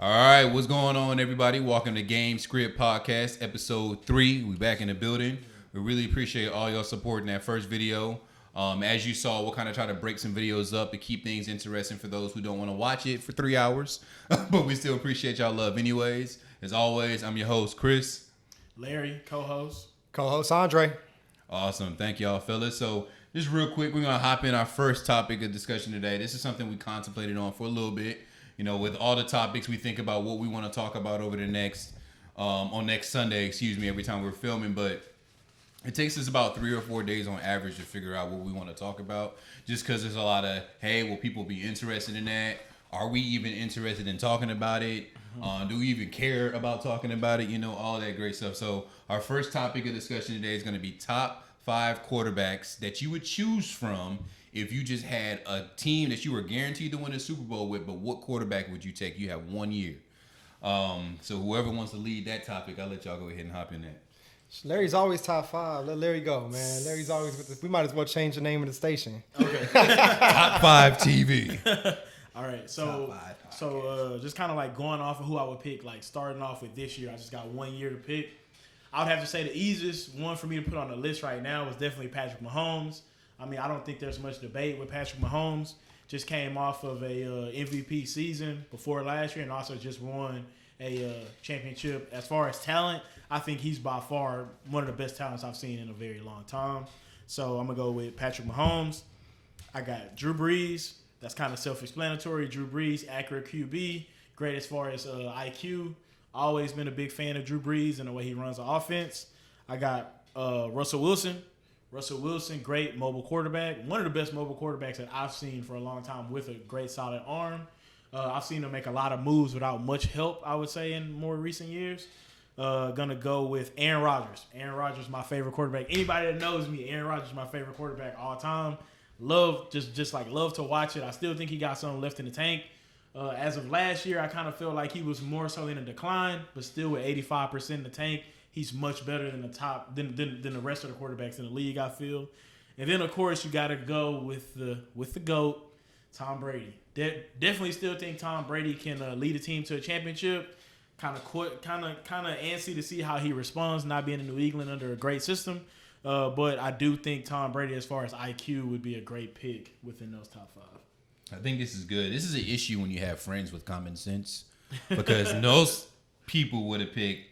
All right, what's going on, everybody? Welcome to Game Script Podcast, episode 3. We back in the building. We really appreciate all y'all support in that first video. As you saw, we'll kind of try to break some videos up to keep things interesting for those who don't want to watch it for 3 hours. But we still appreciate y'all love anyways. As always, I'm your host, Chris. Larry, co-host. Co-host Andre. Awesome. Thank y'all, fellas. So just real quick, we're going to hop in our first topic of discussion today. This is something we contemplated on for a little bit. You know, with all the topics, we think about what we want to talk about over the next, on next Sunday, every time we're filming. But it takes us about 3 or 4 days on average to figure out what we want to talk about. Just because there's a lot of, hey, will people be interested in that? Are we even interested in talking about it? Do we even care about talking about it? You know, all that great stuff. So our first topic of discussion today is going to be top 5 quarterbacks that you would choose from if you just had a team that you were guaranteed to win a Super Bowl with. But what quarterback would you take? You have 1 year. So whoever wants to lead that topic, I'll let y'all go ahead and hop in there. Larry's always top 5. Let Larry go, man. Larry's always with this. We might as well change the name of the station. Okay. Top 5 TV. All right. So just kind of like going off of who I would pick, like starting off with this year, I just got 1 year to pick. I would have to say the easiest one for me to put on the list right now was definitely Patrick Mahomes. I mean, I don't think there's much debate with Patrick Mahomes. Just came off of a MVP season before last year and also just won a championship. As far as talent, I think he's by far one of the best talents I've seen in a very long time. So I'm going to go with Patrick Mahomes. I got Drew Brees. That's kind of self-explanatory. Drew Brees, accurate QB, great as far as IQ. Always been a big fan of Drew Brees and the way he runs the offense. I got Russell Wilson. Russell Wilson, great mobile quarterback. One of the best mobile quarterbacks that I've seen for a long time with a great solid arm. I've seen him make a lot of moves without much help, I would say, in more recent years. Gonna go with Aaron Rodgers. Aaron Rodgers, my favorite quarterback. Anybody that knows me, Aaron Rodgers is my favorite quarterback all time. Love to watch it. I still think he got something left in the tank. As of last year, I kind of feel like he was more so in a decline, but still with 85% in the tank, he's much better than the rest of the quarterbacks in the league, I feel. And then of course you got to go with the GOAT, Tom Brady. Definitely still think Tom Brady can lead a team to a championship. Kind of antsy to see how he responds, not being in New England under a great system. But I do think Tom Brady, as far as IQ, would be a great pick within those top 5. I think this is good. This is an issue when you have friends with common sense, because most people would have picked,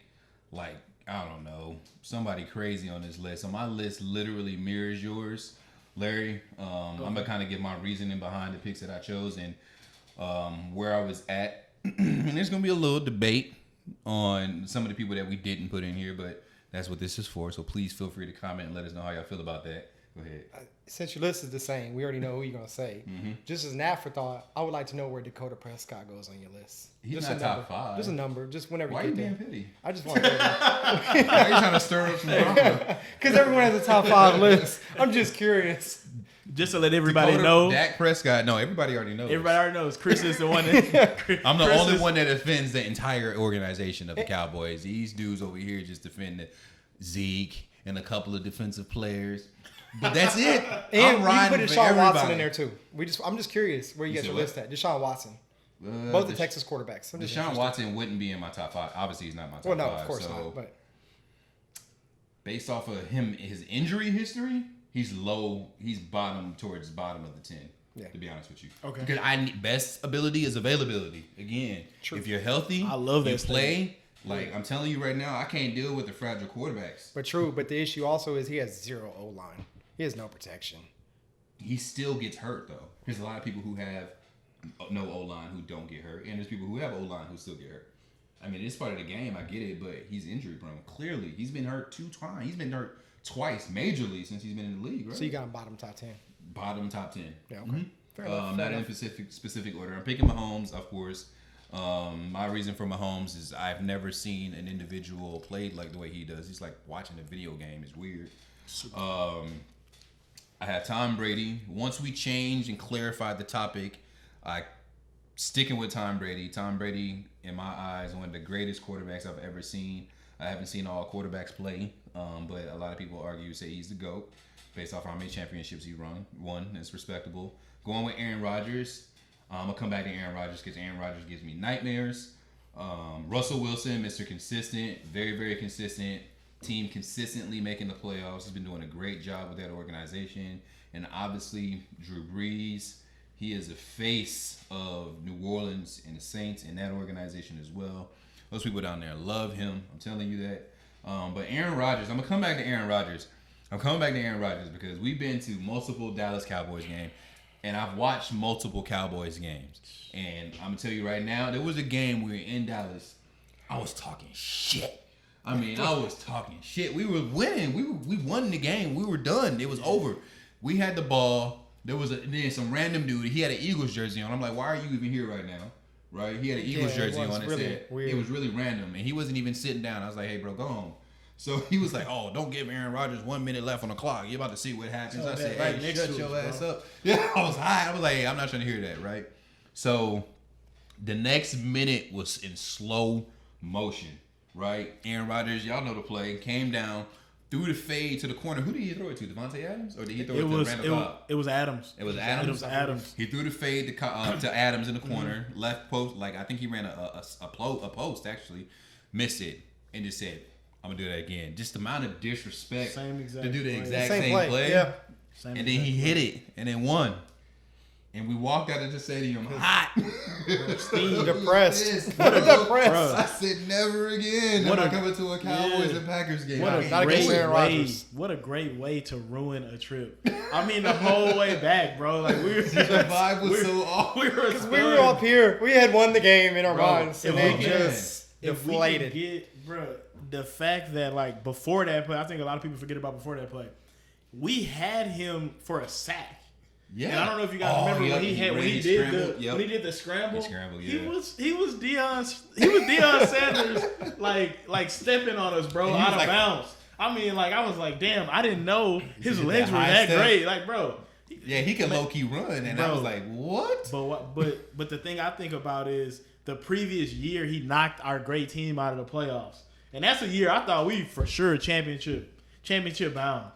like, I don't know, somebody crazy on this list. So my list literally mirrors yours, Larry. I'm going to kind of give my reasoning behind the picks that I chose and where I was at. And there's going to be a little debate on some of the people that we didn't put in here, but that's what this is for. So please feel free to comment and let us know how y'all feel about that. Go ahead. Since your list is the same, we already know who you're going to say. Mm-hmm. Just as an afterthought, I would like to know where Dakota Prescott goes on your list. He's just not top 5. Just a number. Just whenever Why you get there. there. Why are you being petty? I just want to know. Why are you trying to stir up some drama? Because everyone has a top 5 list. I'm just curious. Just to let everybody Dakota, know. Dak Prescott. No, everybody already knows. Everybody already knows. Chris is the one that... I'm the only one that offends the entire organization of the Cowboys. These dudes over here just defend Zeke and a couple of defensive players. But that's it. And I'm you riding put for Deshaun everybody. Watson in there too. I'm just curious where you get your list at. Deshaun Watson. Both the Texas quarterbacks. Deshaun Watson wouldn't be in my top 5. Obviously, he's not my top 5. Well, no, of course not. But based off of his injury history, he's low. He's towards bottom of the 10. Yeah. To be honest with you. Okay. Because best ability is availability. Again, True. If you're healthy, I love that you play. Like, I'm telling you right now, I can't deal with the fragile quarterbacks. But the issue also is he has 0 O-line. He has no protection. He still gets hurt, though. There's a lot of people who have no O-line who don't get hurt, and there's people who have O-line who still get hurt. I mean, it's part of the game. I get it, but he's injury prone. Clearly, he's been hurt 2 times. He's been hurt twice, majorly, since he's been in the league, right? So you got him bottom top 10. Bottom top 10. Yeah, okay. Mm-hmm. Fair enough. Not in specific order. I'm picking Mahomes, of course. My reason for Mahomes is I've never seen an individual played like the way he does. He's like watching a video game. It's weird. I have Tom Brady. Once we changed and clarified the topic, I sticking with Tom Brady. Tom Brady, in my eyes, one of the greatest quarterbacks I've ever seen. I haven't seen all quarterbacks play, but a lot of people say he's the GOAT based off how many championships he won. It's respectable. Going with Aaron Rodgers. I'm going to come back to Aaron Rodgers because Aaron Rodgers gives me nightmares. Russell Wilson, Mr. Consistent, very, very consistent. Team consistently making the playoffs. He's been doing a great job with that organization. And obviously, Drew Brees, he is the face of New Orleans and the Saints and that organization as well. Those people down there love him. I'm telling you that. But Aaron Rodgers, I'm going to come back to Aaron Rodgers. I'm coming back to Aaron Rodgers because we've been to multiple Dallas Cowboys games, and I've watched multiple Cowboys games. And I'm going to tell you right now, there was a game we were in Dallas. I was talking shit. I was talking shit. We were winning. We won the game. We were done. It was over. We had the ball. There was then some random dude. He had an Eagles jersey on. I'm like, why are you even here right now? Right? He had an Eagles jersey on. It said weird. It was really random, and he wasn't even sitting down. I was like, hey, bro, go home. So he was like, oh, don't give Aaron Rodgers 1 minute left on the clock. You're about to see what happens. I said, hey, shut your ass up. Yeah, I was high. I was like, hey, I'm not trying to hear that, right? So the next minute was in slow motion, right? Aaron Rodgers, y'all know the play, came down, threw the fade to the corner. Who did he throw it to? Devontae Adams? Or did he throw it to Randall Cobb? It was Adams. It was Adams? He threw the fade to Adams in the corner, left post. Like, I think he ran a post, actually. Missed it and just said, I'm going to do that again. Just the amount of disrespect to do the exact same play. Yeah. And then he hit it and then won. And we walked out of the stadium hot. Depressed. I said, never again. Am I coming to a Cowboys and Packers game? What a great way to ruin a trip. I mean, the whole way back, bro. Like the vibe was so off. We were up here. We had won the game in our minds. And then just deflated. Bro, the fact that, like, before that play, I think a lot of people forget about before that play, we had him for a sack. Yeah, and I don't know if you guys remember when he did the scramble. He was Deion Sanders like stepping on us, bro, out of bounds. I mean, like, I was like, damn, I didn't know his legs were that great. Like, bro. Yeah, he can low key run, and I was like, what? But the thing I think about is the previous year he knocked our great team out of the playoffs, and that's a year I thought we for sure championship bound,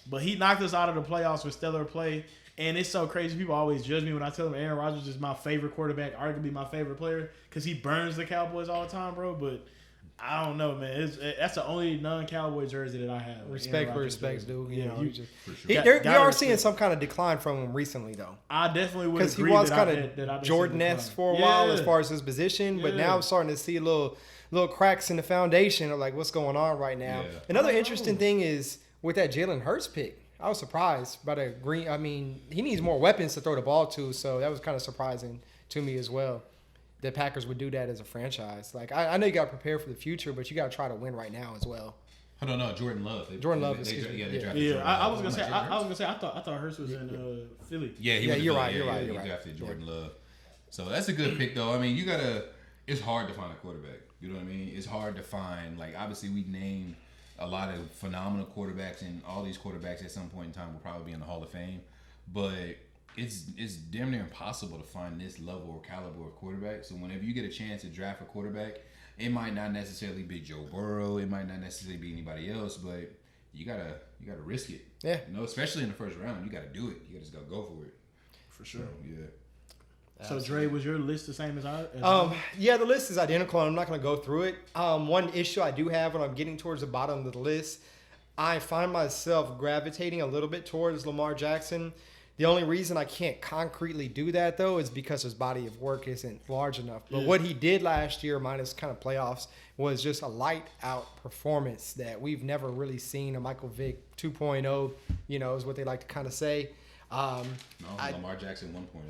but he knocked us out of the playoffs with stellar play. And it's so crazy. People always judge me when I tell them Aaron Rodgers is my favorite quarterback, arguably my favorite player, because he burns the Cowboys all the time, bro. But I don't know, man. That's the only non-Cowboy jersey that I have. Respect for respect, dude. You know, for sure. We are seeing some kind of decline from him recently, though. I definitely would agree. Because he was kind of Jordan-esque for a while as far as his position, but now I'm starting to see little cracks in the foundation of like what's going on right now. Yeah. Another interesting thing is with that Jalen Hurts pick. I was surprised by the green. I mean, he needs more weapons to throw the ball to, so that was kind of surprising to me as well. The Packers would do that as a franchise. Like, I know you got to prepare for the future, but you got to try to win right now as well. I don't know, Jordan Love. Jordan Love. I was gonna say. I thought Hurts was in Philly. Yeah, you're right. He drafted Jordan Love. So that's a good pick, though. I mean, it's hard to find a quarterback. You know what I mean? It's hard to find. Like, obviously, we named a lot of phenomenal quarterbacks, and all these quarterbacks at some point in time will probably be in the Hall of Fame. But it's damn near impossible to find this level or caliber of quarterback. So whenever you get a chance to draft a quarterback, it might not necessarily be Joe Burrow, it might not necessarily be anybody else, but you gotta risk it. Yeah. You know, especially in the first round, you gotta do it. You gotta just go for it. For sure. So, yeah. So Dre, was your list the same as ours? Yeah, the list is identical. I'm not going to go through it. One issue I do have when I'm getting towards the bottom of the list, I find myself gravitating a little bit towards Lamar Jackson. The only reason I can't concretely do that, though, is because his body of work isn't large enough. But what he did last year, minus kind of playoffs, was just a light-out performance that we've never really seen. A Michael Vick 2.0, you know, is what they like to kind of say. Lamar Jackson 1.0.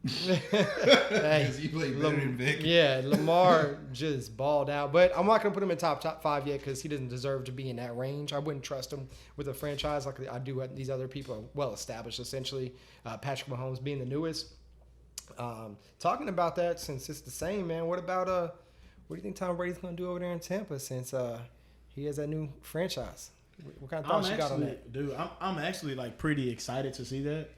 Hey, he played better than Vic. Yeah, Lamar just balled out. But I'm not going to put him in top 5 yet because he doesn't deserve to be in that range. I wouldn't trust him with a franchise like I do. These other people are well established, essentially. Patrick Mahomes being the newest. Talking about that, since it's the same, man, what do you think Tom Brady's going to do over there in Tampa since he has that new franchise? What kind of thoughts you got on that? Dude, I'm actually like pretty excited to see that.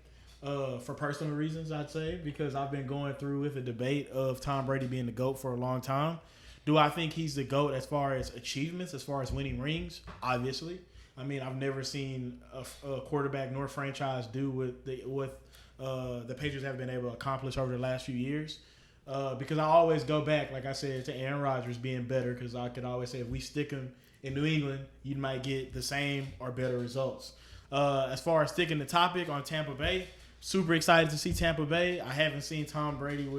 For personal reasons, I'd say, because I've been going through with a debate of Tom Brady being the GOAT for a long time. Do I think he's the GOAT as far as achievements, as far as winning rings? Obviously. I mean, I've never seen a quarterback nor franchise do what the Patriots have been able to accomplish over the last few years. because I always go back, like I said, to Aaron Rodgers being better, because I could always say if we stick him in New England, you might get the same or better results. As far as sticking the topic on Tampa Bay, super excited to see Tampa Bay. I haven't seen Tom Brady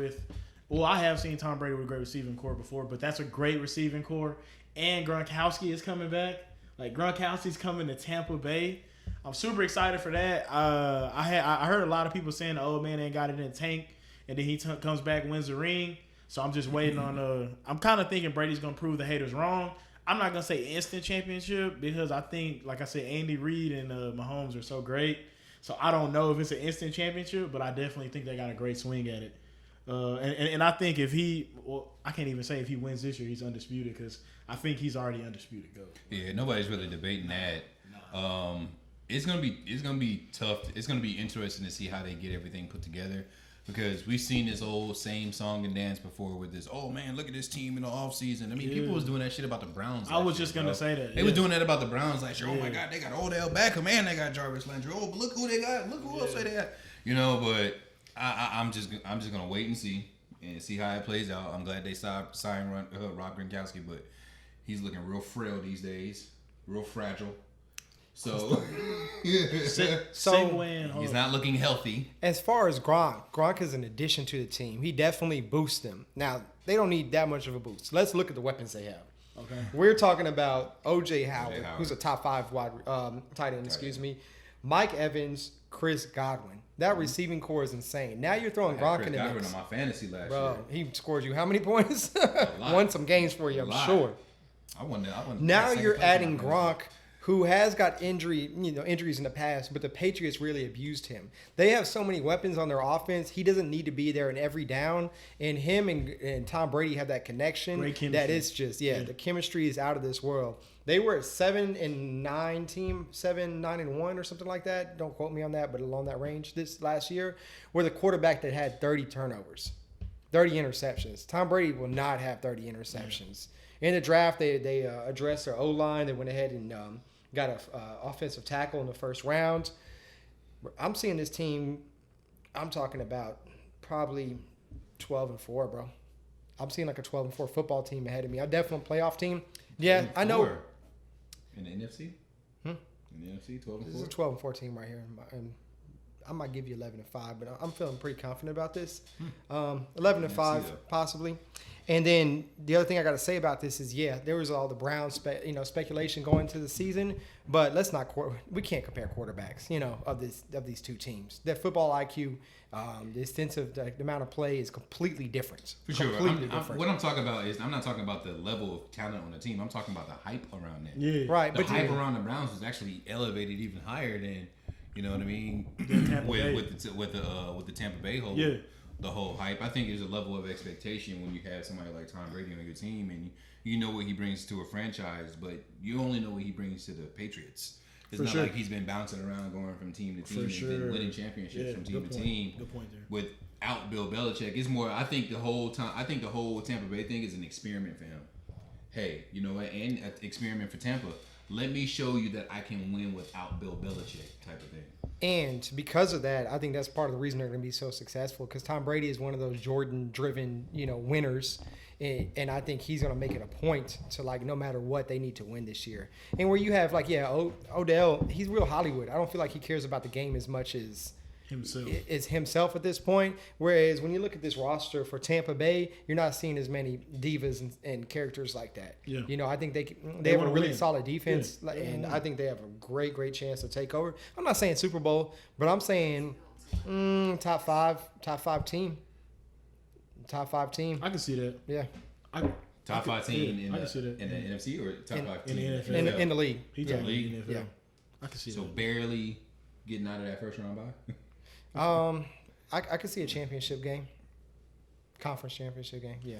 I have seen Tom Brady with a great receiving core before, but that's a great receiving core. And Gronkowski is coming back. Like, Gronkowski's coming to Tampa Bay. I'm super excited for that. I heard a lot of people saying the old man ain't got it in the tank, and then he comes back, wins the ring. So I'm just waiting on I'm kind of thinking Brady's going to prove the haters wrong. I'm not going to say instant championship because I think, like I said, Andy Reid and Mahomes are so great. So I don't know if it's an instant championship, but I definitely think they got a great swing at it. And I think I can't even say if he wins this year, he's undisputed, because I think he's already undisputed GOAT. Yeah, nobody's really debating that. It's gonna be tough. It's gonna be interesting to see how they get everything put together, because we've seen this old same song and dance before with this. Oh man, look at this team in the offseason. I mean, people was doing that shit about the Browns. I was just gonna say that they were doing that about the Browns last year. Oh my God, they got Odell Beckham and they got Jarvis Landry. Oh, but look who they got. Look who else they got. But I'm just gonna wait and see how it plays out. I'm glad they signed Rob Gronkowski, but he's looking real frail these days, real fragile. So he's not looking healthy. As far as Gronk is an addition to the team. He definitely boosts them. Now, they don't need that much of a boost. Let's look at the weapons they have. Okay. We're talking about O.J. Howard, who's a top 5 tight end, Mike Evans, Chris Godwin. That receiving core is insane. Now you're throwing Gronk in the mix. Godwin on my fantasy last Bro, year. he scored you how many points? Won some games for you, I'm sure. I won now you're adding Gronk, who has got injuries in the past, but the Patriots really abused him. They have so many weapons on their offense. He doesn't need to be there in every down. And him and Tom Brady have that connection. Great chemistry. That is just, the chemistry is out of this world. They were a 7-9 team, 7-9-1 or something like that. Don't quote me on that, but along that range this last year, where the quarterback that had 30 turnovers, 30 interceptions. Tom Brady will not have 30 interceptions. In the draft, they addressed their O-line. They went ahead and got an offensive tackle in the first round. I'm seeing this team, I'm talking about probably 12-4, bro. I'm seeing like a 12-4 football team ahead of me. I'm definitely a playoff team. Yeah, I know. In the NFC? In the NFC, 12-4? This is a 12-4 team right here. And I might give you 11-5, but I'm feeling pretty confident about this. 11-5, possibly. And then the other thing I got to say about this is, there was all the Browns, speculation going into the season, but we can't compare quarterbacks, of these two teams. Their football IQ, the extensive the amount of play is completely different. For sure. What I'm talking about is, I'm not talking about the level of talent on the team. I'm talking about the hype around that. Yeah. Right. The hype around the Browns was actually elevated even higher than, you know what I mean, with the Tampa Bay whole. Yeah. The whole hype. I think there's a level of expectation when you have somebody like Tom Brady on your team, and you know what he brings to a franchise, but you only know what he brings to the Patriots. It's not like he's been bouncing around, going from team to team, and been winning championships from team to team. Good point there. Without Bill Belichick, it's more. I think the whole Tampa Bay thing is an experiment for him. Hey, you know what? And an experiment for Tampa. Let me show you that I can win without Bill Belichick, type of thing. And because of that, I think that's part of the reason they're going to be so successful, because Tom Brady is one of those Jordan-driven, winners. And I think he's going to make it a point to, no matter what, they need to win this year. And where you have, Odell, he's real Hollywood. I don't feel like he cares about the game as much as himself at this point. Whereas when you look at this roster for Tampa Bay, you're not seeing as many divas and characters like that. Yeah. I think they have a really solid defense, and I think they have a great chance to take over. I'm not saying Super Bowl, but I'm saying top five team. Top 5 team. I can see that. Yeah. Top 5 team in the NFC or top 5 team in the NFL. In the league. He's in the league. Yeah. I can see that. So barely getting out of that first round bye? I could see a championship game. Conference championship game, yeah.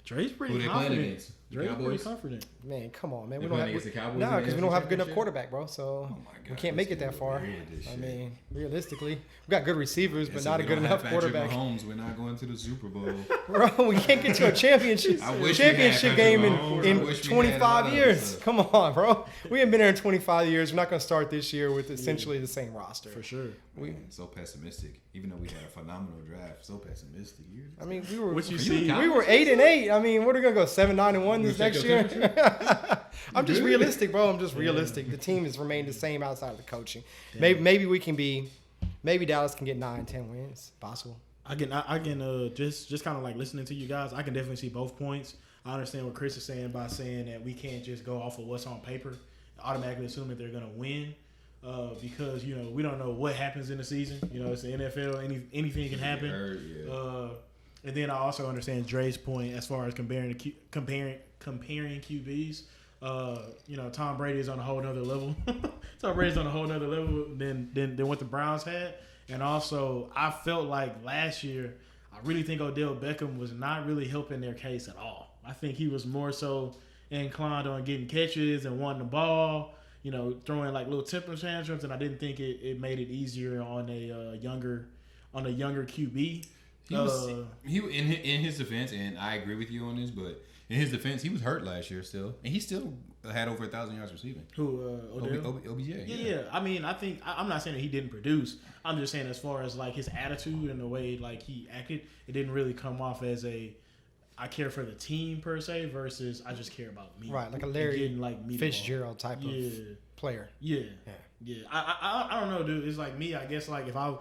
Dre's pretty Who they confident. playing against? The Dre's Cowboys? pretty confident. Man, come on, man. They We don't playing have against the Cowboys no, in the because we NFC don't have a good enough Championship? quarterback, bro. So Oh my we God, can't make this it that dude far. weird, this I shit. mean, realistically, we got good receivers, but Yes, not a if good we don't enough have Patrick quarterback. Mahomes, we're not going to the Super Bowl. Bro, we can't get to a championship I wish we had championship Patrick game Mahomes. I in wish we had 25 all that years. stuff. Come on, bro. We haven't been there in 25 years. We're not going to start this year with essentially the same roster. For sure. We, So pessimistic. Even though we had a phenomenal draft, so pessimistic. I mean, we were What you Are see? you a we were 8-8. I mean, what are we gonna go 7-9-1 this You check next your year? I'm just Good. realistic, bro. I'm just realistic. The team has remained the same outside of the coaching. Maybe we can be. Maybe Dallas can get 9-10 wins. Possible. I can just kind of like listening to you guys. I can definitely see both points. I understand what Chris is saying by saying that we can't just go off of what's on paper, automatically assume that they're gonna win, because we don't know what happens in the season. It's the NFL. Anything can happen. And then I also understand Dre's point as far as comparing QBs. Tom Brady is on a whole nother level. Tom Brady's on a whole nother level than what the Browns had. And also, I felt like last year, I really think Odell Beckham was not really helping their case at all. I think he was more so inclined on getting catches and wanting the ball, throwing like little temper tantrums, and I didn't think it made it easier on a younger QB. He in his defense, and I agree with you on this, but in his defense, he was hurt last year still, and he still had over 1,000 yards receiving. Who Odell? OBJ. Yeah. I mean, I think I'm not saying that he didn't produce. I'm just saying as far as like his attitude and the way like he acted, it didn't really come off as I care for the team per se versus I just care about me. Right, like a Larry getting, like, me the Fitzgerald type ball. of player. Yeah. I don't know, dude. It's like me. I guess like if I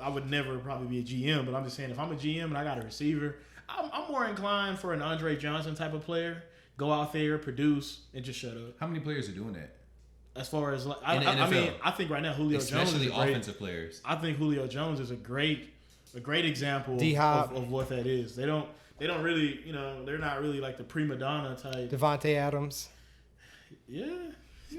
would never probably be a GM, but I'm just saying if I'm a GM and I got a receiver, I'm more inclined for an Andre Johnson type of player. Go out there, produce, and just shut up. How many players are doing that? As far as like, In the I mean, NFL. I think right now Julio Jones Especially is a great, offensive players. I think Julio Jones is a great example of what that is. They don't really, they're not really like the prima donna type. Devontae Adams. Yeah.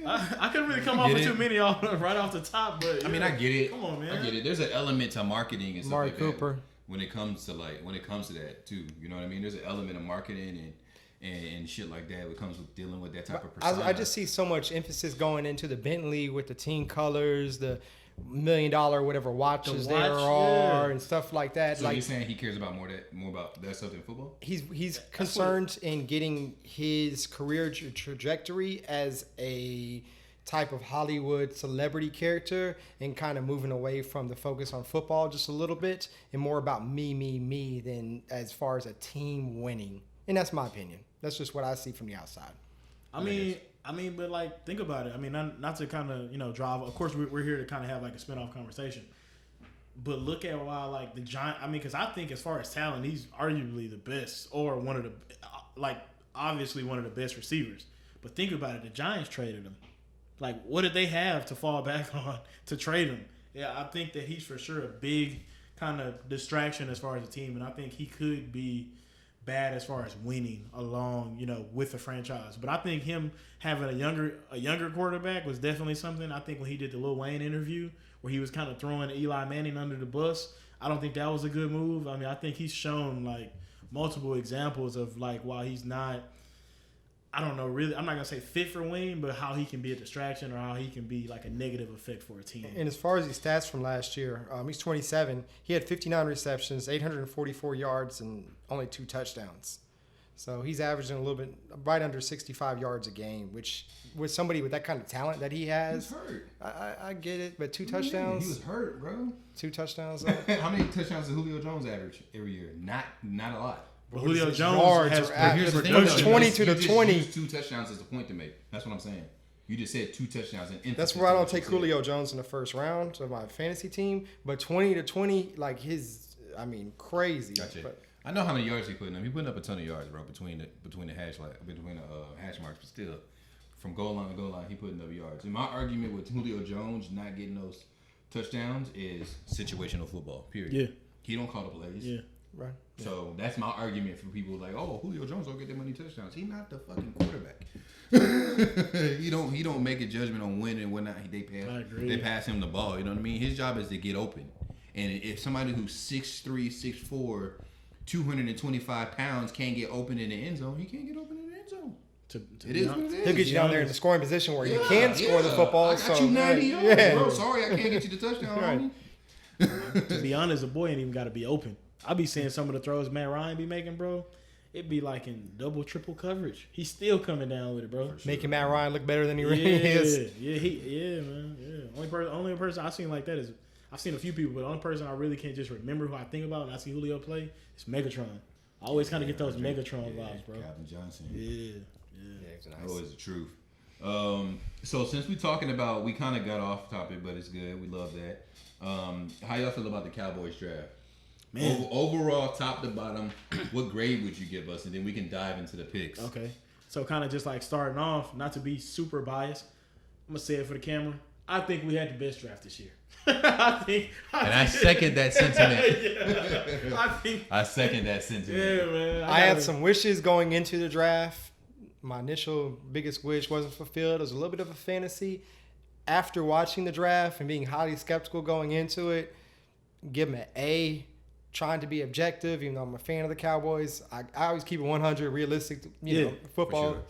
I couldn't really come off with too many right off the top, but I mean, I get it. Come on, man. I get it. There's an element to marketing and stuff Amari like Cooper. that when it comes to that too. You know what I mean? There's an element of marketing and shit like that. It comes with dealing with that type of persona. I just see so much emphasis going into the Bentley with the team colors, the $1 million whatever watches there are, and stuff like that. So like you're saying he cares about more about that stuff than football? he's concerned in getting his career trajectory as a type of Hollywood celebrity character and kind of moving away from the focus on football just a little bit and more about me than as far as a team winning. And that's my opinion. That's just what I see from the outside. I mean, but like, think about it. I mean, not to kind of, drive. Of course, we're here to kind of have like a spinoff conversation. But look at why, like, the Giants. I mean, because I think as far as talent, he's arguably the best or one of the, like, obviously one of the best receivers. But think about it. The Giants traded him. Like, what did they have to fall back on to trade him? Yeah, I think that he's for sure a big kind of distraction as far as the team. And I think he could be bad as far as winning along, with the franchise. But I think him having a younger quarterback was definitely something. I think when he did the Lil Wayne interview where he was kind of throwing Eli Manning under the bus, I don't think that was a good move. I mean, I think he's shown like multiple examples of like while he's not, I don't know, really, I'm not going to say fit for winning, but how he can be a distraction or how he can be like a negative effect for a team. And as far as his stats from last year, he's 27. He had 59 receptions, 844 yards, and only 2 touchdowns. So he's averaging a little bit, right under 65 yards a game, which with somebody with that kind of talent that he has. He's hurt. I get it, but 2 touchdowns. He was hurt, bro. 2 touchdowns. How many touchdowns does Julio Jones average every year? Not a lot. But Julio his Jones yards has are Here's the thing, Those though. 20 to the You just 20. used 2 touchdowns as a point to make. That's what I'm saying. You just said 2 touchdowns. And That's where I don't take Julio Jones in the first round of my fantasy team. But 20 to 20, like crazy. Gotcha. But I know how many yards he putting up. He putting up a ton of yards, bro, between the hash marks. But still, from goal line to goal line, he putting up yards. And my argument with Julio Jones not getting those touchdowns is situational football. Period. Yeah. He don't call the plays. Yeah. right. So that's my argument for people like, oh, Julio Jones don't get that many touchdowns. He's not the fucking quarterback. he don't make a judgment on when and when not they pass him the ball. You know what I mean? His job is to get open. And if somebody who's 6'3", 6'4", 225 pounds can't get open in the end zone, he can't get open in the end zone. It is what it is. He'll get you down there in the scoring position where you can score the football. I got you 90 yards, bro. Sorry, I can't get you the touchdown, homie. To be honest, the boy ain't even got to be open. I be seeing some of the throws Matt Ryan be making, bro. It be like in double, triple coverage. He's still coming down with it, bro. Sure. Making Matt Ryan look better than he really is. Yeah, man. Yeah. Only person I've seen like that is I've seen a few people, but the only person I really can't just remember who I think about when I see Julio play is Megatron. I always kind of get those Megatron vibes, bro. Calvin Johnson. Yeah, it's nice. That was the truth. So since we're talking about, we kind of got off topic, but it's good. We love that. How y'all feel about the Cowboys draft? Man. Overall, top to bottom, what grade would you give us? And then we can dive into the picks. Okay. So kind of just like starting off, not to be super biased, I'm going to say it for the camera. I think we had the best draft this year. I second that sentiment. I second that sentiment. Yeah, man. I had some wishes going into the draft. My initial biggest wish wasn't fulfilled. It was a little bit of a fantasy. After watching the draft and being highly skeptical going into it, give them an A. Trying to be objective, even though I'm a fan of the Cowboys. I always keep it 100, realistic. You know, football. Sure.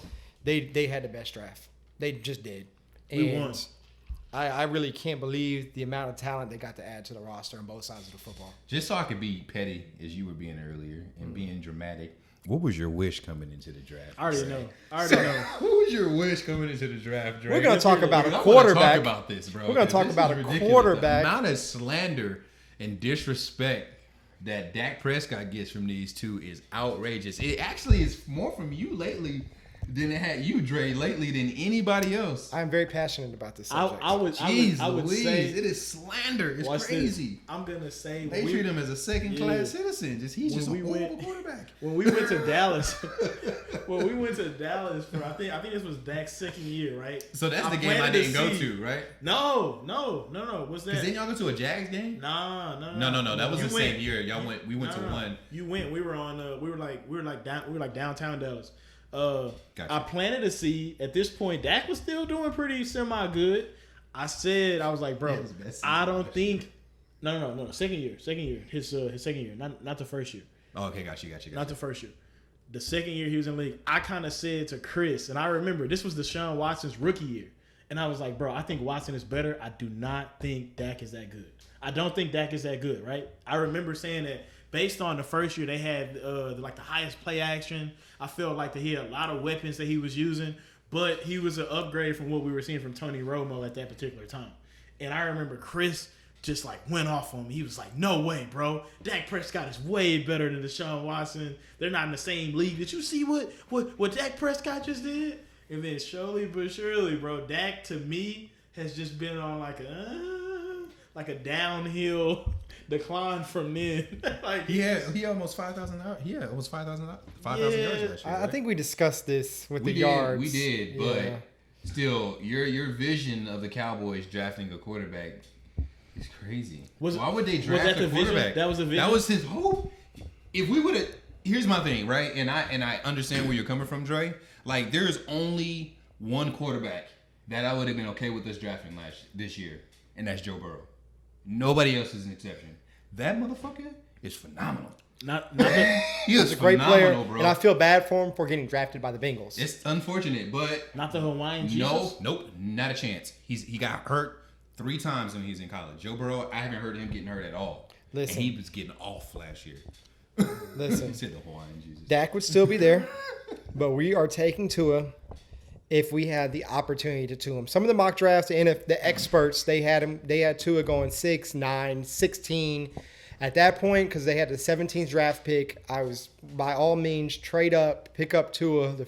They had the best draft. They just did. We won. I really can't believe the amount of talent they got to add to the roster on both sides of the football. Just so I could be petty, as you were being earlier, and being dramatic, what was your wish coming into the draft? I already know. What was your wish coming into the draft, Dre? We're going to talk about a quarterback. Talk about this, bro. We're going to talk about a quarterback. The amount of slander and disrespect that Dak Prescott gets from these two is outrageous. It actually is more from you lately than it had you, Dre, lately than anybody else. I'm very passionate about this subject. I would say it is slander. It's crazy. This. I'm gonna say they treat him as a second-class citizen. He's just a horrible quarterback. When we went to Dallas, for I think this was Dak's second year, right? So that's the game I didn't go to, right? No. What's that? Because then y'all go to a Jags game? No. That was the same year. Y'all went. We went to one. You went. We were on. We were like downtown Dallas. Gotcha. I planted a seed. At this point, Dak was still doing pretty semi-good. I was like, bro, I don't think. No. Second year. His second year, not the first year. Oh, okay, got you. Not the first year. The second year he was in the league, I kind of said to Chris, and I remember this was Deshaun Watson's rookie year, and I was like, bro, I think Watson is better. I do not think Dak is that good. I don't think Dak is that good, right? I remember saying that. Based on the first year, they had the highest play action. I felt like that he had a lot of weapons that he was using, but he was an upgrade from what we were seeing from Tony Romo at that particular time. And I remember Chris just like went off on me. He was like, "No way, bro. Dak Prescott is way better than Deshaun Watson. They're not in the same league. Did you see what Dak Prescott just did?" And then slowly but surely, bro, Dak to me has just been on like a downhill decline from then. He almost 5,000 yards. Yeah, it was 5,000 yards last year. Right? I think we discussed this with the yards. We did, but still, your vision of the Cowboys drafting a quarterback is crazy. Why would they draft a quarterback? That was the vision. That was his hope. If we would have, here's my thing, right? And I understand where you're coming from, Dre. Like, there's only one quarterback that I would have been okay with us drafting this year, and that's Joe Burrow. Nobody else is an exception. That motherfucker is phenomenal. He's a great player, bro. And I feel bad for him for getting drafted by the Bengals. It's unfortunate, but not the Hawaiian Jesus. Nope, not a chance. He got hurt 3 times when he was in college. Joe Burrow, I haven't heard him getting hurt at all. Listen, and he was getting off last year. Listen, he said the Hawaiian Jesus. Dak would still be there, but we are taking Tua. If we had the opportunity to him. Some of the mock drafts, and if the experts, they had Tua going 6, 9, 16. At that point, because they had the 17th draft pick, I was, by all means, trade up, pick up Tua, the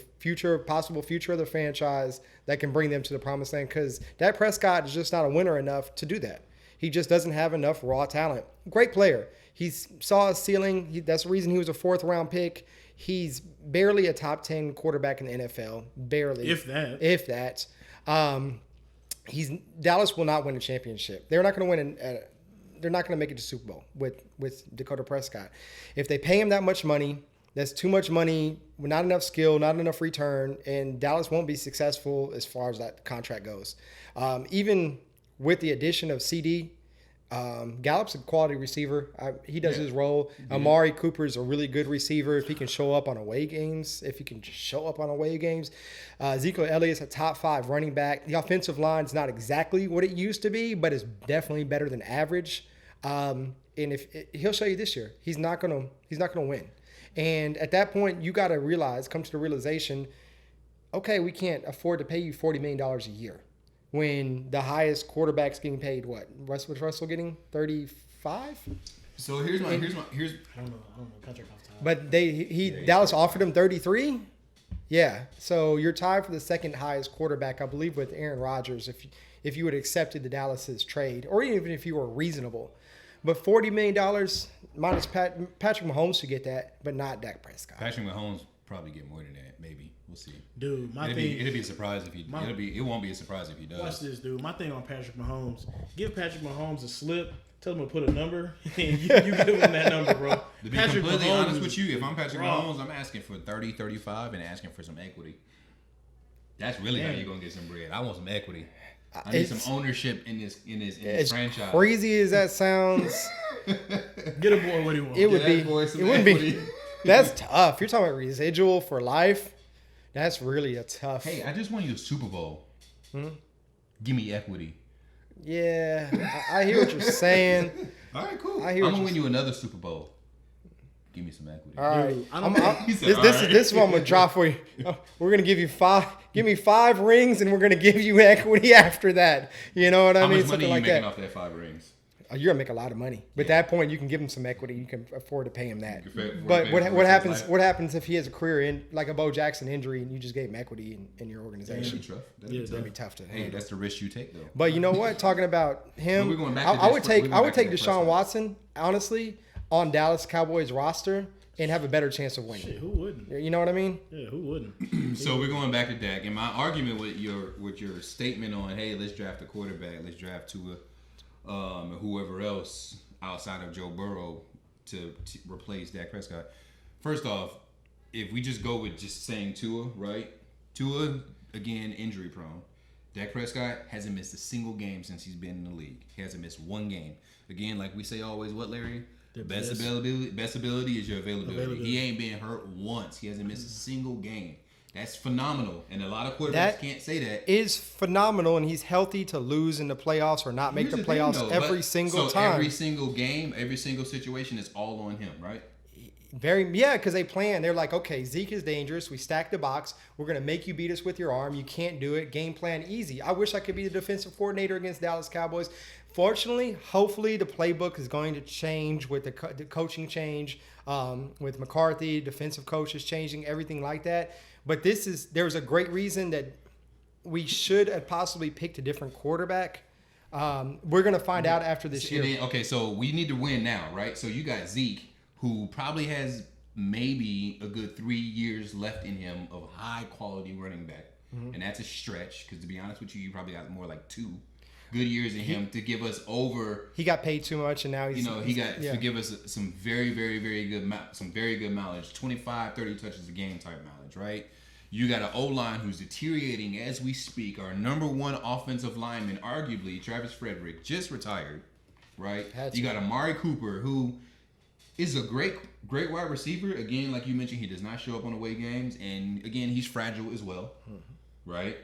possible future of the franchise that can bring them to the promised land, because Dak Prescott is just not a winner enough to do that. He just doesn't have enough raw talent. Great player. He saw a ceiling. That's the reason he was a 4th-round pick. He's barely a top 10 quarterback in the NFL. Barely. If that. Dallas will not win a championship. They're not going to win. They're not going to make it to Super Bowl with Dakota Prescott. If they pay him that much money, that's too much money, not enough skill, not enough return, and Dallas won't be successful as far as that contract goes. Even with the addition of CD, Gallup's a quality receiver. He does his role. Amari Cooper is a really good receiver if he can show up on away games. Ezekiel Elliott's a top 5 running back. The offensive line's not exactly what it used to be, but it's definitely better than average. And if he'll show you this year, he's not gonna win. And at that point, you got to come to the realization, okay, we can't afford to pay you $40 million a year. When the highest quarterback's getting paid, what? Was Russell getting 35? So here's I don't know contract off the top. But Dallas offered him 33. Yeah. So you're tied for the second highest quarterback, I believe, with Aaron Rodgers. If you would have accepted the Dallas's trade, or even if you were reasonable, but $40 million minus Patrick Mahomes should get that, but not Dak Prescott. Patrick Mahomes probably get more than that. Maybe we'll see. Dude, it'll be a surprise if he. It won't be a surprise if he does. Watch this, dude. My thing on Patrick Mahomes: give Patrick Mahomes a slip. Tell him to put a number, and you give him that number, bro. To be Patrick completely Mahomes honest with you, if I'm Patrick Mahomes, I'm asking for 30, 35, and asking for some equity. That's really how you're gonna get some bread. I want some equity. I need some ownership in this franchise. As crazy as that sounds, get a boy what he wants. It wouldn't be. That's tough. You're talking about residual for life. That's really a tough. Hey, I just won you a Super Bowl. Give me equity. Yeah, I hear what you're saying. All right, cool. I'm gonna win you another Super Bowl. Give me some equity. All right. This is what I'm gonna drop for you. We're gonna give you 5. Give me 5 rings, and we're gonna give you equity after that. You know what I mean? How much money are you making off that 5 rings? You're gonna make a lot of money. But at that point, you can give him some equity. You can afford to pay him that. But what happens? What happens if he has a career in like a Bo Jackson injury, and you just gave him equity in your organization? That'd be tough to. Hey, that's the risk you take, though. But you know what? Talking about him, I would take Deshaun Watson honestly on Dallas Cowboys roster and have a better chance of winning. Shit, who wouldn't? You know what I mean? Yeah, who wouldn't? So we're going back to Dak, and my argument with your statement on, hey, let's draft a quarterback, let's draft Tua. Whoever else outside of Joe Burrow to replace Dak Prescott. First off, if we just go with just saying Tua, right? Tua, again, injury prone. Dak Prescott hasn't missed a single game since he's been in the league. He hasn't missed one game. Again, like we say always, what, Larry? Best ability is your availability. He ain't been hurt once. He hasn't missed a single game. That's phenomenal, and a lot of quarterbacks can't say that. Is phenomenal, and he's healthy to lose in the playoffs or not make the playoffs every single time. Every single game, every single situation is all on him, right? Because they plan. They're like, okay, Zeke is dangerous. We stack the box. We're going to make you beat us with your arm. You can't do it. Game plan easy. I wish I could be the defensive coordinator against Dallas Cowboys. Fortunately, hopefully the playbook is going to change with the coaching change, with McCarthy, defensive coaches changing, everything like that. But there's a great reason that we should have possibly picked a different quarterback. We're going to find out after this year. Okay, so we need to win now, right? So you got Zeke, who probably has maybe a good 3 years left in him of high-quality running back. Mm-hmm. And that's a stretch, because to be honest with you, you probably got more like 2 good years in him to give us over. He got paid too much, and now to give us some very, very, very good mileage, 25, 30 touches a game type mileage, right? You got an O-line who's deteriorating as we speak. Our number 1 offensive lineman, arguably, Travis Frederick, just retired, right? You got Amari Cooper, who is a great wide receiver. Again, like you mentioned, he does not show up on away games, and again, he's fragile as well, right?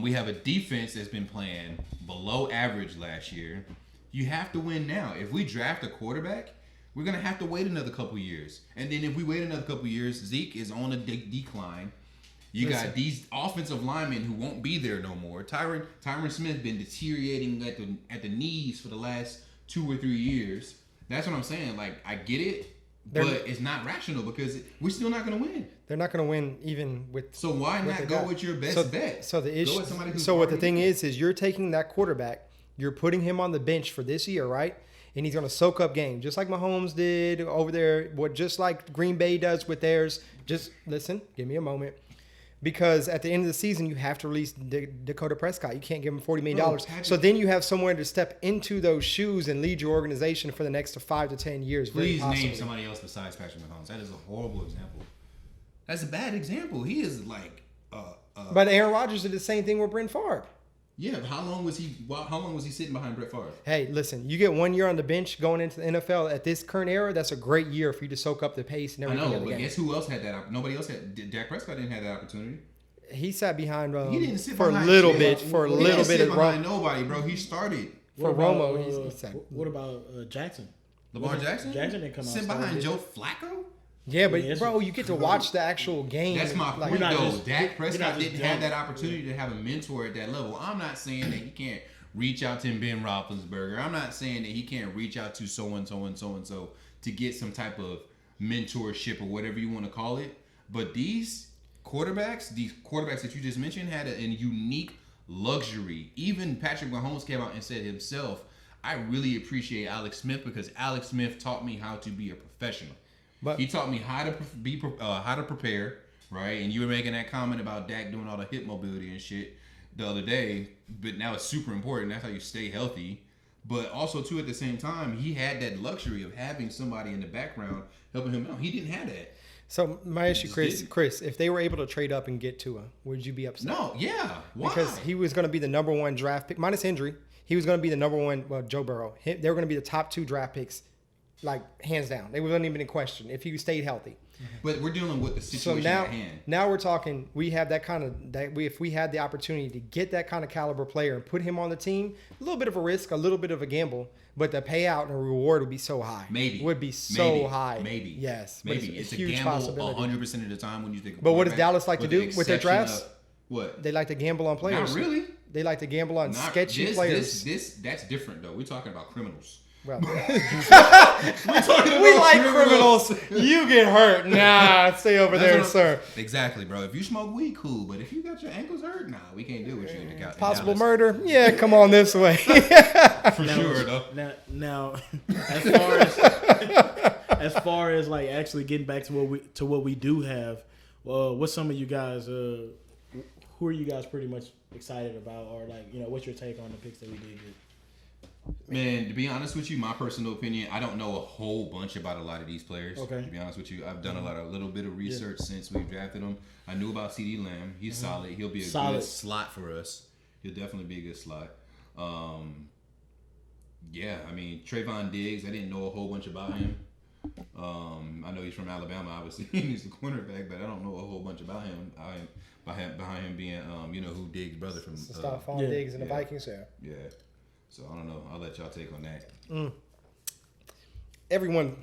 We have a defense that's been playing below average last year. You have to win now. If we draft a quarterback, we're going to have to wait another couple years. And then if we wait another couple years, Zeke is on a decline. You got these offensive linemen who won't be there no more. Tyron Smith been deteriorating at the knees for the last 2 or 3 years. That's what I'm saying. Like, I get it, but it's not rational because we're still not going to win. They're not going to win even with. So why not go with your best bet? So the issue. So what the thing is you're taking that quarterback, you're putting him on the bench for this year, right? And he's going to soak up games, just like Mahomes did over there. Just like Green Bay does with theirs. Just listen, give me a moment. Because at the end of the season, you have to release Dakota Prescott. You can't give him $40 million. So then you have somewhere to step into those shoes and lead your organization for the next 5 to 10 years. Please name somebody else besides Patrick Mahomes. That is a horrible example. That's a bad example. He is like... But Aaron Rodgers did the same thing with Brent Favre. Yeah, but how long was he sitting behind Brett Favre? Hey, listen, you get 1 year on the bench going into the NFL at this current era. That's a great year for you to soak up the pace and I everything. know, but guess who else had that? Nobody else had. Dak Prescott didn't have that opportunity. He sat behind He didn't sit for a behind little shit. bit. For a He little didn't bit sit of behind nobody, bro. He started. For Romo, he sat. What about Jackson? Lamar Jackson. Jackson didn't come out. Sit behind Joe Flacco. Yeah, but Yeah, bro, you get to watch the actual game. That's my like, point, not though. just- Dak you're not Prescott just didn't have young. that opportunity to have a mentor at that level. I'm not saying that he can't reach out to Ben Roethlisberger. I'm not saying that he can't reach out to so and so and so and so to get some type of mentorship or whatever you want to call it. But these quarterbacks that you just mentioned, had a unique luxury. Even Patrick Mahomes came out and said himself, I really appreciate Alex Smith because Alex Smith taught me how to be a professional. But He taught me how to prepare, right? And you were making that comment about Dak doing all the hip mobility and shit the other day, but now it's super important. That's how you stay healthy. But also, too, at the same time, he had that luxury of having somebody in the background helping him out. He didn't have that. so my issue, Just Chris, if they were able to trade up and get Tua, would you be upset? No, yeah. Why? Because he was going to be the number 1 draft pick, minus injury. He was going to be the number 1. Well, Joe Burrow. They were going to be the top 2 draft picks, like hands down. They wasn't even in question if he stayed healthy. But we're dealing with the So situation now, at hand. now we're talking. We have that kind of if we had the opportunity to get that kind of caliber player and put him on the team, a little bit of a risk, a little bit of a gamble, but the payout and reward would be so high. Maybe. Would be so high. Maybe. Yes. But Maybe. It's a huge gamble possibility. 100% of the time when you think of But what does quarterback, Dallas like to do with their exception drafts? of- What? They like to gamble on players. Not really. They like to gamble on Not- sketchy players. That's different, though. We're talking about criminals. Well, We're talking we about like criminals. You get hurt. Nah, stay over That's there, what sir. Exactly, bro. If you smoke weed, cool. But if you got your ankles hurt, nah, we can't do with you in the couch. Possible murder? Yeah, come on this way. For sure, though. Now, as far as like actually getting back to what we do have, what's some of you guys? Who are you guys pretty much excited about, or like what's your take on the picks that we did get? Man, to be honest with you, my personal opinion, I don't know a whole bunch about a lot of these players. Okay. To be honest with you, I've done a little bit of research since we drafted him. I knew about CD Lamb. He's solid. He'll be a good slot for us. He'll definitely be a good slot. Yeah, I mean, Trayvon Diggs, I didn't know a whole bunch about him. I know he's from Alabama, obviously. He's the cornerback, but I don't know a whole bunch about him. Behind him being, who Diggs' brother from. Stop falling Diggs and the Vikings. Yeah. So I don't know. I'll let y'all take on that. Everyone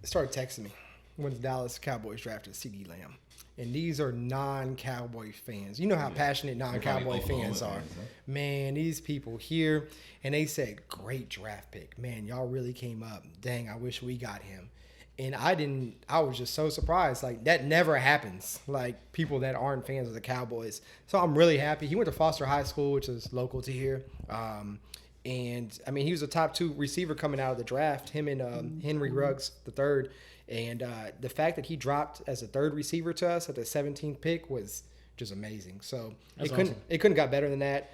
started texting me when the Dallas Cowboys drafted CD Lamb. And these are non-Cowboy fans. You know how passionate non-Cowboy fans are. Fans, huh? Man, these people here, and they said, great draft pick. Man, y'all really came up. Dang, I wish we got him. And I was just so surprised. Like, that never happens. Like, people that aren't fans of the Cowboys. So I'm really happy. He went to Foster High School, which is local to here. And, I mean, he was a top 2 receiver coming out of the draft, him and Henry Ruggs III. And the fact that he dropped as a 3rd receiver to us at the 17th pick was just amazing. So it couldn't got better than that.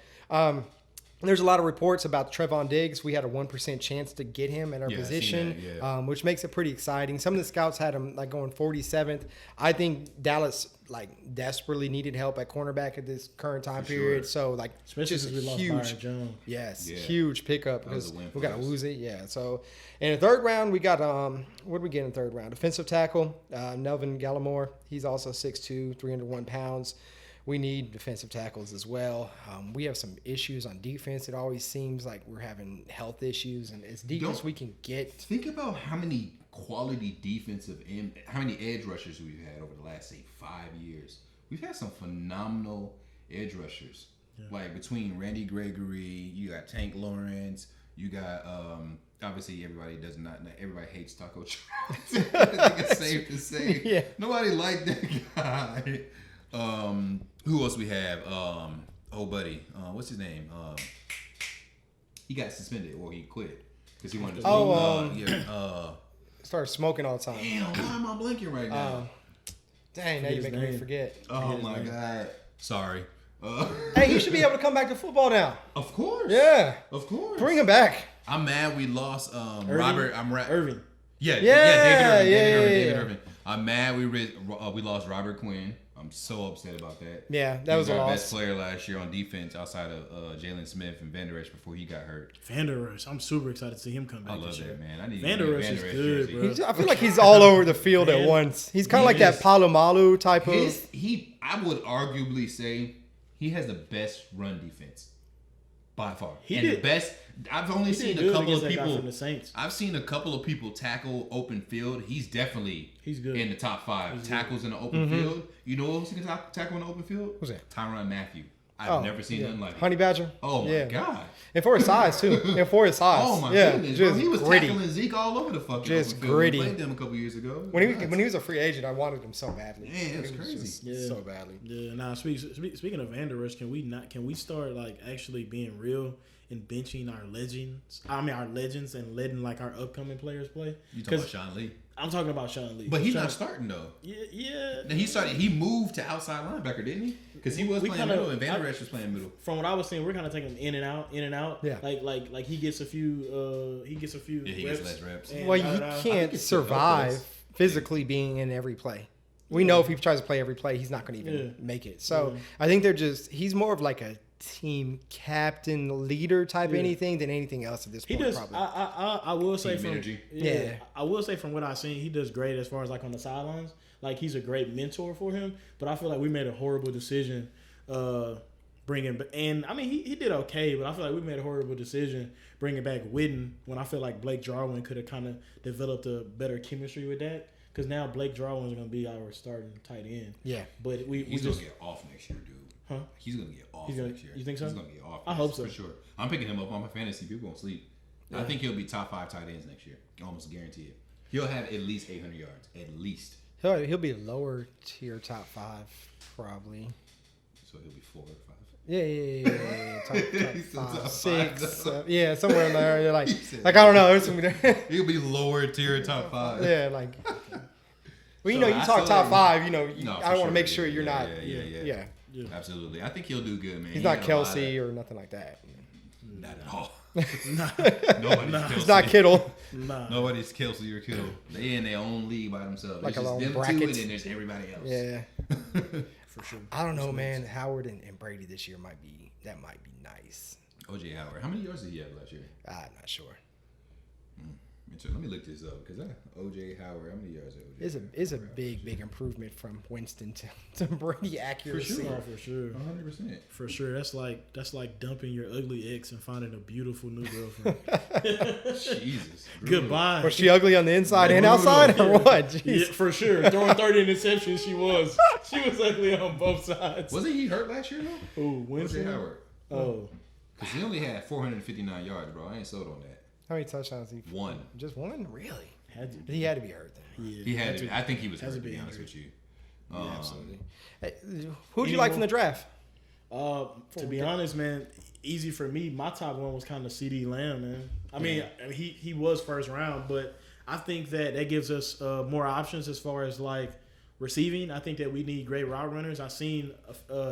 There's a lot of reports about Trevon Diggs. We had a 1% chance to get him at our position, which makes it pretty exciting. Some of the scouts had him like going 47th. I think Dallas desperately needed help at cornerback at this current time period. Sure. So Especially just since we lost huge, Byron Jones. yes, Yeah. huge pickup That was because a win we for got to us. lose it. Yeah. So in the 3rd round we got what did we get in the 3rd round? Defensive tackle Nelvin Gallimore. He's also 6'2", 301 pounds. We need defensive tackles as well. We have some issues on defense. It always seems like we're having health issues, and as deep as we can get. Think about how many quality how many edge rushers we've had over the last, say, 5 years. We've had some phenomenal edge rushers. Yeah. Like between Randy Gregory, you got Tank Lawrence, you got obviously everybody hates Taco Charles. I think it's safe to say. Yeah. Nobody liked that guy. Who else we have? What's his name? He got suspended or he quit because he wanted to. Started smoking all the time. Damn, why am I blinking right now? Dang, now you're making me forget. Oh my god. Sorry. Hey, he should be able to come back to football now. Of course. Yeah. Of course. Bring him back. I'm mad we lost Irving? Irving. Yeah, Yeah, David Irving. I'm mad we lost Robert Quinn. I'm so upset about that. Yeah, that He was a our loss. best player last year on defense outside of Jalen Smith and Van Der Esch before he got hurt. Van Der Esch, I'm super excited to see him come back I love this year. that, man. I need Van Der Esch is good, jersey. bro. I feel like he's all over the field at Man, once. He's kind of like that is. Palomalu type of. I would arguably say he has the best run defense by far. He and did. the best. I've only He seen did a good couple against of that guy people. from the Saints. I've seen a couple of people tackle open field. He's definitely good. in the top 5 He's tackles in the open field. You know who else can tackle in the open field? Who's that? Tyrann Mathieu. I've never seen nothing like it. Honey Badger. Oh my god. And for his size too. And for his size. Oh my yeah, goodness, bro. just He was gritty. tackling Zeke all over the fucking Just open field. gritty. We played them a couple years ago. When he was a free agent, I wanted him so badly. Man, it was It crazy. just Yeah. so badly. Yeah, now speaking of Van Der Esch, can we start like actually being real and benching our legends? I mean our legends and letting like our upcoming players play. You talking about Sean Lee? I'm talking about Sean Lee. But he's Sean, not starting though. Yeah. Then he moved to outside linebacker, didn't he? Because he was We playing kinda- middle and Van Der Esch was playing middle. From what I was saying, we're kind of taking him in and out. Yeah. Like he gets a few. He gets a few. Yeah, he reps. gets less reps. And, Well, I he think can't it's still survive helpless. physically being in every play. We know if he tries to play every play, he's not going to even make it. So Yeah. I think he's more of like a team captain, leader type anything than anything else at this He point. does. Probably. I will say Team from energy. Yeah. I will say from what I've seen, he does great as far as like on the sidelines. Like he's a great mentor for him. But I feel like we made a horrible decision bringing. And I mean he did okay, but I feel like we made a horrible decision bringing back Witten when I feel like Blake Jarwin could have kind of developed a better chemistry with that. Because now Blake Jarwin is going to be our starting tight end. Yeah. But He's gonna get off next year, dude. Huh? He's gonna get off He's gonna- next year. you think so? He's gonna get off. I hope so. for sure. I'm picking him up on my fantasy. People won't sleep. I Yeah. think he'll be top 5 tight ends next year. Almost guarantee it. He'll have at least 800 yards. At least. He'll be lower tier top 5, probably. So he'll be 4 or 5. Yeah. Top He's still top 5, five, 6. though. Yeah, somewhere in there. You're like, said I don't know. There's some, He'll be lower tier top 5. yeah, like. Well, you So know, you I talk saw top him- 5. You know, No, I for want to make yeah, sure you're yeah, not. Yeah. Yeah. Absolutely. I think he'll do good, man. He's He not had a lot Kelsey or nothing like that. Not at all. Nah. Nobody's Kelsey. He's not Kittle. Nah. Nobody's Kelsey or Kittle. They in their own league by themselves. Like It's a just little them bracket. two, and then there's everybody else. Yeah. For sure. I don't know, man. Howard and Brady this year might be nice. OJ Howard. How many yards did he have last year? I'm not sure. Let me look this up because OJ Howard. How many yards? It's a big improvement from Winston to Brady accuracy. Oh, for sure. 100%. For sure. That's like dumping your ugly ex and finding a beautiful new girlfriend. Jesus. Goodbye. Was she ugly on the inside and outside, or what? Jeez. Yeah, for sure. Throwing 30 interceptions, she was ugly on both sides. Wasn't he hurt last year though? Oh, OJ Winston. Howard. Oh, Because he only had 459 yards, bro. I ain't sold on that. How many touchdowns? One. Just one? Really? had to. He had to be hurt then. Yeah, He had to. I think he was Has hurt, to to be be honest injured. with you. Yeah, absolutely. Hey, who'd you like from the draft? To be honest, man, easy for me. My top one was kind of CD Lamb, man. I mean, he was first round, but I think that gives us more options as far as like receiving. I think that we need great route runners. I seen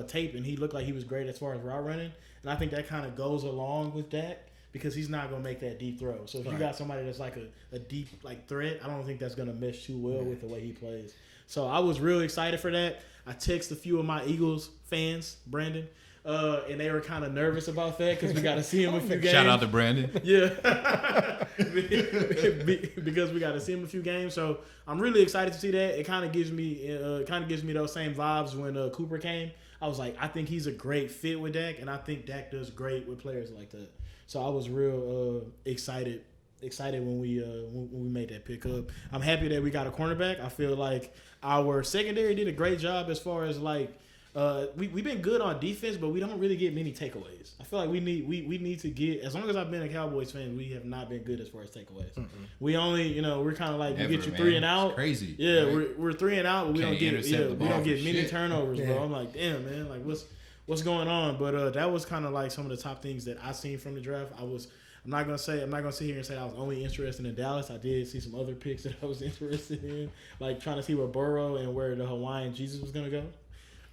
tape and he looked like he was great as far as route running, and I think that kind of goes along with that because he's not gonna make that deep throw. So if you got somebody that's like a deep like threat, I don't think that's gonna mesh too well with the way he plays. So I was real excited for that. I texted a few of my Eagles fans, Brandon, and they were kind of nervous about that because we got to see him a few games. Shout out to Brandon. Yeah, because we got to see him a few games. So I'm really excited to see that. It kind of gives me those same vibes when Cooper came. I was like, I think he's a great fit with Dak, and I think Dak does great with players like that. So I was real excited when we made that pickup. I'm happy that we got a cornerback. I feel like our secondary did a great job as far as like we've been good on defense, but we don't really get many takeaways. I feel like we need to get, as long as I've been a Cowboys fan, we have not been good as far as takeaways. Mm-mm. We only, we're kind of like we get you 3 and out. It's crazy. Yeah, right? we're 3 and out, but we Can't don't get intercept the we ball don't get for many shit. turnovers, Yeah. bro. I'm like, damn, man, like what's going on? But that was kind of like some of the top things that I seen from the draft. I'm not gonna sit here and say I was only interested in Dallas. I did see some other picks that I was interested in, like trying to see where Burrow and where the Hawaiian Jesus was gonna go.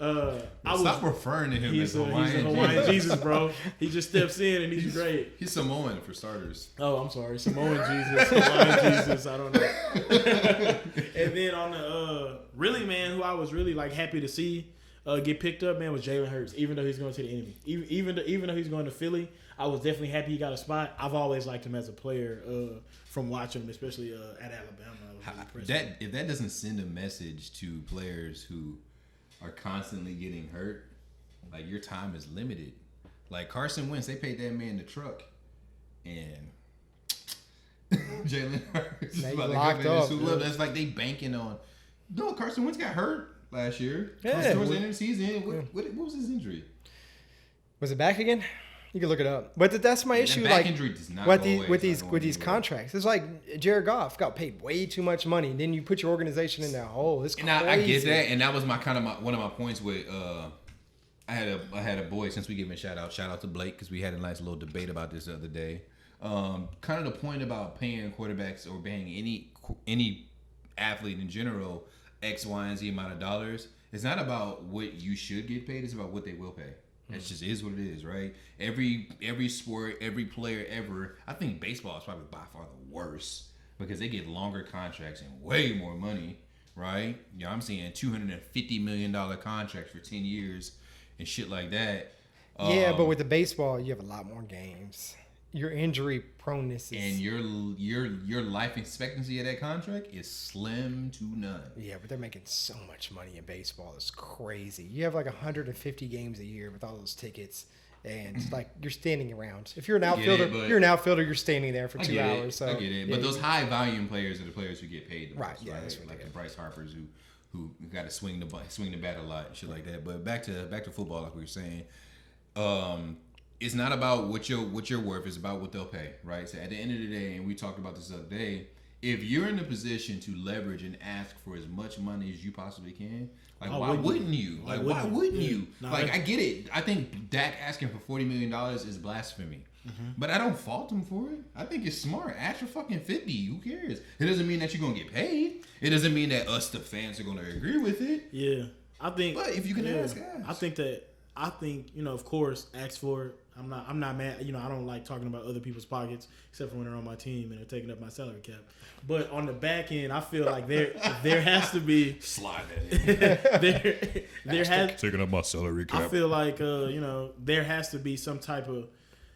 Stop referring to him as he's a Hawaiian Hawaiian Jesus. Jesus, bro. He just steps in and he's great. He's Samoan for starters. Oh, I'm sorry, Samoan Jesus, Hawaiian Jesus. I don't know. And then on the really, man, who I was really like happy to see get picked up, man, was Jalen Hurts. Even though he's going to the enemy, even though he's going to Philly, I was definitely happy he got a spot. I've always liked him as a player from watching him, especially at Alabama. I was really impressed. If that doesn't send a message to players who are constantly getting hurt, like your time is limited. Like Carson Wentz, they paid that man the truck, and Jalen Hurts is about to locked come in and up, suit yeah. up. That's like they banking on. No, Carson Wentz got hurt last year. Yeah. Towards the end of the season. What was his injury? Was it back again? You can look it up. But that's my issue. That back injury does not go away. With these contracts, it's like Jared Goff got paid way too much money. Then you put your organization in that hole. It's crazy. And I get that, and that was one of my points with. I had a boy, since we give him a shout out to Blake, because we had a nice little debate about this the other day. Kind of the point about paying quarterbacks or paying any athlete in general X, Y, and Z amount of dollars. It's not about what you should get paid. It's about what they will pay. That just is what it is, right? Every sport, every player ever. I think baseball is probably by far the worst because they get longer contracts and way more money, right? Yeah, I'm seeing $250 million contracts for 10 years and shit like that. Yeah, but with the baseball, you have a lot more games. Your injury proneness is... And your life expectancy of that contract is slim to none. Yeah, but they're making so much money in baseball. It's crazy. You have like 150 games a year with all those tickets, and it's like you're standing around. If you're an outfielder, you're standing there for 2 hours. So I get it. Yeah, but those high volume players are the players who get paid the most, Right, yeah, right? that's what Like they the get. Bryce Harpers who got to swing the bat a lot and shit like that. But back to football, like we were saying. It's not about what you're worth. It's about what they'll pay, right? So at the end of the day, and we talked about this the other day, if you're in a position to leverage and ask for as much money as you possibly can, like why wouldn't you? Like why wouldn't you? No, Like I get it. I think Dak asking for $40 million is blasphemy, but I don't fault him for it. I think it's smart. Ask for fucking 50. Who cares? It doesn't mean that you're gonna get paid. It doesn't mean that us, the fans, are gonna agree with it. Yeah, I think. But if you can ask, I think of course, ask for it. I'm not mad. I don't like talking about other people's pockets, except for when they're on my team and they're taking up my salary cap. But on the back end, I feel like there has to be slide that in. there has Taking up my salary cap. I feel like there has to be some type of,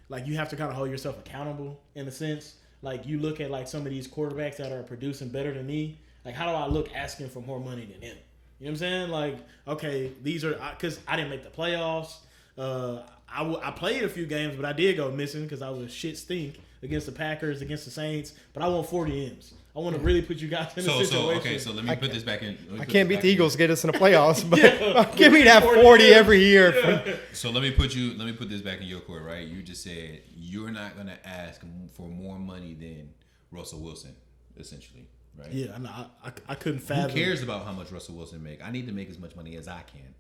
like, you have to kind of hold yourself accountable in a sense. Like, you look at like some of these quarterbacks that are producing better than me. Like, how do I look asking for more money than him? You know what I'm saying? Like, okay, these are because I didn't make the playoffs. I played a few games, but I did go missing because I was shit stink against the Packers, against the Saints. But I want 40 M's. I want to really put you guys in a situation. So let me put this back in. I can't beat the Eagles to get us in the playoffs, but give me that 40 every year. Yeah. So let me put this back in your court, right? You just said you're not gonna ask for more money than Russell Wilson, essentially, right? Yeah, I couldn't fathom. Who cares about how much Russell Wilson make? I need to make as much money as I can.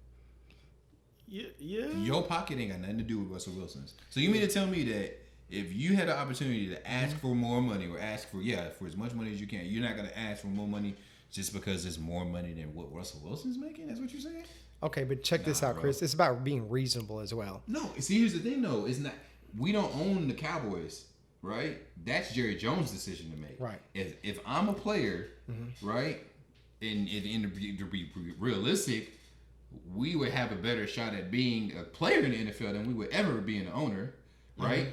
Yeah. Your pocket ain't got nothing to do with Russell Wilson's. So you mean to tell me that if you had the opportunity to ask for more money or ask for as much money as you can, you're not gonna ask for more money just because there's more money than what Russell Wilson's making? That's what you're saying? Okay, but check this out, Chris. It's about being reasonable as well. No, see, here's the thing, though. It's not. We don't own the Cowboys, right? That's Jerry Jones' decision to make. Right. If I'm a player, right, and to be realistic, we would have a better shot at being a player in the NFL than we would ever be an owner, right?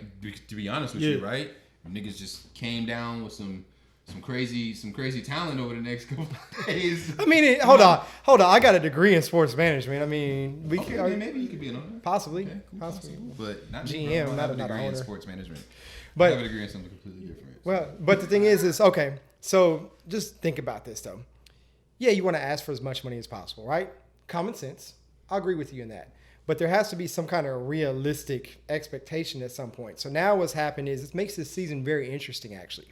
To be honest with you, right? Niggas just came down with some crazy talent over the next couple of days. I mean, hold on. I got a degree in sports management. I mean, Maybe you could be an owner. Possibly. Okay, cool, Possibly. But not GM, me, bro. I not have a an degree in owner. sports management. But- I have a degree in something completely different. Well, but the thing is okay. So just think about this though. Yeah, you want to ask for as much money as possible, right? Common sense. I agree with you in that. But there has to be some kind of realistic expectation at some point. So now what's happened is it makes this season very interesting, actually.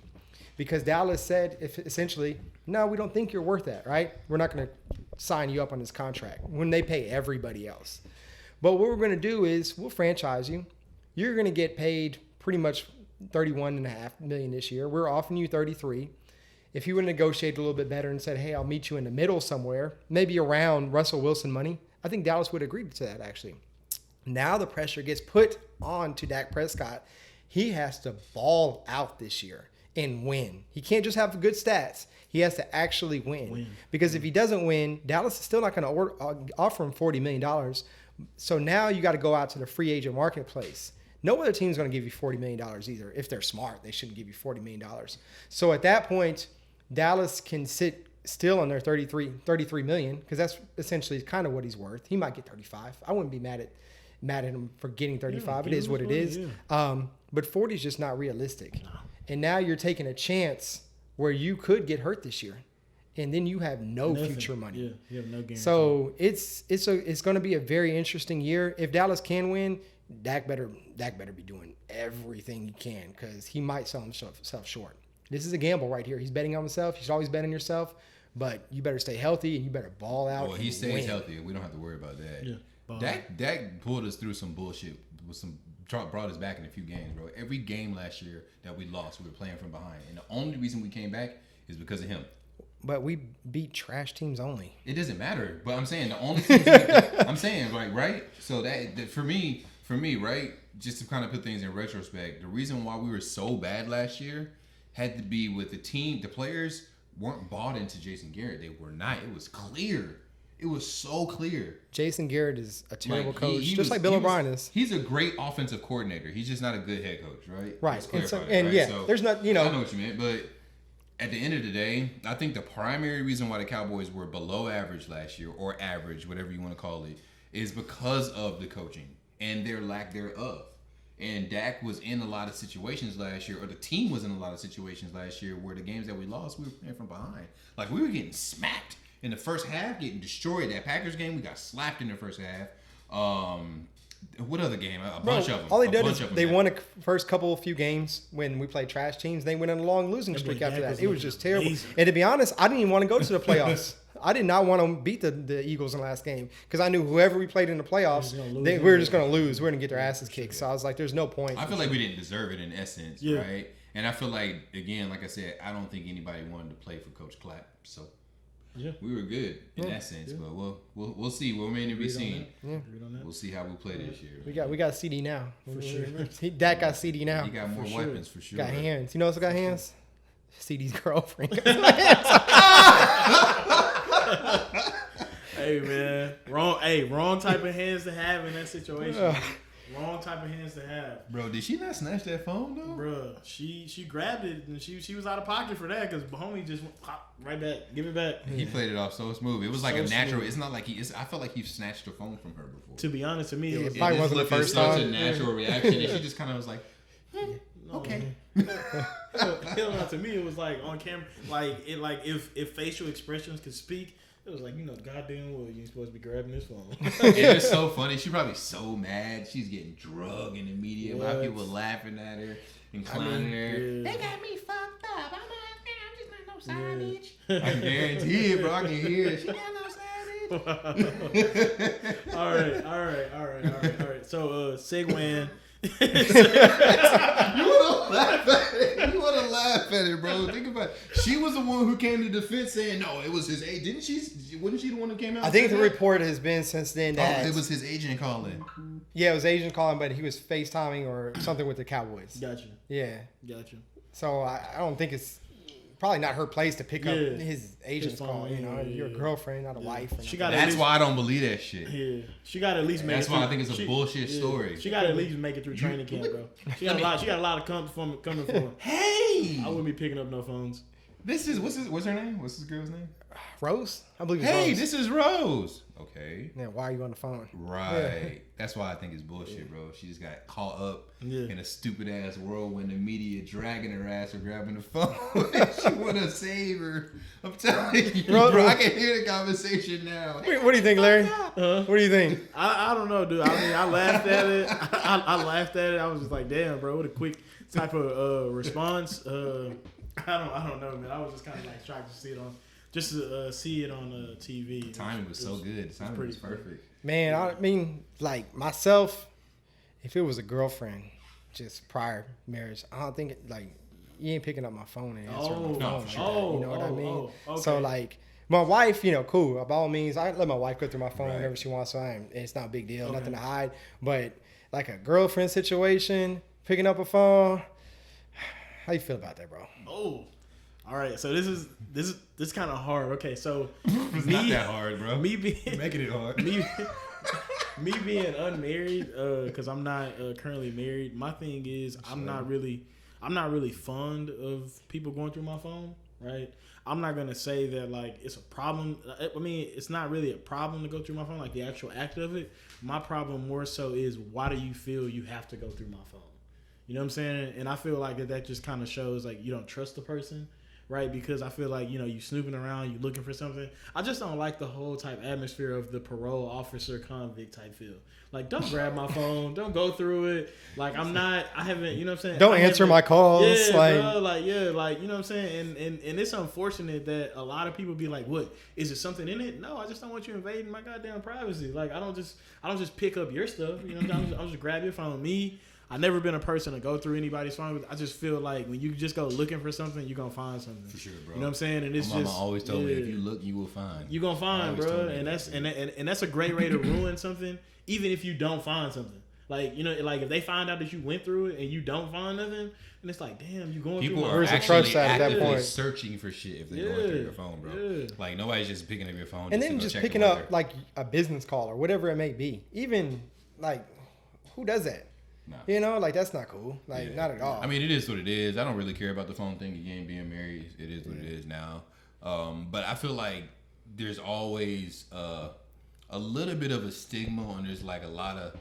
Because Dallas said, essentially, no, we don't think you're worth that, right? We're not going to sign you up on this contract when they pay everybody else. But what we're going to do is we'll franchise you. You're going to get paid pretty much $31.5 million this year. We're offering you 33. If you would negotiate a little bit better and said, hey, I'll meet you in the middle somewhere, maybe around Russell Wilson money, I think Dallas would agree to that, actually. Now the pressure gets put on to Dak Prescott. He has to ball out this year and win. He can't just have good stats. He has to actually win. Because if he doesn't win, Dallas is still not going to offer him $40 million. So now you got to go out to the free agent marketplace. No other team is going to give you $40 million either. If they're smart, they shouldn't give you $40 million. So at that point, Dallas can sit still on their $33 million, because that's essentially kind of what he's worth. He might get 35. I wouldn't be mad at him for getting 35. It is what it is. Yeah. But 40 is just not realistic. No. And now you're taking a chance where you could get hurt this year, and then you have no future money. Yeah, you have no guarantee. So it's going to be a very interesting year. If Dallas can win, Dak better be doing everything he can, because he might sell himself short. This is a gamble right here. He's betting on himself. You should always bet on yourself, but you better stay healthy and you better ball out. Well, he stays healthy. We don't have to worry about that. Yeah. Dak pulled us through some bullshit brought us back in a few games, bro. Every game last year that we lost, we were playing from behind, and the only reason we came back is because of him. But we beat trash teams only. It doesn't matter. But I'm saying the only teams I'm saying, like, right? So that for me, right, just to kind of put things in retrospect, the reason why we were so bad last year had to be with the team. The players weren't bought into Jason Garrett. They were not. It was clear. It was so clear. Jason Garrett is a terrible coach, just like Bill O'Brien is. He's a great offensive coordinator. He's just not a good head coach, right? Right. So there's not, I know what you meant, but at the end of the day, I think the primary reason why the Cowboys were below average last year, or average, whatever you want to call it, is because of the coaching and their lack thereof. And Dak was in a lot of situations last year, or the team was in a lot of situations last year where the games that we lost, we were playing from behind. Like, we were getting smacked in the first half, getting destroyed. That Packers game, we got slapped in the first half. What other game? A bunch of them. All they did is they won the first few games when we played trash teams. They went on a long losing streak after that. It was just terrible. Amazing. And to be honest, I didn't even want to go to the playoffs. I did not want to beat the Eagles in the last game, because I knew whoever we played in the playoffs, we were just going to lose. We were going to get their asses kicked. So I was like, there's no point. I feel like we didn't deserve it in essence, right? And I feel like, again, like I said, I don't think anybody wanted to play for Coach Clapp. So we were good in that sense, but we'll see. We'll remain to be seen. We'll see how we play this year. We got CD now for sure. Dak got CD now. He got more weapons for sure. Got hands. You know what's got hands? CD's girlfriend. Hey man, wrong type of hands to have in that situation. Wrong type of hands to have. Bro, did she not snatch that phone though? Bro, she grabbed it and she was out of pocket for that, because homie just went pop right back, give it back. He played it off so smooth. It was like a natural. It's not like I felt like he snatched the phone from her before. To be honest, to me, it probably wasn't the first time. Such a natural reaction, and she just kind of was like, okay. To me, it was like on camera, if facial expressions could speak. It was like, goddamn well, you supposed to be grabbing this phone. It's so funny. She's probably so mad. She's getting drugged in the media. A lot of people laughing at her and clowning her. They got me fucked up. I'm just not no savage. I guarantee it, bro. I can hear it. She not no savage. All right. So, segueing. You want to laugh at it, bro. Think about it. She was the one who came to defense saying, no, it was his agent. Wasn't she the one who came out? I think the report has been since then that it was his agent calling. Yeah, it was agent calling, but he was FaceTiming or something with the Cowboys. Gotcha. Yeah. Gotcha. So I don't think it's probably not her place to pick up his agent's call. You're a girlfriend, not a wife. That's why I don't believe that shit. Yeah, she got to at least make. That's why I think it's a bullshit story. She got to at least make it through training camp, bro. She got a lot of coming from her. Hey, I wouldn't be picking up no phones. What's her name? What's this girl's name? Rose? I believe it's Rose. Rose. This is Rose. Okay. Yeah, why are you on the phone? Right. Yeah. That's why I think it's bullshit, bro. She just got caught up in a stupid ass world when the media dragging her ass or grabbing the phone. She want to save her. I'm telling you, bro. I can hear the conversation now. What do you think, Larry? What do you think? I don't know, dude. I mean, I laughed at it. I laughed at it. I was just like, damn, bro. What a quick type of response. I don't know, man. I was just kind of like shocked to see it on. Just to see it on TV. The timing was so good. The timing was perfect. Man, I mean, like myself, if it was a girlfriend, just prior marriage, I don't think you ain't picking up my phone and answering my phone. For sure. You know what I mean? Okay. So like My wife, cool. By all means, I let my wife go through my phone Right. whenever she wants, so it's not a big deal, nothing to hide. But like a girlfriend situation, picking up a phone, how you feel about that, bro? Oh, all right. So this is kind of hard. Okay, so It's not that hard, bro. me being You're making it hard. me being unmarried, because I'm not currently married. My thing is I'm not really fond of people going through my phone. Right. I'm not gonna say that like it's a problem. I mean, it's not really a problem to go through my phone, like the actual act of it. My problem more so is why do you feel you have to go through my phone? You know what I'm saying? And I feel like that just kind of shows like you don't trust the person, right? Because I feel like, you snooping around, you looking for something. I just don't like the whole type atmosphere of the parole officer convict type feel. Like, don't grab my phone, don't go through it. Like, I haven't, you know what I'm saying? Don't answer my calls. Yeah, like, bro, like, you know what I'm saying? And it's unfortunate that a lot of people be like, what, is there something in it? No, I just don't want you invading my goddamn privacy. Like, I don't just pick up your stuff. You know what I'm saying? I'll just grab your phone. I've never been a person to go through anybody's phone. I just feel like when you just go looking for something, you're going to find something. For sure, bro. You know what I'm saying? And it's My mama just always told me, if you look, you will find. You're going to find, Always told bro. me And that, that's a great way to ruin something, even if you don't find something. Like, like if they find out that you went through it and you don't find nothing, and it's like, damn, you going People through are Where's the actually trust at that actively point? searching for shit if they're going through your phone, bro. Yeah. Like, nobody's just picking up your phone. and to then go just check picking the up weather. like a business call or whatever it may be. Even like, who does that? Nah. Like that's not cool. Like Yeah. not at all. I mean, it is what it is. I don't really care about the phone thing again. Being married, it is what it is now. But I feel like there's always a little bit of a stigma, and there's like a lot of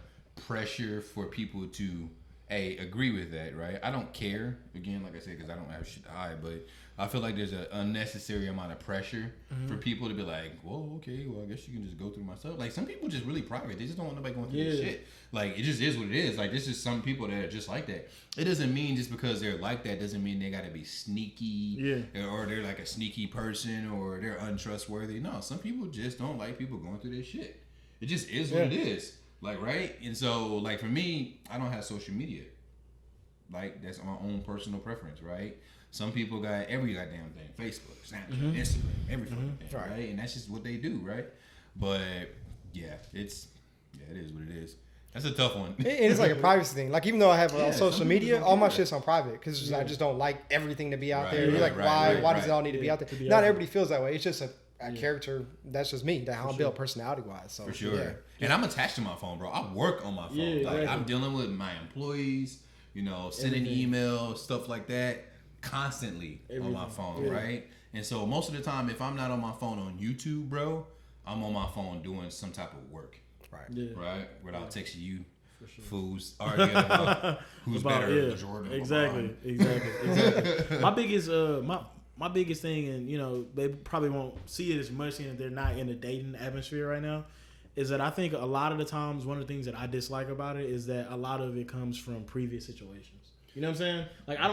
pressure for people to agree with that, right? I don't care, again, like I said, because I don't have shit to hide, but I feel like there's an unnecessary amount of pressure for people to be like, well, okay, well, I guess you can just go through my stuff. Like, some people just really private. They just don't want nobody going through this shit. Like, it just is what it is. Like, there's just some people that are just like that. It doesn't mean just because they're like that doesn't mean they got to be sneaky or they're like a sneaky person or they're untrustworthy. No, some people just don't like people going through their shit. It just is what it is. Like, right? And so, like, for me, I don't have social media. Like, that's my own personal preference, right? Some people got every goddamn thing. Facebook, Snapchat, Instagram, every fucking thing, right? And that's just what they do, right? But, yeah, it is what it is. That's a tough one. And it's like a privacy thing. Like even though I have on social some media, people all my don't care. shit's on private because I just don't like everything to be out there. You're right, like, right, why does it right. all need to be out there? to be Not out there. everybody feels that way. It's just a character. That's just me. That's how I'm built personality wise. So For sure. yeah. And I'm attached to my phone, bro. I work on my phone. Yeah, like, exactly. I'm dealing with my employees, sending Everything. emails, stuff like that, constantly on my phone, right? And so most of the time, if I'm not on my phone on YouTube, bro, I'm on my phone doing some type of work, Right. Yeah. right? Without texting you fools arguing about who's better, Jordan or Exactly. My biggest my biggest thing, and they probably won't see it as much seeing that they're not in a dating atmosphere right now, is that I think a lot of the times one of the things that I dislike about it is that a lot of it comes from previous situations. You know what I'm saying? Like, I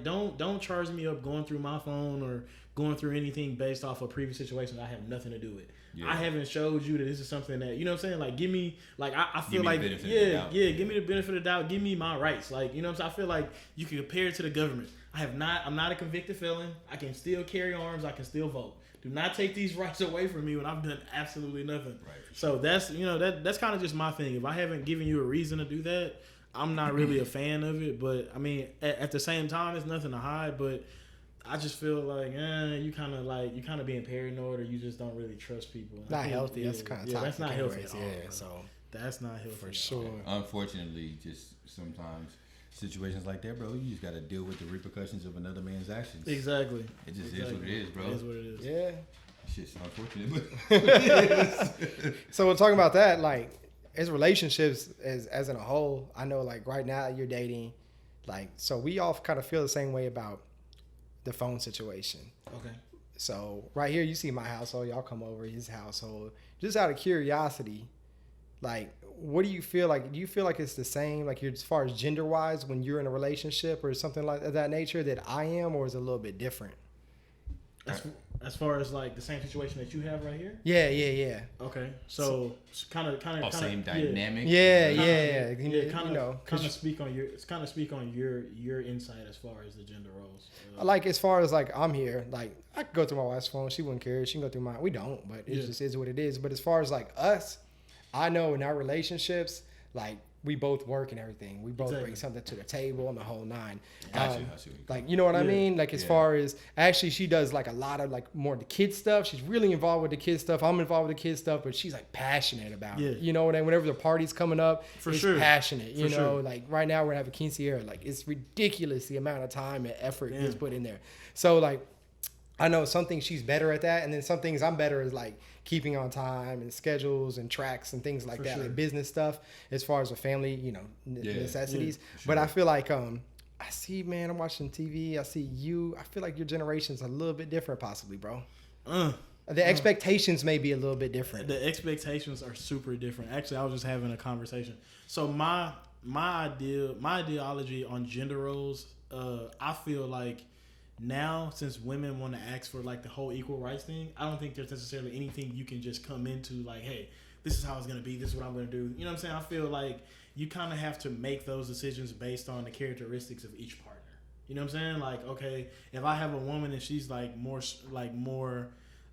don't don't charge me up going through my phone or going through anything based off of previous situations I have nothing to do with. Yeah. I haven't showed you that this is something that, you know what I'm saying? Like, give me, like, I feel Give me like, the benefit of the doubt. give me the benefit of the doubt. Give me my rights. Like, you know what I'm saying? I feel like you can compare it to the government. I'm not a convicted felon. I can still carry arms. I can still vote. Do not take these rights away from me when I've done absolutely nothing. Right, for So that's, that's kind of just my thing. If I haven't given you a reason to do that, I'm not really a fan of it. But I mean, at the same time, it's nothing to hide. But I just feel like, you kind of being paranoid, or you just don't really trust people. Not healthy. That's kind of toxic. That's not healthy at all. Yeah. Bro. So That's not healthy for at sure. all. Unfortunately, just sometimes situations like that, bro, you just got to deal with the repercussions of another man's actions. Exactly. It just is what it is, bro. It is what it is. Yeah. Shit's unfortunate, but it is. So we're talking about that, like as relationships as in a whole. I know, like right now you're dating, like so we all kind of feel the same way about the phone situation. Okay. So right here, you see my household. Y'all come over his household. Just out of curiosity, like, what do you feel like? Do you feel like it's the same, like you're as far as gender wise when you're in a relationship or something like that nature that I am, or is it a little bit different? As far as like the same situation that you have right here. Yeah. Okay, so kind of Same dynamic. Yeah. Kind of speak on your insight as far as the gender roles. Like as far as like I'm here, like I could go through my wife's phone, she wouldn't care. She can go through mine. We don't, but it just is what it is. But as far as like us, I know in our relationships, like we both work and everything. We both bring something to the table and the whole nine. I see. Like, you know what I mean? Like as far as actually she does like a lot of like more of the kid stuff. She's really involved with the kid stuff. I'm involved with the kid stuff, but she's like passionate about it. You know, whenever the party's coming up, it's passionate. You know, like right now we're having quinceañera. Like it's ridiculous the amount of time and effort is put in there. So like I know some things she's better at that, and then some things I'm better at like keeping on time and schedules and tracks and things like that, like business stuff as far as a family, you know, necessities. But I feel like I see, man, I'm watching TV. I see you. I feel like your generation's a little bit different, possibly, bro. The expectations may be a little bit different. The expectations are super different. Actually, I was just having a conversation. So my ideology on gender roles, I feel like now, since women want to ask for like the whole equal rights thing, I don't think there's necessarily anything you can just come into like, hey, this is how it's going to be. This is what I'm going to do. You know what I'm saying? I feel like you kind of have to make those decisions based on the characteristics of each partner. You know what I'm saying? Like, okay, if I have a woman and she's like more,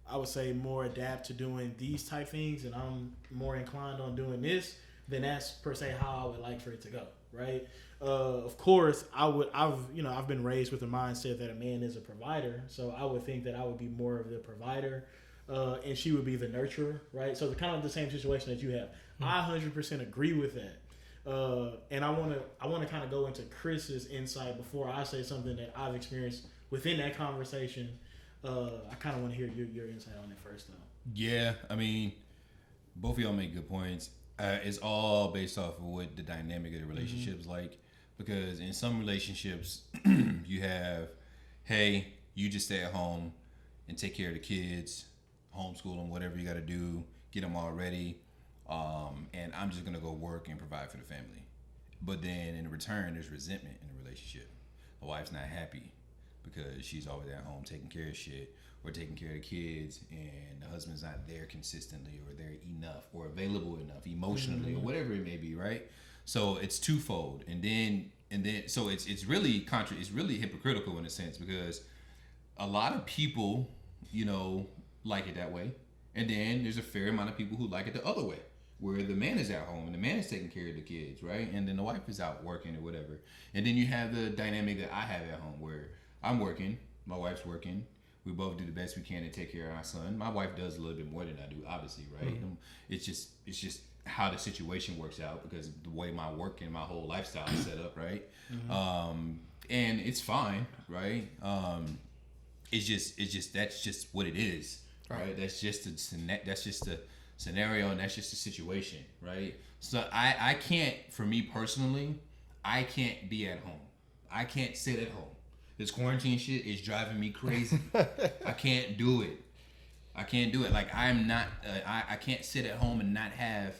I would say more adapt to doing these type things, and I'm more inclined on doing this, then that's per se how I would like for it to go, right? Of course, I've been raised with the mindset that a man is a provider, so I would think that I would be more of the provider, and she would be the nurturer, right? So the kind of the same situation that you have. I 100% agree with that, and I want to kind of go into Chris's insight before I say something that I've experienced within that conversation. I kind of want to hear your insight on it first, though. Yeah, I mean, both of y'all make good points. It's all based off of what the dynamic of the relationship is like. Because in some relationships, you have, hey, you just stay at home and take care of the kids, homeschool them, whatever you got to do, get them all ready, and I'm just going to go work and provide for the family. But then in return, there's resentment in the relationship. The wife's not happy because she's always at home taking care of shit or taking care of the kids, and the husband's not there consistently or there enough or available enough emotionally or whatever it may be, right? So it's twofold, and then so it's really it's really hypocritical in a sense, because a lot of people, you know, like it that way, and then there's a fair amount of people who like it the other way, where the man is at home and the man is taking care of the kids, right? And then the wife is out working or whatever. And then you have the dynamic that I have at home, where I'm working, my wife's working. We both do the best we can to take care of our son. My wife does a little bit more than I do, obviously, right? It's just how the situation works out, because the way my work and my whole lifestyle is set up, right? And it's fine, right? It's just that's just what it is, right? That's just the scenario, and that's just the situation, right? So I can't, for me personally, I can't be at home. I can't sit at home. This quarantine shit is driving me crazy. I can't do it. Like, I'm not, I can't sit at home and not have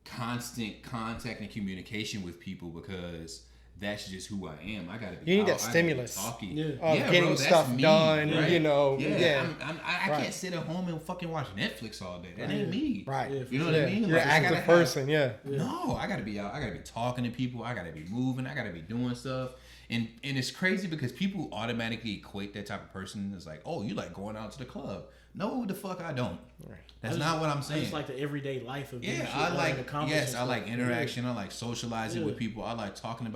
constant contact and communication with people, because that's just who I am. I gotta be. You need out, that stimulus. Talking. Getting bro, stuff me, done. right? You know. I can't sit at home and fucking watch Netflix all day. That ain't me. Right. You know what I mean? You're an active person. No, I gotta be out. I gotta be talking to people. I gotta be moving. I gotta be doing stuff. And it's crazy because people automatically equate that type of person as like, oh, you like going out to the club. No, the fuck I don't. Right. That's not what I'm saying. It's like the everyday life of I like interaction. I like socializing with people. I like talking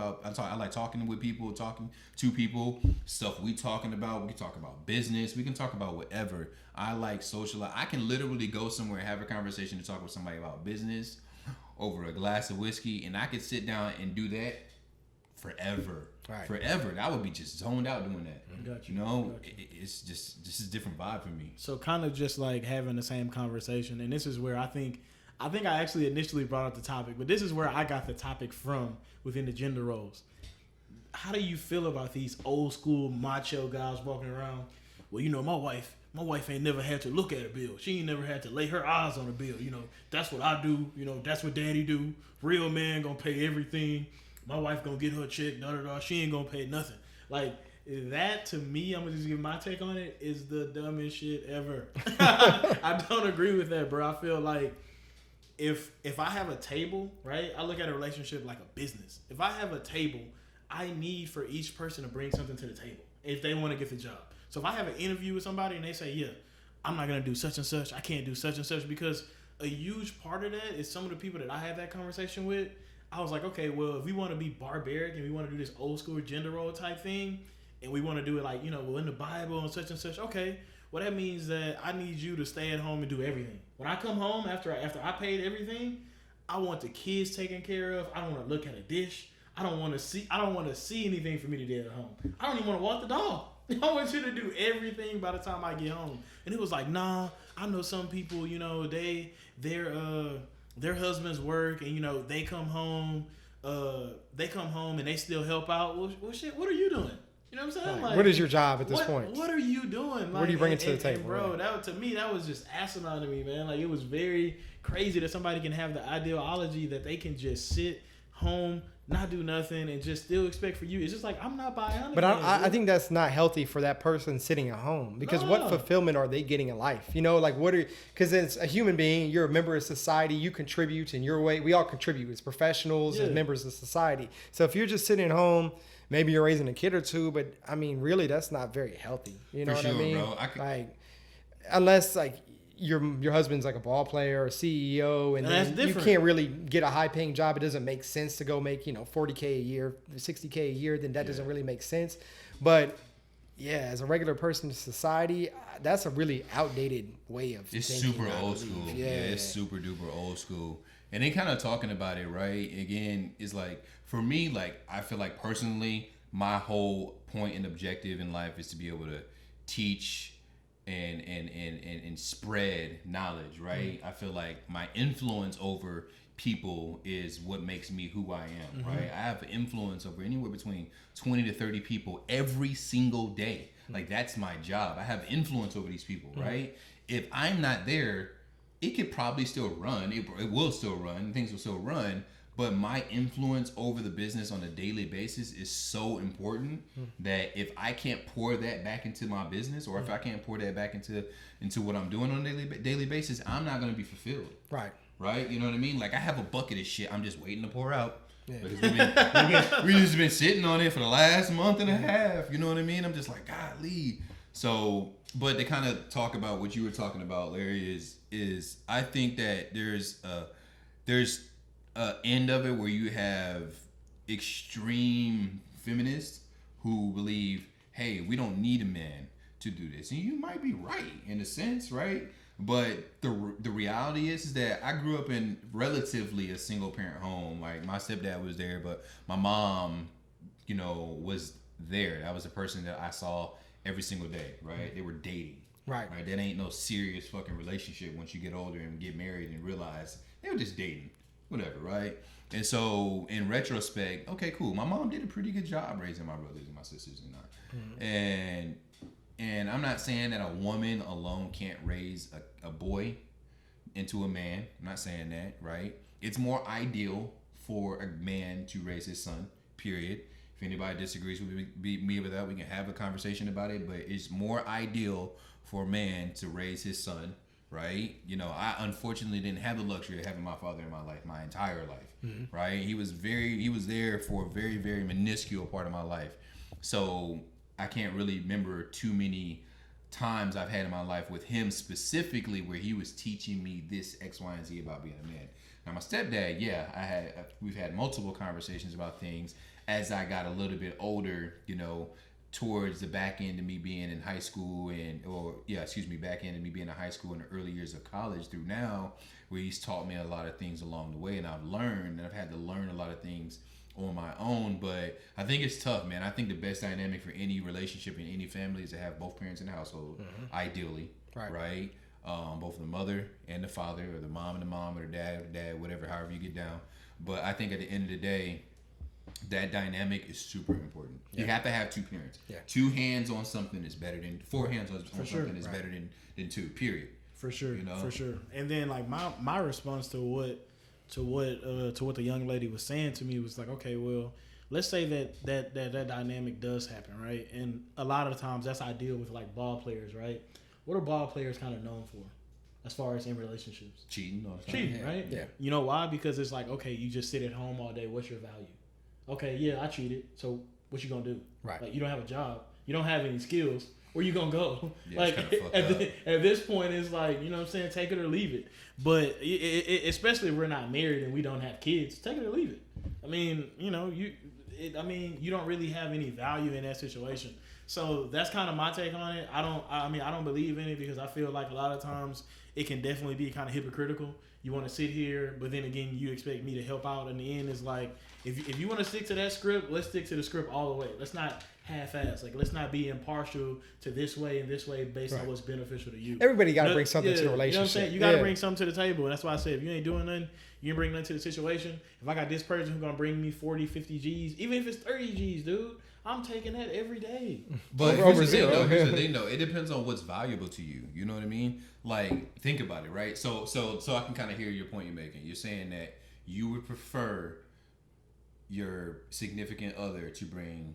with people, talking to people, stuff we talking about. We can talk about business. We can talk about whatever. I like socialize. I can literally go somewhere and have a conversation to talk with somebody about business over a glass of whiskey, and I could sit down and do that forever. Right. Forever. I would be just zoned out doing that. Got you. You know, it's just a different vibe for me. So kind of just like having the same conversation, and this is where I think I actually initially brought up the topic, but this is where I got the topic from within the gender roles. How do you feel about these old school macho guys walking around? Well, you know, my wife ain't never had to look at a bill. She ain't never had to lay her eyes on a bill. You know, that's what I do. You know, that's what daddy do. Real man gonna pay everything. My wife gonna get her check, she ain't gonna pay nothing. Like, That to me, I'm gonna just give my take on it, is the dumbest shit ever. I don't agree with that, bro. I feel like if I have a table, right? I look at a relationship like a business. If I have a table, I need for each person to bring something to the table if they want to get the job. So if I have an interview with somebody and they say, yeah, I'm not gonna do such and such, I can't do such and such, because a huge part of that is some of the people that I had that conversation with. I was like, okay, well, if we want to be barbaric and we want to do this old school gender role type thing, and we want to do it like, well, in the Bible and such, okay, well, that means that I need you to stay at home and do everything. When I come home after I paid everything, I want the kids taken care of. I don't want to look at a dish. I don't want to see anything for me to do at home. I don't even want to walk the dog. I want you to do everything by the time I get home. And it was like, nah, I know some people, their husbands work and they come home and they still help out. Well shit, what are you doing? You know what I'm saying? Like, what is your job at this point? What are you doing? Like, what are you bringing to the table? Bro, to me, that was just asinine to me, man. Like, it was very crazy that somebody can have the ideology that they can just sit home, not do nothing, and just still expect for you. It's just like, I'm not buying. But I think that's not healthy for that person sitting at home, because what fulfillment are they getting in life? Because as a human being, you're a member of society, you contribute in your way. We all contribute as professionals, as members of society. So if you're just sitting at home, maybe you're raising a kid or two, but I mean, really, that's not very healthy. You know what I mean? Bro. Like, unless like your husband's like a ball player or CEO, and then you can't really get a high paying job. It doesn't make sense to go make $40K a year, $60K a year. Then that doesn't really make sense. But yeah, as a regular person in society, that's a really outdated way of it's thinking. Super old school. Yeah, it's super duper old school. And they kind of talking about it, right? Again, it's like, for me, like, I feel like personally, my whole point and objective in life is to be able to teach and spread knowledge, right? I feel like my influence over people is what makes me who I am, right? I have influence over anywhere between 20 to 30 people every single day. Like, that's my job. I have influence over these people, right? If I'm not there, it could probably still run. It will still run. Things will still run. But my influence over the business on a daily basis is so important that if I can't pour that back into my business, or if I can't pour that back into what I'm doing on a daily basis, I'm not going to be fulfilled. Right? You know what I mean? Like, I have a bucket of shit I'm just waiting to pour out. Yeah. We've just been sitting on it for the last month and a half. You know what I mean? I'm just like, golly. So, but to kind of talk about what you were talking about, Larry, is I think that there's a end of it where you have extreme feminists who believe, hey, we don't need a man to do this. And you might be right in a sense, right? But the reality is that I grew up in relatively a single parent home. Like, my stepdad was there, but my mom, was there. That was the person that I saw every single day, right? They were dating. Right. That ain't no serious fucking relationship once you get older and get married and realize they were just dating. Whatever, right? And so, in retrospect, okay, cool. My mom did a pretty good job raising my brothers and my sisters and I. And I'm not saying that a woman alone can't raise a boy into a man. I'm not saying that, right? It's more ideal for a man to raise his son, period. If anybody disagrees with me with that, we can have a conversation about it. But it's more ideal for a man to raise his son, right? I unfortunately didn't have the luxury of having my father in my life my entire life, right? He was there for a very, very minuscule part of my life. So I can't really remember too many times I've had in my life with him specifically where he was teaching me this X, Y, and Z about being a man. Now, my stepdad, we've had multiple conversations about things as I got a little bit older, towards the back end of me being in high school back end of me being in high school in the early years of college through now, where he's taught me a lot of things along the way, and I've had to learn a lot of things on my own. But I think it's tough, man. I think the best dynamic for any relationship in any family is to have both parents in the household, ideally, right? Both the mother and the father, or the mom and the mom, or the dad, whatever, however you get down. But I think at the end of the day, that dynamic is super important. You have to have two parents. Two hands on something is better than four hands on something is better than two, period. For sure. For sure. And then, like, my response to what the young lady was saying to me was like, okay, well, let's say that dynamic does happen, right? And a lot of the times that's ideal with like ball players, right? What are ball players kind of known for as far as in relationships? Cheating all the time. Cheating, right? Yeah. You know why? Because it's like, okay, you just sit at home all day. What's your value? Okay, yeah, I cheated. So what you gonna do? Right. Like, you don't have a job. You don't have any skills. Where you gonna go? Yeah, like it's kinda fucked up. at this point, it's like, you know what I'm saying, take it or leave it. But especially if we're not married and we don't have kids, take it or leave it. I mean, you know, you don't really have any value in that situation. So that's kind of my take on it. I don't believe in it because I feel like a lot of times it can definitely be kind of hypocritical. You want to sit here, but then again, you expect me to help out. In the end, it's like, if you want to stick to that script, let's stick to the script all the way. Let's not half-ass. Like, let's not be impartial to this way and this way based on what's beneficial to you. Everybody got to bring something to the relationship. You know what I'm saying? You got to bring something to the table. And that's why I said, if you ain't doing nothing, you ain't bring nothing to the situation. If I got this person who's going to bring me 40, 50 G's, even if it's 30 G's, dude, I'm taking that every day. But Over here's the thing, zero. though. Here's the thing, though. It depends on what's valuable to you. You know what I mean? Like, think about it, right? So I can kind of hear your point you're making. You're saying that you would prefer your significant other to bring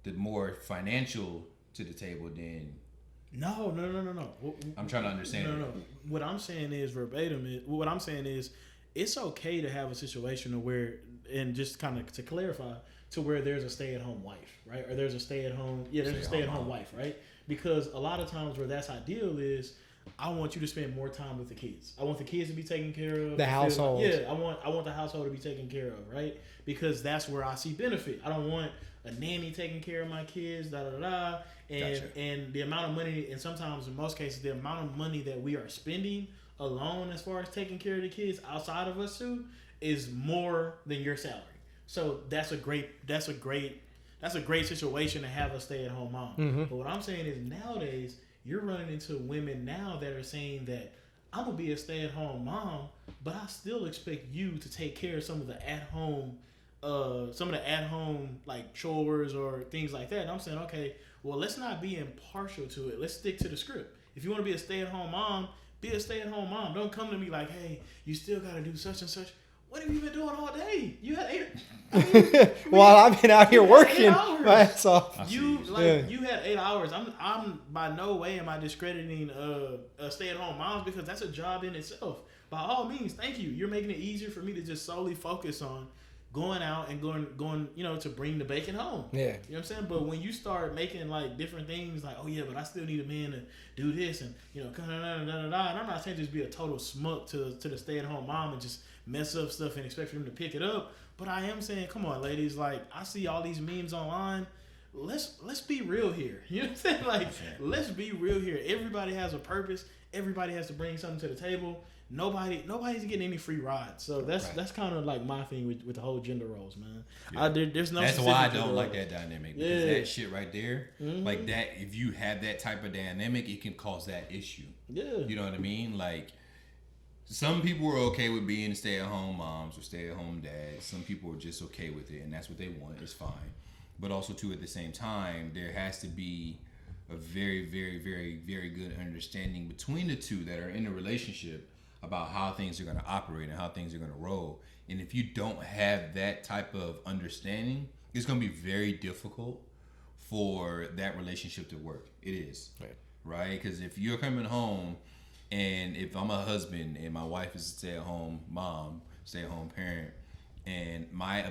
the more financial to the table than. No. I'm trying to understand. No. What I'm saying is verbatim. What I'm saying is, it's okay to have a situation where, and just kind of to clarify, to where there's a stay-at-home wife, right? Or there's a stay-at-home wife, right? Because a lot of times where that's ideal is, I want you to spend more time with the kids. I want the kids to be taken care of. The household. I want the household to be taken care of, right? Because that's where I see benefit. I don't want a nanny taking care of my kids, and the amount of money, and sometimes in most cases, the amount of money that we are spending alone as far as taking care of the kids outside of us too is more than your salary. So that's a great situation to have a stay-at-home mom. Mm-hmm. But what I'm saying is, nowadays you're running into women now that are saying that I'm gonna be a stay-at-home mom, but I still expect you to take care of some of the at-home like chores or things like that. And I'm saying, okay, well, let's not be impartial to it. Let's stick to the script. If you want to be a stay-at-home mom, be a stay-at-home mom. Don't come to me like, hey, you still got to do such and such. What have you been doing all day? You had While I've been out here working my ass off. You had 8 hours. I'm by no way am I discrediting stay-at-home moms, because that's a job in itself. By all means, thank you. You're making it easier for me to just solely focus on going out and going, to bring the bacon home. Yeah. You know what I'm saying? But when you start making like different things like, oh yeah, but I still need a man to do this and, and I'm not saying just be a total smut to the stay-at-home mom and just mess up stuff and expect for them to pick it up. But I am saying, come on, ladies, like, I see all these memes online. Let's be real here. You know what I'm saying? Like, let's be real here. Everybody has a purpose. Everybody has to bring something to the table. Nobody's getting any free rides. So that's kind of like my thing with the whole gender roles, man. Yeah. There's no. That's why I don't like roles. that dynamic. Because that shit right there, like that. If you have that type of dynamic, it can cause that issue. Yeah. You know what I mean? Like, some people are okay with being stay-at-home moms or stay-at-home dads. Some people are just okay with it, and that's what they want. It's fine. But also, too, at the same time, there has to be a very, very, very, very good understanding between the two that are in a relationship about how things are going to operate and how things are going to roll. And if you don't have that type of understanding, it's going to be very difficult for that relationship to work. It is. Right? Because if you're coming home, and if I'm a husband and my wife is a stay-at-home mom, stay-at-home parent, and my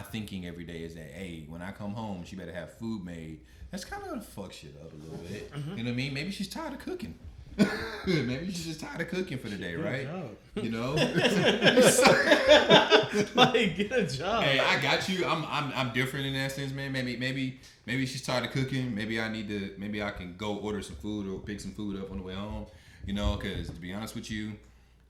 thinking every day is that, hey, when I come home, she better have food made. That's kind of gonna fuck shit up a little bit. You know what I mean? Maybe she's tired of cooking. Maybe she's just tired of cooking for the day, right? You know? Like, get a job. Hey, I got you. I'm different in that sense, man. Maybe she's tired of cooking. Maybe I can go order some food or pick some food up on the way home. Because to be honest with you,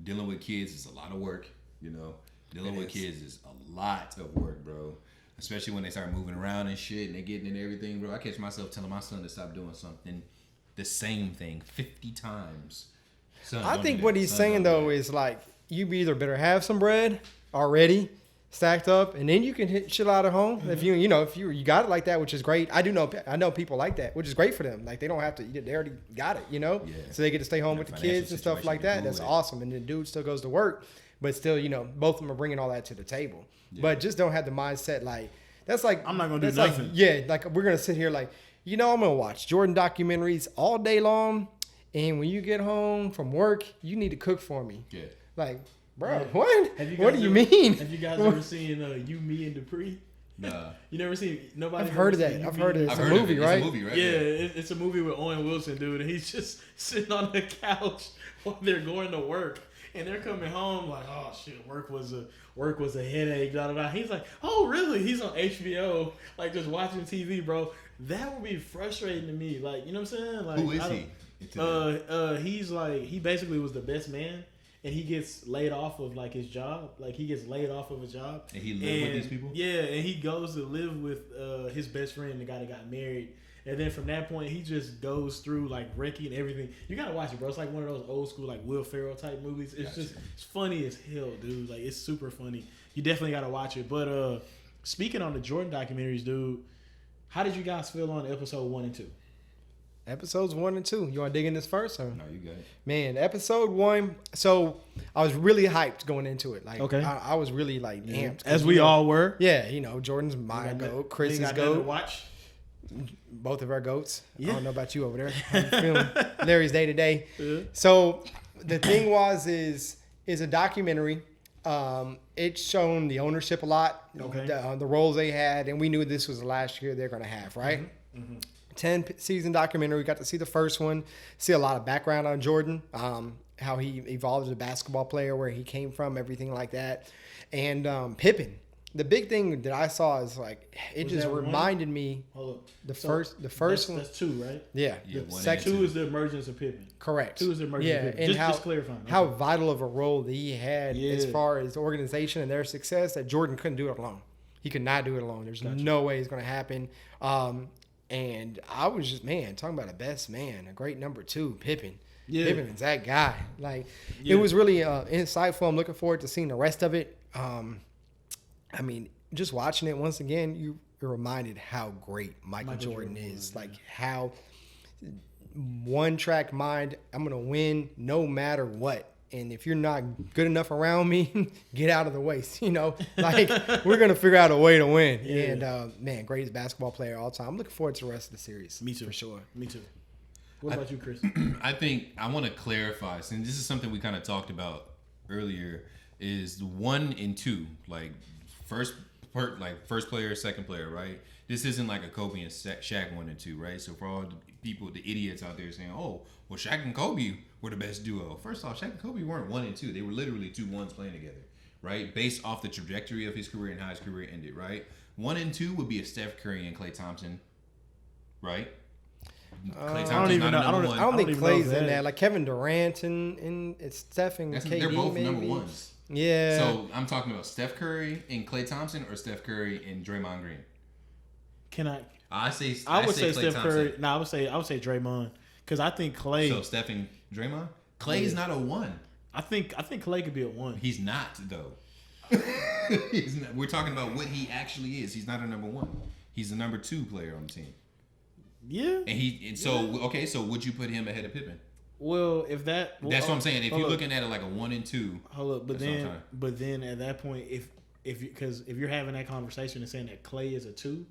dealing with kids is a lot of work. Dealing with kids is a lot of work, bro. Especially when they start moving around and shit and they getting into everything, bro. I catch myself telling my son to stop doing something, the same thing 50 times. Son, I think what he's saying though is like, you either better have some bread already stacked up, and then you can chill out at home. If you got it like that, which is great. I know people like that, which is great for them. Like, they don't have to. They already got it, So they get to stay home with the kids and stuff like that. That's awesome. And the dude still goes to work, but still, both of them are bringing all that to the table. But just don't have the mindset like, That's like I'm not gonna do that's nothing. Like, yeah, like we're gonna sit here like, I'm gonna watch Jordan documentaries all day long, and when you get home from work, you need to cook for me. Yeah. Like, bro, Yeah. what? Have you What guys do you ever- mean? Have you guys ever seen You, Me, and Dupree? Nah. You never seen nobody? I've heard of ever that. seen I've You, heard Me, of and it. I've It's a heard of movie, it. right? It's a movie, right? Yeah, it's a movie with Owen Wilson, dude, and he's just sitting on the couch while they're going to work, and they're coming home like, oh shit, work was a headache, da da da. He's like, oh really? He's on HBO, like just watching TV, bro. That would be frustrating to me. Like, you know what I'm saying? Like, Who is he? He's like, he basically was the best man. And he gets laid off of like his job. Like he gets laid off of a job. And he lived with these people? Yeah, and he goes to live with his best friend, the guy that got married. And then from that point, he just goes through like wrecking everything. You gotta watch it, bro. It's like one of those old school like Will Ferrell type movies. It's Gotcha. just it's funny as hell, dude. Like it's super funny. You definitely gotta watch it. But speaking on the Jordan documentaries, dude, how did you guys feel on episode 1 and 2? Episodes 1 and 2. You want to dig in this first? Or? No, you got it. Man, episode 1. So I was really hyped going into it. Like, Okay. I was really like amped. As we all were. Yeah, Jordan's my goat, Chris's Ain't got nothing to goat, watch. both of our goats. Yeah. I don't know about you over there. How you feeling? Larry's day to day. Yeah. So the thing is a documentary. It's shown the ownership a lot, Okay. the roles they had, and we knew this was the last year they're going to have, right? 10-season documentary. We got to see the first one, see a lot of background on Jordan, how he evolved as a basketball player, where he came from, everything like that. And Pippen. The big thing that I saw is like it Was just that one? reminded me Hold up. the So, first one. That's 2, right? Yeah, Yeah, the one second and 2 is the emergence of Pippen. correct. 2 is the emergence of Pippen. and Just clarifying. how Okay. vital of a role that he had as Yeah. far as the organization and their success that Jordan couldn't do it alone. He could not do it alone. There's no way it's going to happen. And I was just, talking about a best man, a great number 2, Pippen. Yeah. Pippen is that guy. Like, Yeah. it was really insightful. I'm looking forward to seeing the rest of it. Just watching it once again, you're reminded how great Michael Jordan is. was, Like, how one-track mind, I'm going to win no matter what. And if you're not good enough around me, get out of the way. Like, we're going to figure out a way to win. Yeah. And, greatest basketball player of all time. I'm looking forward to the rest of the series. Me too. For sure. Me too. What about you, Chris? I think I want to clarify, since this is something we kind of talked about earlier, is 1 and 2, like first player, second player, right? This isn't like a Kobe and Shaq 1 and 2, right? So for all the people, the idiots out there saying, "Oh, well, Shaq and Kobe were the best duo." First off, Shaq and Kobe weren't 1 and 2; they were literally 2 1s playing together, right? Based off the trajectory of his career and how his career ended, right? 1 and 2 would be a Steph Curry and Klay Thompson, right? Klay Thompson's not a number one. I don't think even know Clay's that. in there. Like Kevin Durant and it's Steph and KD, They're both maybe. number ones. Yeah. So I'm talking about Steph Curry and Klay Thompson, or Steph Curry and Draymond Green. Can I? I I would say Klay Steph Thompson. Curry. No, I would say Draymond, because I think Clay. So Steph and Draymond. Clay's not a 1. I think Clay could be a 1. He's not though. He's not. We're talking about what he actually is. He's not a number 1. He's a number 2 player on the team. Yeah. So would you put him ahead of Pippen? Well, if that. That's what I'm saying. If hold you're up. looking at it like a 1 and 2, Hold up, That's what I'm saying. but then at that point, if you're having that conversation and saying that Clay is a 2,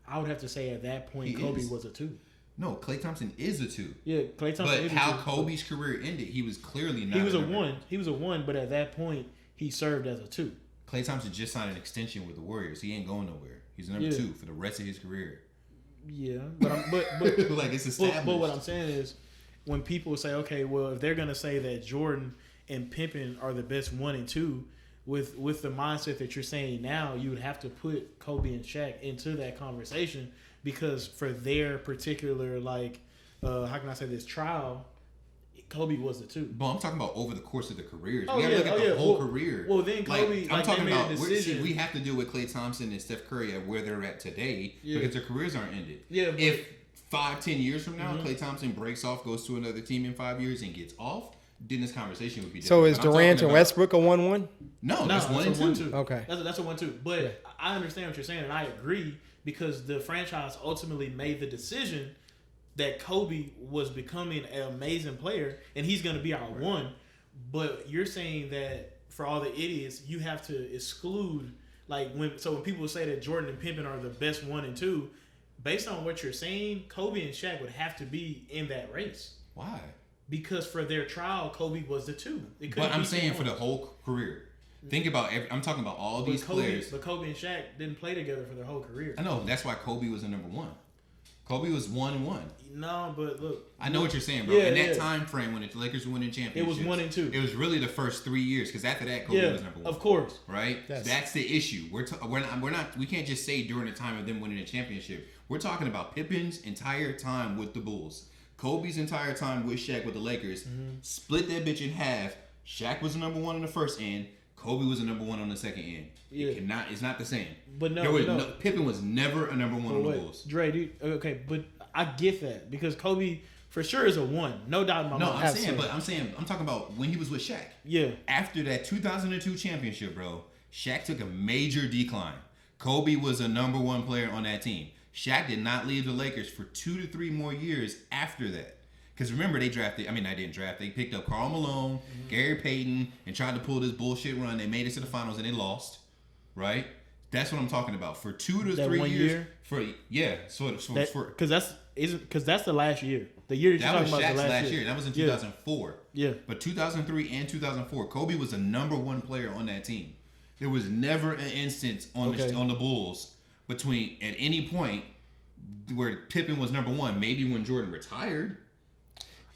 I would have to say at that point He Kobe is. was a 2. no, Klay Thompson is a 2. Yeah, Clay Thompson. But is a how 2. Kobe's career ended, he was clearly not. He was a number- 1. He was a 1, but at that point he served as a 2. Klay Thompson just signed an extension with the Warriors. He ain't going nowhere. He's a number Yeah. 2 for the rest of his career. Yeah, but Like it's established. But what I'm saying is, when people say, okay, well, if they're gonna say that Jordan and Pippen are the best 1 and 2, with the mindset that you're saying now, you would have to put Kobe and Shaq into that conversation, because for their particular how can I say this, trial, Kobe was the 2. But I'm talking about over the course of the careers. Oh, We gotta yeah, look at oh, the yeah. whole Well- career. well, then Kobe, I'm like, talking they made a about. decision. We have to deal with Klay Thompson and Steph Curry at where they're at today Yeah. because their careers aren't ended. Yeah, but- if 5-10 years from now, Klay Thompson breaks off, goes to another team in 5 years, and gets off, then this conversation would be different. So is But I'm Durant talking and about- Westbrook a 1-1? No, that's 1 and 2. Okay. That's a 1-2. But I understand what you're saying, and I agree, because the franchise ultimately made the decision that Kobe was becoming an amazing player, and he's going to be our 1. But you're saying that for all the idiots, you have to exclude when people say that Jordan and Pippen are the best 1 and 2, based on what you're saying, Kobe and Shaq would have to be in that race. Why? Because for their trial, Kobe was the 2. But I'm saying for the whole career. Think about I'm talking about all these players. But Kobe and Shaq didn't play together for their whole career. I know. That's why Kobe was the number 1. Kobe was 1-1. No, but look. I know what you're saying, bro. In that time frame when the Lakers were winning championships, it was 1 and 2. It was really the first 3 years because after that, Kobe was number 1. Of course. Right? Yes. That's the issue. We can't just say during the time of them winning a championship. We're talking about Pippen's entire time with the Bulls. Kobe's entire time with Shaq with the Lakers. Split that bitch in half. Shaq was the number 1 on the first end. Kobe was the number 1 on the second end. Yeah. It's not the same. But Pippen was never a number 1 on the Bulls. Dre, dude, okay, but I get that because Kobe for sure is a 1, no doubt in my mind. I'm talking about when he was with Shaq. Yeah. After that 2002 championship, bro, Shaq took a major decline. Kobe was a number 1 player on that team. Shaq did not leave the Lakers for 2 to 3 more years after that. Because remember, they picked up Karl Malone, Gary Payton, and tried to pull this bullshit run. They made it to the finals and they lost. Right? That's what I'm talking about. For 2 to 3 years. Because that's the last year. The year that was Shaq's last year. That was in 2004. Yeah. But 2003 and 2004, Kobe was the number 1 player on that team. There was never an instance on the Bulls between at any point where Pippen was number 1. Maybe when Jordan retired.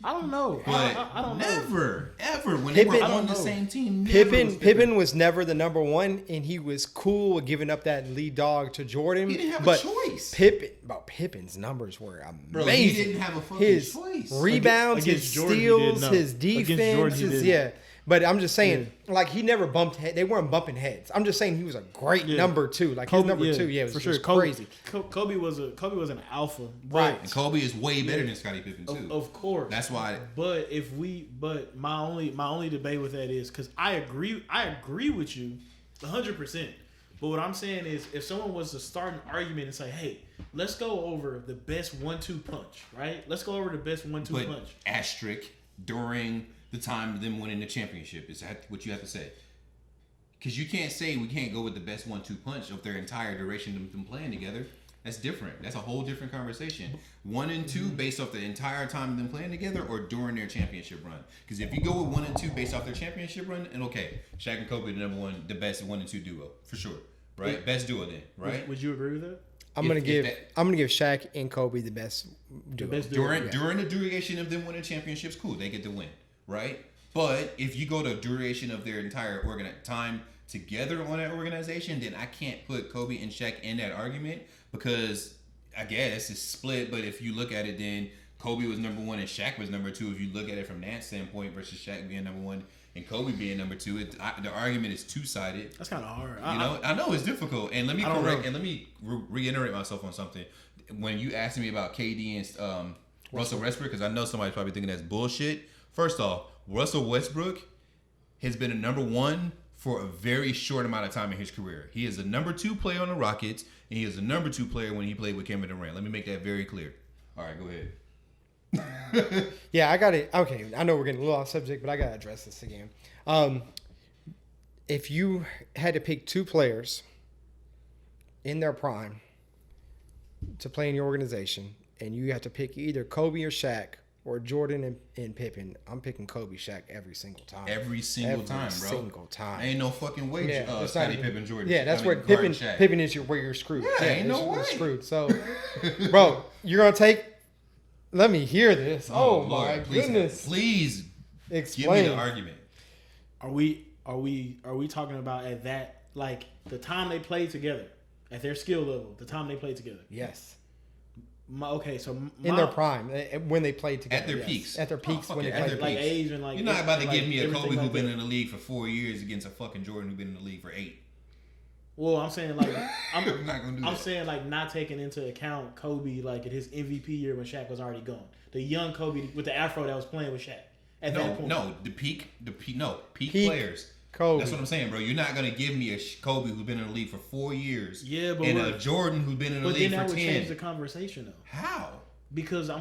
I don't know. But I don't know. Never, ever when they were on the same team. Pippen was never the number 1, and he was cool with giving up that lead dog to Jordan. He didn't have a choice. Pippen's numbers were amazing. Bro, he didn't have a fucking choice. Rebounds, his steals, his defense, But I'm just saying, he never bumped head. They weren't bumping heads. I'm just saying he was a great number 2. Kobe, his number 2, it was, for sure. Crazy. Kobe was an alpha, right? And Kobe is way better than Scottie Pippen too. Of course, that's why. But my only debate with that is because I agree with you 100%. But what I'm saying is, if someone was to start an argument and say, "Hey, let's go over the best 1-2 punch," right? Let's go over the best 1-2 punch. Asterisk during the time of them winning the championship. Is that what you have to say? Because you can't say we can't go with the best 1-2 punch of their entire duration of them playing together. That's different. That's a whole different conversation. 1 and 2 based off the entire time of them playing together or during their championship run. Because if you go with 1 and 2 based off their championship run, and Shaq and Kobe the best 1 and 2 duo for sure, right? Best duo then, right? Would you agree with that? I'm gonna give Shaq and Kobe the best duo. During the duration of them winning championships, cool, they get to win. Right? But if you go to duration of their entire time together on that organization, then I can't put Kobe and Shaq in that argument because I guess it's split. But if you look at it, then Kobe was number 1 and Shaq was number 2. If you look at it from that standpoint versus Shaq being number 1 and Kobe being number 2, the argument is 2-sided. That's kind of hard. I know it's difficult. And let me reiterate myself on something. When you asked me about KD and Russell Westbrook, because I know somebody's probably thinking that's bullshit. First off, Russell Westbrook has been a number 1 for a very short amount of time in his career. He is a number 2 player on the Rockets, and he is a number 2 player when he played with Kevin Durant. Let me make that very clear. All right, go ahead. Yeah, I got it. Okay, I know we're getting a little off subject, but I got to address this again. If you had to pick 2 players in their prime to play in your organization, and you had to pick either Kobe or Shaq, or Jordan and Pippen, I'm picking Kobe, Shaq every single time. Every single time, bro. Every single time. Ain't no fucking way. Scottie Pippen, Jordan. Yeah, that's where Pippen is where you're screwed. Yeah, ain't no way. You're screwed. So, bro, you're gonna take. Let me hear this. Oh my goodness! Please explain. Give me the argument. Are we talking about at that the time they played together, at their skill level, the time they played together? Yes. In their prime, when they played together, at their peaks, when they played, age and You're not about to give me a Kobe who's been in the league for 4 years against a fucking Jordan who's been in the league for 8. Well, I'm saying I'm not gonna do that. I'm saying not taking into account Kobe at his MVP year when Shaq was already gone. The young Kobe with the afro that was playing with Shaq at that point. No, peak players. Kobe. That's what I'm saying, bro. You're not gonna give me a Kobe who's been in the league for 4 years, but and a Jordan who's been in the league for 10. But then that would change the conversation, though. How? Because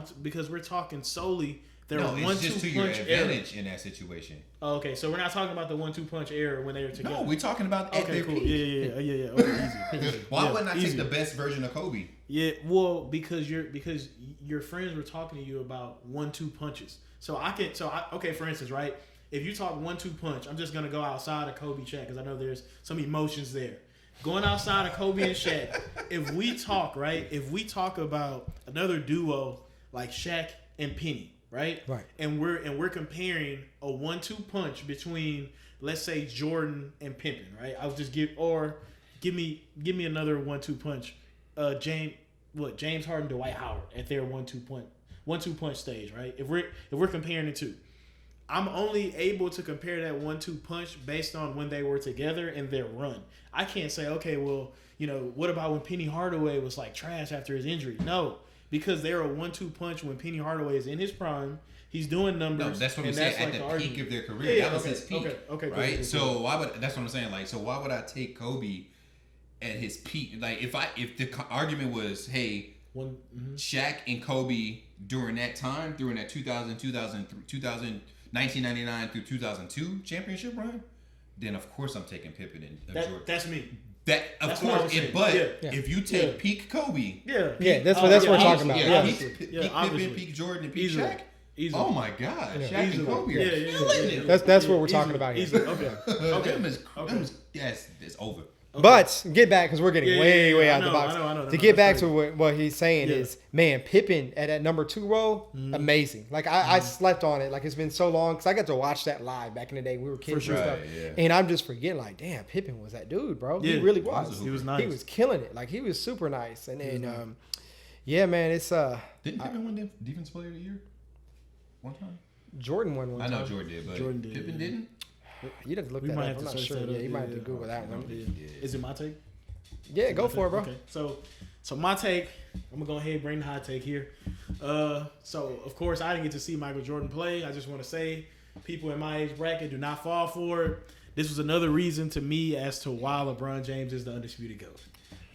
we're talking solely Their No, it's just to 1-2 your punch era. advantage in that situation. Oh, okay, so we're not talking about the 1-2 punch era when they were together. No, we're talking about at Okay, their cool. peak. Yeah. Okay, easy. Why Yeah, wouldn't I easy. take the best version of Kobe? Yeah, well, because your friends were talking to you about 1-2 punches. Okay, for instance, right? If you talk 1-2 punch, I'm just gonna go outside of Kobe Shaq because I know there's some emotions there. Going outside of Kobe and Shaq, if we talk about another duo like Shaq and Penny, right? Right. And we're comparing a 1-2 punch between, let's say, Jordan and Pippen, right? Give me another 1-2 punch. James Harden, Dwight Howard at their 1-2 punch stage, right? If we're comparing the two, I'm only able to compare that 1-2 punch based on when they were together and their run. I can't say, okay, well, what about when Penny Hardaway was like trash after his injury? No, because they're a 1-2 punch when Penny Hardaway is in his prime. He's doing numbers. No, that's what we said at the peak of their career. That was his peak. Okay, right? Cool. So that's what I'm saying. Like, so why would I take Kobe at his peak? Like, if the argument was, hey, Shaq and Kobe during that time, during that 1999 through 2002 championship run, then of course I'm taking Pippen and Jordan. That's me. Of course, if you take peak Kobe, that's what we're talking about. Yeah, Yeah. peak Pippen, peak Jordan, and peak Shaq. Easily. Oh my God, Shaq and Kobe are killing it. That's what we're talking about here. Easily. Okay. It's over. But get back because we're getting way out I of the box. know, to get back to what he's saying is, man, Pippen at that number 2 role, amazing. Like I slept on it. Like it's been so long because I got to watch that live back in the day. We were kids and stuff, and I'm just forgetting. Like, damn, Pippen was that dude, bro. He really was. He was nice. He was killing it. Like he was super nice. And then, yeah, man, it's Didn't Pippen win Defense Player of the Year one time? Jordan won one time. I know Jordan did, but Pippen didn't. You'd have to look We that might up. have I'm to not search sure. that Yeah, up. you might have to Google that one. Is it my take? Yeah, go for it, bro. Okay, so my take, I'm gonna go ahead and bring the hot take here. So of course I didn't get to see Michael Jordan play. I just want to say, people in my age bracket, do not fall for it. This was another reason to me as to why LeBron James is the undisputed GOAT.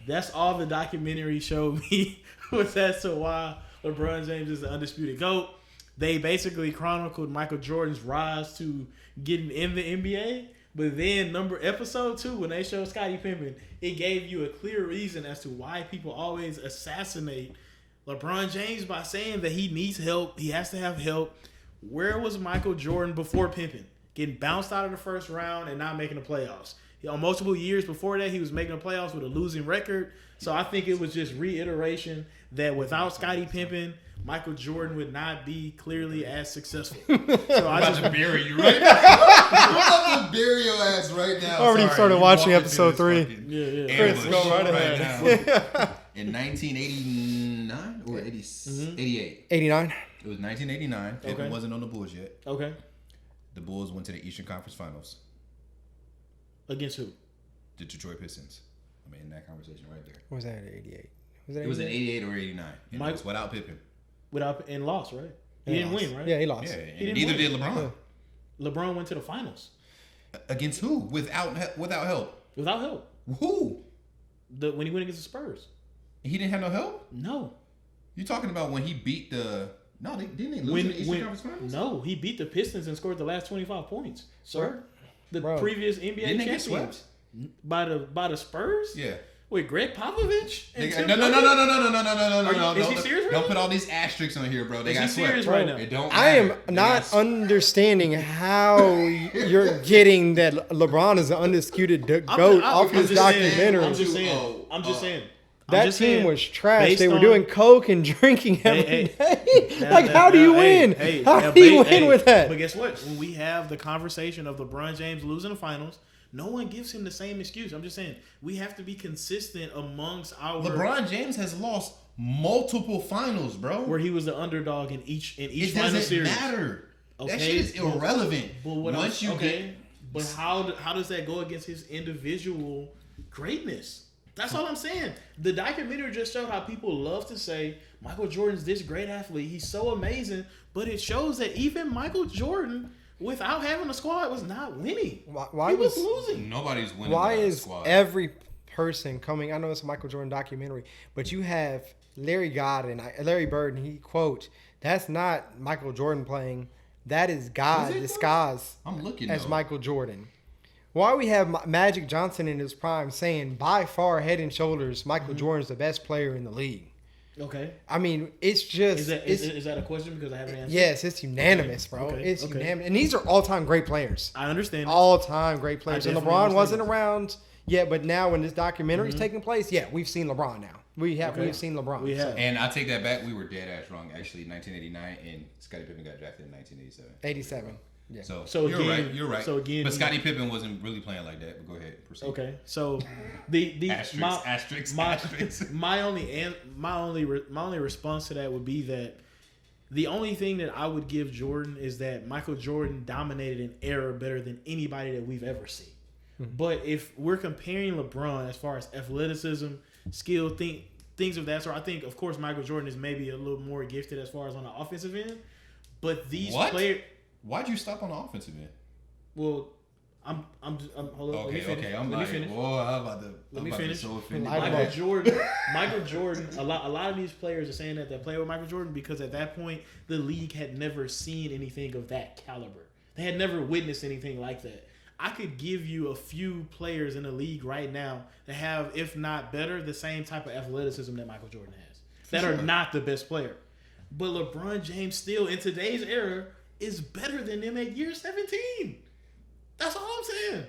That's all the documentary showed me was as to why LeBron James is the undisputed GOAT. They basically chronicled Michael Jordan's rise to getting in the NBA. But then episode 2, when they showed Scottie Pippen, it gave you a clear reason as to why people always assassinate LeBron James by saying that he needs help. He has to have help. Where was Michael Jordan before Pippen? Getting bounced out of the first round and not making the playoffs. On multiple years before that, he was making the playoffs with a losing record. So I think it was just reiteration that without Scottie Pippen, Michael Jordan would not be clearly as successful. So I just bury you right now. I'm about to bury your ass right now. Already started watching episode 3. Yeah. Chris, go right ahead. In 1989 or 88? 89. It was 1989. Pippen wasn't on the Bulls yet. Okay. The Bulls went to the Eastern Conference Finals. Against who? The Detroit Pistons. I mean, that conversation right there. What was that at 88? It was in 88 or 89. And it was without Pippen. And lost, right? He didn't win, right? Yeah, he lost. Yeah, He neither didn't did LeBron. LeBron went to the finals. Against who? Without help? Without help. Who? When he went against the Spurs. He didn't have no help? No. You talking about when he beat the... No, didn't they lose in the Eastern Conference Finals? No, he beat the Pistons and scored the last 25 points. Sir, the Bro. previous NBA Didn't they get champions. swept? By the Spurs? Yeah. Wait, Greg Popovich? No. Is he serious right Don't now? put all these asterisks on here, bro. They Is got he serious swept. right now? It don't I am matter. They not got swept. understanding how you're getting that LeBron is the undisputed GOAT off this documentary. I'm just saying. That team was trash. They were doing coke and drinking every day. How do you win? How do you win with that? But guess what? When we have the conversation of LeBron James losing the finals, no one gives him the same excuse. I'm just saying we have to be consistent amongst our. LeBron James has lost multiple finals, bro. Where he was the underdog in each it final doesn't series. matter. Okay, that shit is irrelevant. But how does that go against his individual greatness? That's all I'm saying. The documentary just showed how people love to say Michael Jordan's this great athlete. He's so amazing, but it shows that even Michael Jordan, without having a squad, was not winning. Why he was losing. Nobody's winning. Why without a is squad. every person coming? I know it's a Michael Jordan documentary, but you have Larry Bird, and he quote, "That's not Michael Jordan playing. That is God disguised I'm looking as though. Michael Jordan." Why we have Magic Johnson in his prime saying by far head and shoulders Michael Jordan's the best player in the league. Okay. I mean, it's just Is that a question because I haven't answered? yes, it's unanimous, bro. Okay. It's Okay. unanimous, and these are all-time great players. I understand. All-time great players. And definitely LeBron understand wasn't this. around yet, but now when this documentary is taking place, yeah, we've seen LeBron now. We've seen LeBron. We have. And I take that back. We were dead ass wrong. Actually, 1989, and Scottie Pippen got drafted in 1987. 87. Yeah. So you're again- right. You're right. so again- but Scottie Pippen wasn't really playing like that. But go ahead, proceed. Okay, so Asterisks. my only response to that would be that the only thing that I would give Jordan is that Michael Jordan dominated an era better than anybody that we've ever seen. But if we're comparing LeBron as far as athleticism, skill, things of that sort, I think of course Michael Jordan is maybe a little more gifted as far as on the offensive end. But these players. Why'd you stop on the offensive end? Well, I'm hold on. Let me finish. I'm Let me like, finish. boy, I'm about to. Let me I'm about to be finish. so offended. Michael Jordan. A lot of these players are saying that they play with Michael Jordan because at that point the league had never seen anything of that caliber. They had never witnessed anything like that. I could give you a few players in the league right now that have, if not better, the same type of athleticism that Michael Jordan has. That are not the best player. But LeBron James still in today's era is better than them at year 17. That's all I'm saying.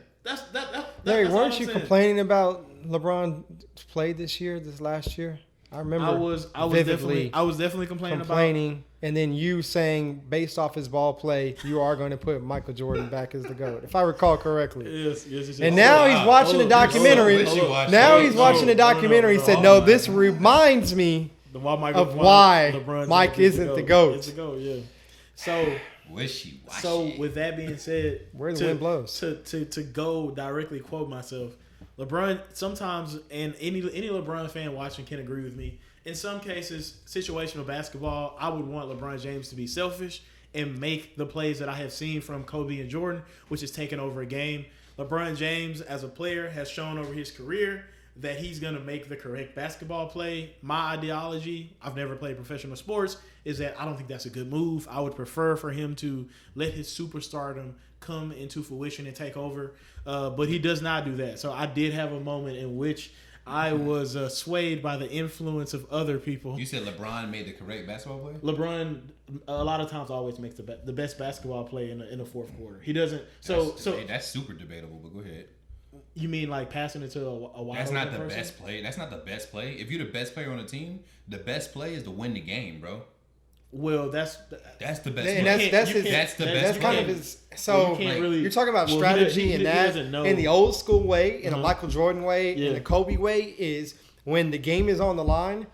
Larry, that's all weren't I'm you saying. complaining about LeBron played this last year? I remember. I was vividly definitely complaining and then you saying based off his ball play, you are going to put Michael Jordan back as the GOAT, if I recall correctly. about. Yes. And now he's watching the documentary. Now he's watching the documentary and said, "No, this reminds me of why Mike isn't the GOAT." It's the GOAT, yeah. So Wishy-washy. So with that being said, Where the wind blows. To go directly quote myself, LeBron sometimes, and any LeBron fan watching can agree with me. In some cases, situational basketball, I would want LeBron James to be selfish and make the plays that I have seen from Kobe and Jordan, which is taking over a game. LeBron James, as a player, has shown over his career that he's going to make the correct basketball play. My ideology, I've never played professional sports, is that I don't think that's a good move. I would prefer for him to let his superstardom come into fruition and take over. But he does not do that. So I did have a moment in which I was swayed by the influence of other people. You said LeBron made the correct basketball play? LeBron, a lot of times, always makes the best basketball play in the fourth quarter. He doesn't. That's super debatable, but go ahead. You mean like passing it to a wide That's open not the person? best play. That's not the best play. If you're the best player on the team, the best play is to win the game, bro. Well, that's the best And play. that's the best kind play. of his. So you're talking about well, strategy he and that doesn't know. in the old school way, in a Uh-huh. Michael Jordan way, in Yeah. the Kobe way is when the game is on the line.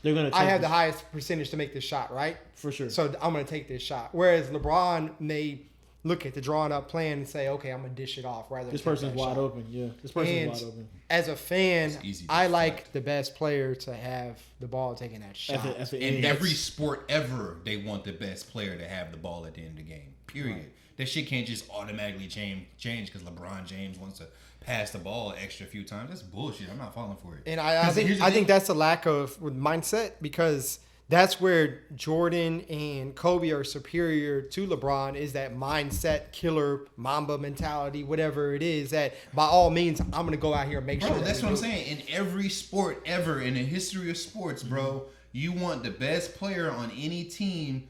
They're gonna. I take have the this, highest percentage to make this shot, right? for sure. So I'm going to take this shot. Whereas LeBron may look at the drawn up plan and say, okay, I'm going to dish it off rather than This take person's that wide shot. open. Yeah, this person's And wide open. as a fan, It's easy to I deflect. like the best player to have the ball taking that shot. At the In end. every sport ever, they want the best player to have the ball at the end of the game. Period. Right. That shit can't just automatically change because LeBron James wants to pass the ball an extra few times. That's bullshit. I'm not falling for it. And I 'Cause here's think the I think thing. that's a lack of mindset because that's where Jordan and Kobe are superior to LeBron is that mindset killer Mamba mentality, whatever it is. That by all means, I'm gonna go out here and make Bro, sure. that's that what we I'm do it. saying. In every sport ever, in the history of sports, bro, you want the best player on any team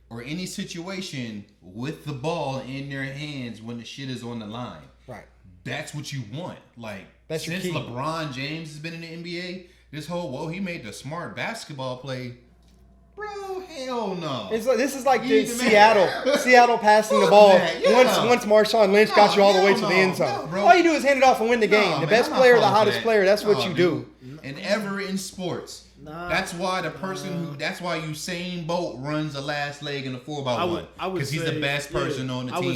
or any situation with the ball in their hands when the shit is on the line. Right. That's what you want. Like, That's your since key. LeBron James has been in the NBA, this whole, he made the smart basketball play. Bro, hell no. It's like, this is like You the need to make- Seattle passing the Fuck ball. that, yeah. Once Marshawn Lynch got you all the way to the end zone. no, bro. All you do is hand it off and win the game. No, The man, best I'm not player, the falling for hottest that. player. That's what No, you do. dude. And ever in sports. Nah. That's why the person that's why Usain Bolt runs the last leg in the 4x1. I would Because he's the say- best person yeah, on the I team.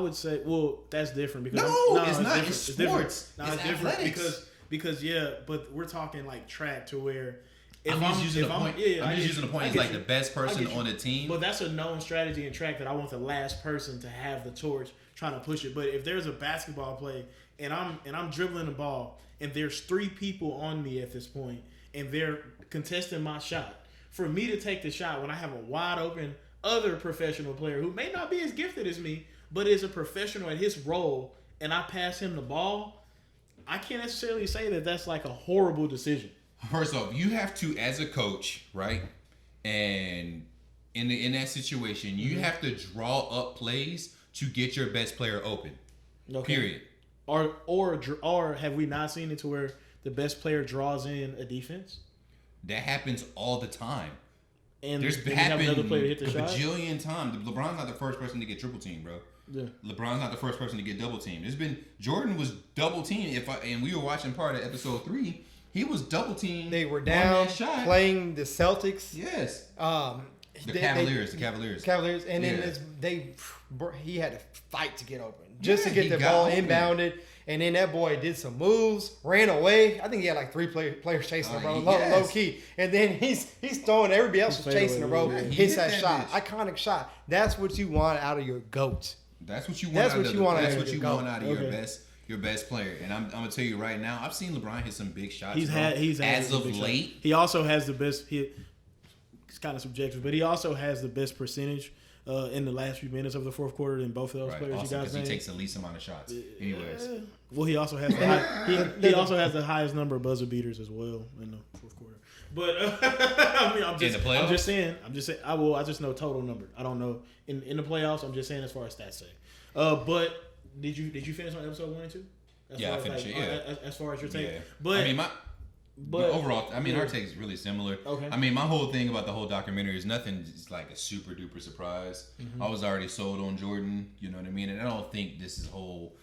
would say, well, that's different because No, it's not. different. It's different. sports. No, It's it's different athletics. because yeah, but we're talking like track to where if I'm just using the point. yeah, I I'm just get using the you. point. I It's get like you. the best I person get you. on the team. But that's a known strategy in track that I want the last person to have the torch trying to push it. But if there's a basketball play and I'm dribbling the ball and there's three people on me at this point and they're contesting my shot. For me to take the shot when I have a wide open other professional player who may not be as gifted as me, but is a professional at his role, and I pass him the ball, I can't necessarily say that that's like a horrible decision. First off, you have to, as a coach, right? And in that situation, you have to draw up plays to get your best player open. Okay. Period. Or have we not seen it to where the best player draws in a defense? That happens all the time. And there's happened another player to hit the shot? bajillion times. LeBron's not the first person to get triple teamed, bro. Yeah. LeBron's not the first person to get double teamed. It's been Jordan was double teamed. And we were watching part of episode 3. He was double teamed. They were down playing the Celtics. Yes. The Cavaliers, and yeah. then he had to fight to get open just to get the ball inbounded. And then that boy did some moves, ran away. I think he had like 3 players chasing him, bro, low key. And then he's throwing, everybody else is chasing him, bro. Hits that shot, iconic shot. That's what you want out of your GOAT. That's what you want out of your best player. And I'm gonna tell you right now, I've seen LeBron hit some big shots. He's had as of late. He also has the best. It's kind of subjective, but he also has the best percentage in the last few minutes of the fourth quarter than both of those players. Also, you guys because he takes the least amount of shots. Anyways, well, he also has the he also has the highest number of buzzer beaters as well in the fourth quarter. But I mean, I'm just saying. I just know total number. I don't know in the playoffs. I'm just saying as far as stats say. But did you finish on episode 1 and 2? I finished it. Yeah. As far as your take, yeah. But I mean, but overall, I mean, our take is really similar. Okay. I mean, my whole thing about the whole documentary is nothing is like a super duper surprise. Mm-hmm. I was already sold on Jordan. You know what I mean? And I don't think this whole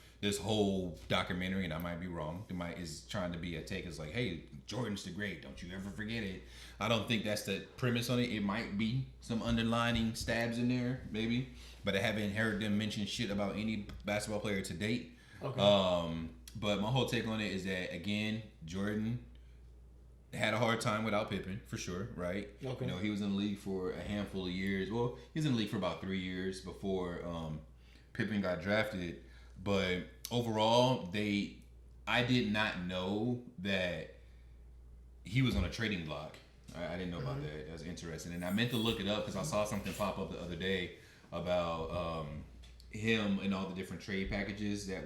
documentary, and I might be wrong, is trying to be a take. It's like, hey, Jordan's the great. Don't you ever forget it. I don't think that's the premise on it. It might be some underlining stabs in there, maybe. But I haven't heard them mention shit about any basketball player to date. Okay. But my whole take on it is that, again, Jordan had a hard time without Pippen, for sure, right? Okay. You know, he was in the league for a handful of years. Well, he was in the league for about 3 years before Pippen got drafted. But overall, I did not know that he was on a trading block. I didn't know about that. That was interesting. And I meant to look it up because I saw something pop up the other day about him and all the different trade packages that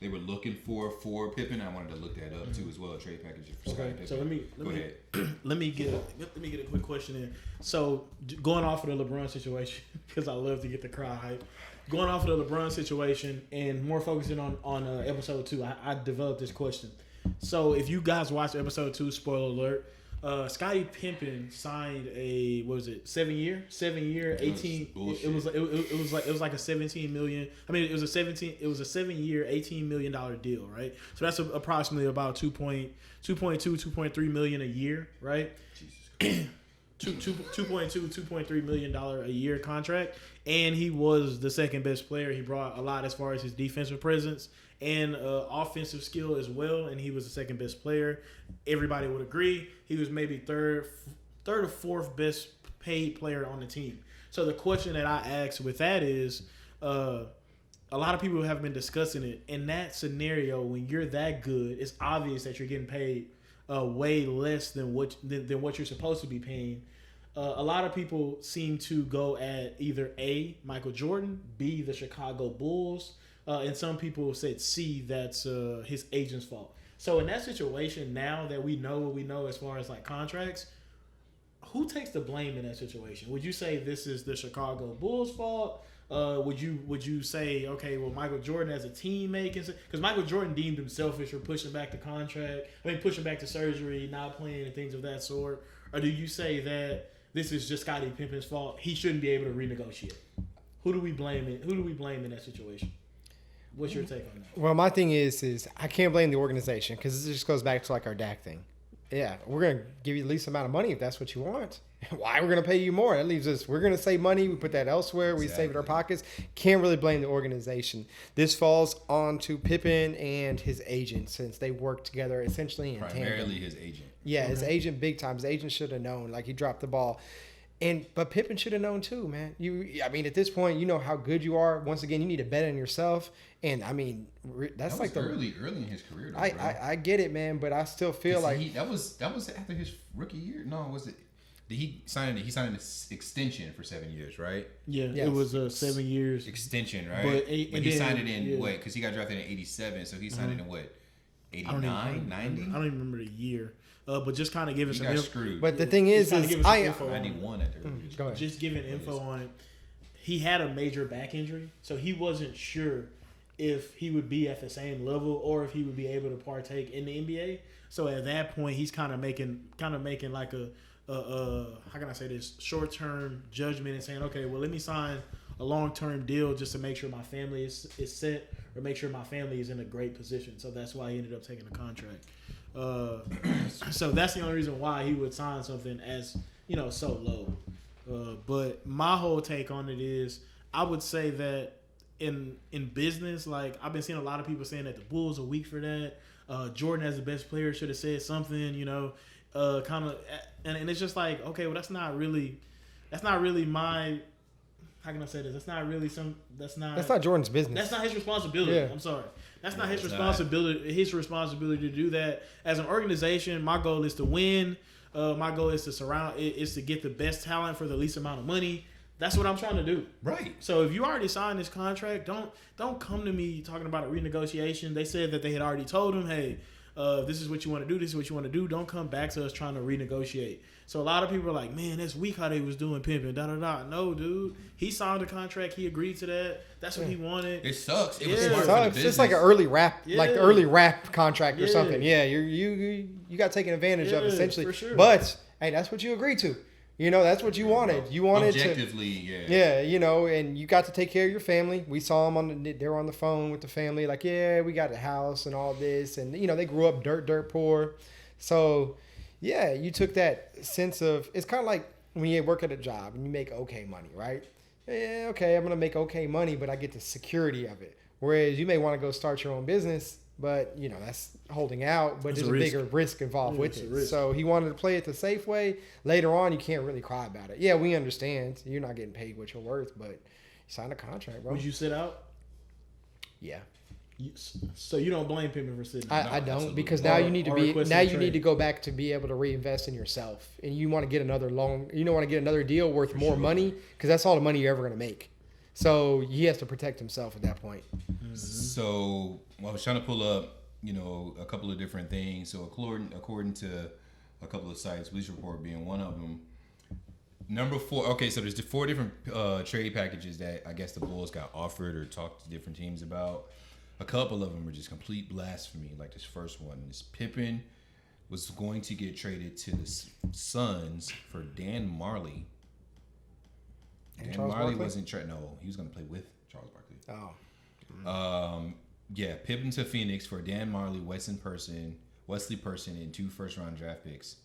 they were looking for Pippen. I wanted to look that up too as well. Trade packages for Scottie Pippen. So Go ahead. let me get a quick question in. So going off of the LeBron situation, because I love to get the crowd hype. Going off of the LeBron situation and more focusing on episode 2, I developed this question. So if you guys watched episode 2, spoiler alert. Scottie Pippen signed a 7 year 18. It was like a 17 million. I mean, it was a 7 year $18 million deal, right? So that's approximately about 2.3 million a year, right? Jesus. 2.3 million a year contract, and he was the second best player. He brought a lot as far as his defensive presence and offensive skill as well, and he was the second best player. Everybody would agree he was maybe third or fourth best paid player on the team. So the question that I ask with that is, a lot of people have been discussing it. In that scenario, when you're that good, it's obvious that you're getting paid way less than what you're supposed to be paying. A lot of people seem to go at either A, Michael Jordan, B, the Chicago Bulls, and some people said C, that's his agent's fault. So in that situation, now that we know what we know as far as like contracts, who takes the blame in that situation? Would you say this is the Chicago Bulls' fault? Would you say, okay, well, Michael Jordan as a teammate, because Michael Jordan deemed him selfish for pushing back the contract, pushing back the surgery, not playing and things of that sort? Or do you say that this is just Scottie Pippen's fault? He shouldn't be able to renegotiate. Who do we blame in that situation? What's your take on that? Well, my thing is I can't blame the organization because this just goes back to like our DAC thing. Yeah, we're going to give you the least amount of money if that's what you want. Why we're going to pay you more? That leaves us, we're going to save money. We put that elsewhere. We save it in our pockets. Can't really blame the organization. This falls on to Pippen and his agent since they work together essentially in tandem. Primarily his agent. Yeah, his agent big time. His agent should have known. Like, he dropped the ball. But Pippen should have known too, man. I mean, at this point, you know how good you are. Once again, you need to bet on yourself. And I mean, that's that like was early in his career. Though, I get it, man, but I still feel like that was after his rookie year. No, was it? He signed an extension for 7 years, right? Yeah, Yes. it was 7 years. Extension, right? But he signed it in what? yeah. Because he got drafted in '87, so he signed it in what? I don't 89, 90? I don't even remember the year. But just kind of giving He some got info. screwed. But the thing is Just kinda give us some info on it. 91 at the go ahead. Just giving info on it. He had a major back injury, so he wasn't sure if he would be at the same level or if he would be able to partake in the NBA. So at that point, he's kind of making like a how can I say this, short term judgment and saying, okay, well, let me sign a long term deal just to make sure my family is set or make sure my family is in a great position. So that's why he ended up taking a contract. So that's the only reason why he would sign something as, so low. But my whole take on it is, I would say that in business, like I've been seeing a lot of people saying that the Bulls are weak for that. Jordan as the best player should have said something, kind of, and it's just like, okay, well that's not really my, how can I say this? That's not Jordan's business. That's not his responsibility. Yeah. I'm sorry. That's not his responsibility. His responsibility to do that. As an organization, my goal is to win. My goal is to get the best talent for the least amount of money. That's what I'm trying to do. Right. So if you already signed this contract, don't come to me talking about a renegotiation. They said that they had already told him, hey, this is what you want to do. This is what you want to do. Don't come back to us trying to renegotiate. So a lot of people are like, man, that's weak how they was doing pimping. Da da da. No, dude. He signed a contract. He agreed to that. That's what he wanted. It sucks. It was Yeah. smart So for the it's business. just like an early rap, like the Yeah. early rap contract or Yeah. something. Yeah, you got taken advantage of Yeah, essentially. for sure. But hey, that's what you agreed to. That's what you wanted. You wanted objectively, to. Yeah, and you got to take care of your family. We saw them they were on the phone with the family, like, yeah, we got a house and all this, and they grew up dirt poor. So, yeah, you took that sense of, it's kind of like when you work at a job and you make okay money, right? Yeah, okay, I'm gonna make okay money, but I get the security of it. Whereas you may want to go start your own business, but that's holding out, but It's there's a a risk. bigger risk involved Yeah, with it's a it. risk. So he wanted to play it the safe way. Later on, you can't really cry about it. Yeah, we understand. You're not getting paid what you're worth, but you signed a contract, bro. Would you sit out? Yeah. So you don't blame Pippen for sitting out? I don't, absolutely. because now Or- you need to or be requesting now a you need trade. to go back to be able to reinvest in yourself, and you want to get another deal worth more money, because that's all the money you're ever going to make. So he has to protect himself at that point. So I was trying to pull up, a couple of different things. So according to a couple of sites, Bleacher Report being one of them. Number 4. Okay, so there's 4 different trade packages that I guess the Bulls got offered or talked to different teams about. A couple of them were just complete blasphemy. Like this first one, this Pippen was going to get traded to the Suns for Dan Marley. And Dan Charles Marley Barkley? wasn't no, he was going to play with Charles Barkley. Oh. Yeah, Pippen to Phoenix for Dan Marley, Wesley Person, and 2 first-round draft picks